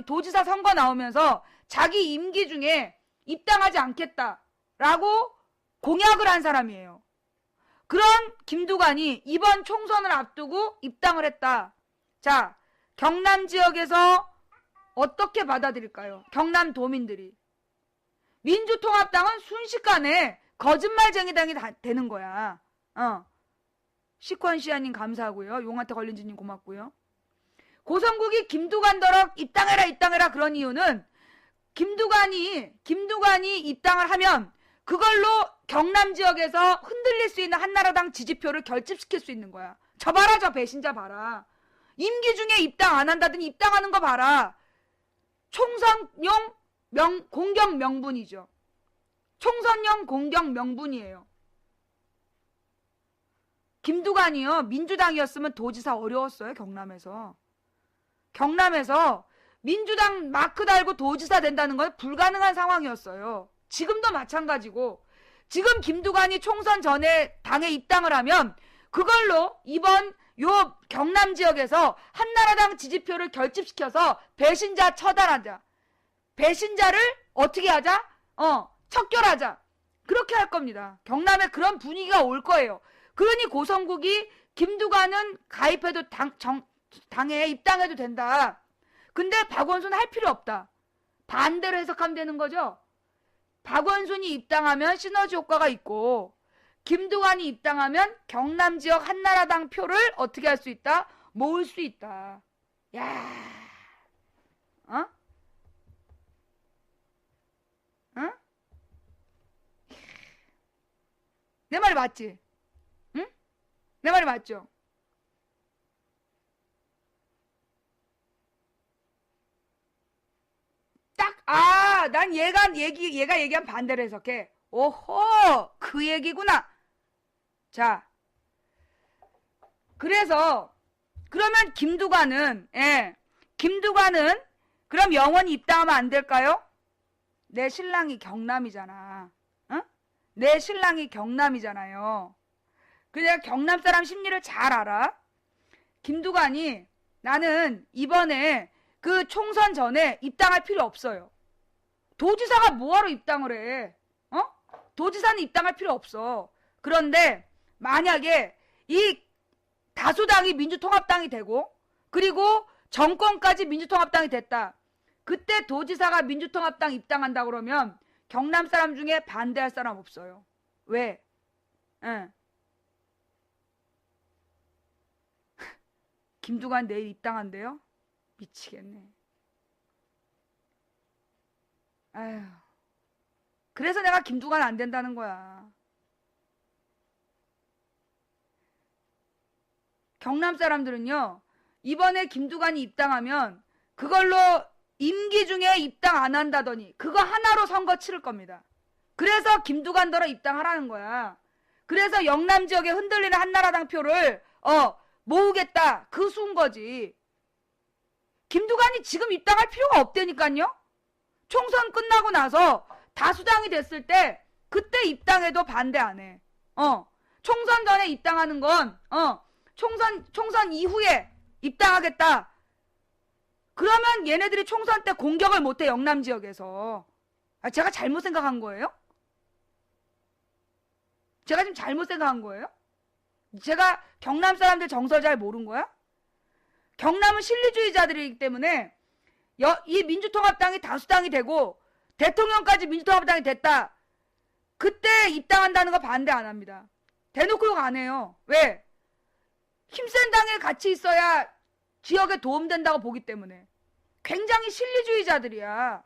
도지사 선거 나오면서 자기 임기 중에 입당하지 않겠다라고 공약을 한 사람이에요. 그런 김두관이 이번 총선을 앞두고 입당을 했다. 자, 경남 지역에서 어떻게 받아들일까요? 경남 도민들이. 민주통합당은 순식간에 거짓말쟁이 당이 되는 거야. 시퀀시아님 감사하고요. 용한테 걸린지님 고맙고요. 고성국이 김두관더러 입당해라 그런 이유는 김두관이 입당을 하면 그걸로 경남 지역에서 흔들릴 수 있는 한나라당 지지표를 결집시킬 수 있는 거야. 저 봐라, 저 배신자 봐라. 임기 중에 입당 안 한다더니 입당하는 거 봐라. 총선용 공격 명분이죠. 총선용 공격 명분이에요. 김두관이요, 민주당이었으면 도지사 어려웠어요. 경남에서 민주당 마크 달고 도지사 된다는 건 불가능한 상황이었어요. 지금도 마찬가지고, 지금 김두관이 총선 전에 당에 입당을 하면 그걸로 이번 요 경남 지역에서 한나라당 지지표를 결집시켜서 배신자 처단하자. 배신자를 어떻게 하자? 척결하자. 그렇게 할 겁니다. 경남에 그런 분위기가 올 거예요. 그러니 고성국이 김두관은 가입해도 당에 입당해도 된다. 근데 박원순 할 필요 없다. 반대로 해석하면 되는 거죠. 박원순이 입당하면 시너지 효과가 있고, 김두관이 입당하면 경남 지역 한나라당 표를 어떻게 할 수 있다? 모을 수 있다. 야, 내 말이 맞지? 응? 내 말이 맞죠? 난 얘가 얘기한 반대로 해석해. 오호, 그 얘기구나. 자, 그래서 그러면 김두관은 그럼 영원히 입당하면 안 될까요? 내 신랑이 경남이잖아. 내 신랑이 경남이잖아요. 그냥 경남 사람 심리를 잘 알아. 김두관이 나는 이번에 그 총선 전에 입당할 필요 없어요. 도지사가 뭐하러 입당을 해? 도지사는 입당할 필요 없어. 그런데 만약에 이 다수당이 민주통합당이 되고, 그리고 정권까지 민주통합당이 됐다. 그때 도지사가 민주통합당 입당한다 그러면 경남 사람 중에 반대할 사람 없어요. 왜? 김두관 내일 입당한대요? 미치겠네. 아휴. 그래서 내가 김두관 안 된다는 거야. 경남 사람들은요, 이번에 김두관이 입당하면 그걸로 임기 중에 입당 안 한다더니 그거 하나로 선거 치를 겁니다. 그래서 김두관더러 입당하라는 거야. 그래서 영남 지역에 흔들리는 한나라당 표를 모으겠다. 그 수인 거지. 김두관이 지금 입당할 필요가 없다니까요. 총선 끝나고 나서 다수당이 됐을 때 그때 입당해도 반대 안 해. 총선 전에 입당하는 건 총선 이후에 입당하겠다. 그러면 얘네들이 총선 때 공격을 못해. 영남 지역에서. 제가 잘못 생각한 거예요? 제가 지금 잘못 생각한 거예요? 제가 경남 사람들 정서를 잘 모른 거야? 경남은 실리주의자들이기 때문에 이 민주통합당이 다수당이 되고 대통령까지 민주통합당이 됐다. 그때 입당한다는 거 반대 안 합니다. 대놓고 욕 안 해요. 왜? 힘센 당에 같이 있어야 지역에 도움된다고 보기 때문에. 굉장히 실리주의자들이야.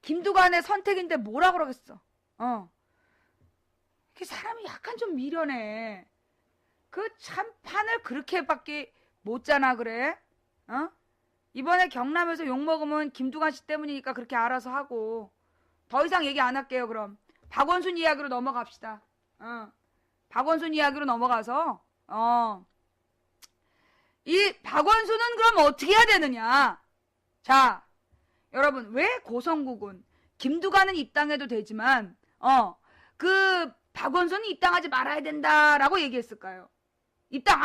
김두관의 선택인데 뭐라 그러겠어. 사람이 약간 좀 미련해. 그 참 판을 그렇게밖에 못 짜나 그래? 이번에 경남에서 욕먹으면 김두관 씨 때문이니까 그렇게 알아서 하고. 더 이상 얘기 안 할게요. 그럼 박원순 이야기로 넘어갑시다. 박원순 이야기로 넘어가서 이 박원순은 그럼 어떻게 해야 되느냐? 자, 여러분, 왜 고성국은 김두관은 입당해도 되지만 그 박원순이 입당하지 말아야 된다라고 얘기했을까요? 입당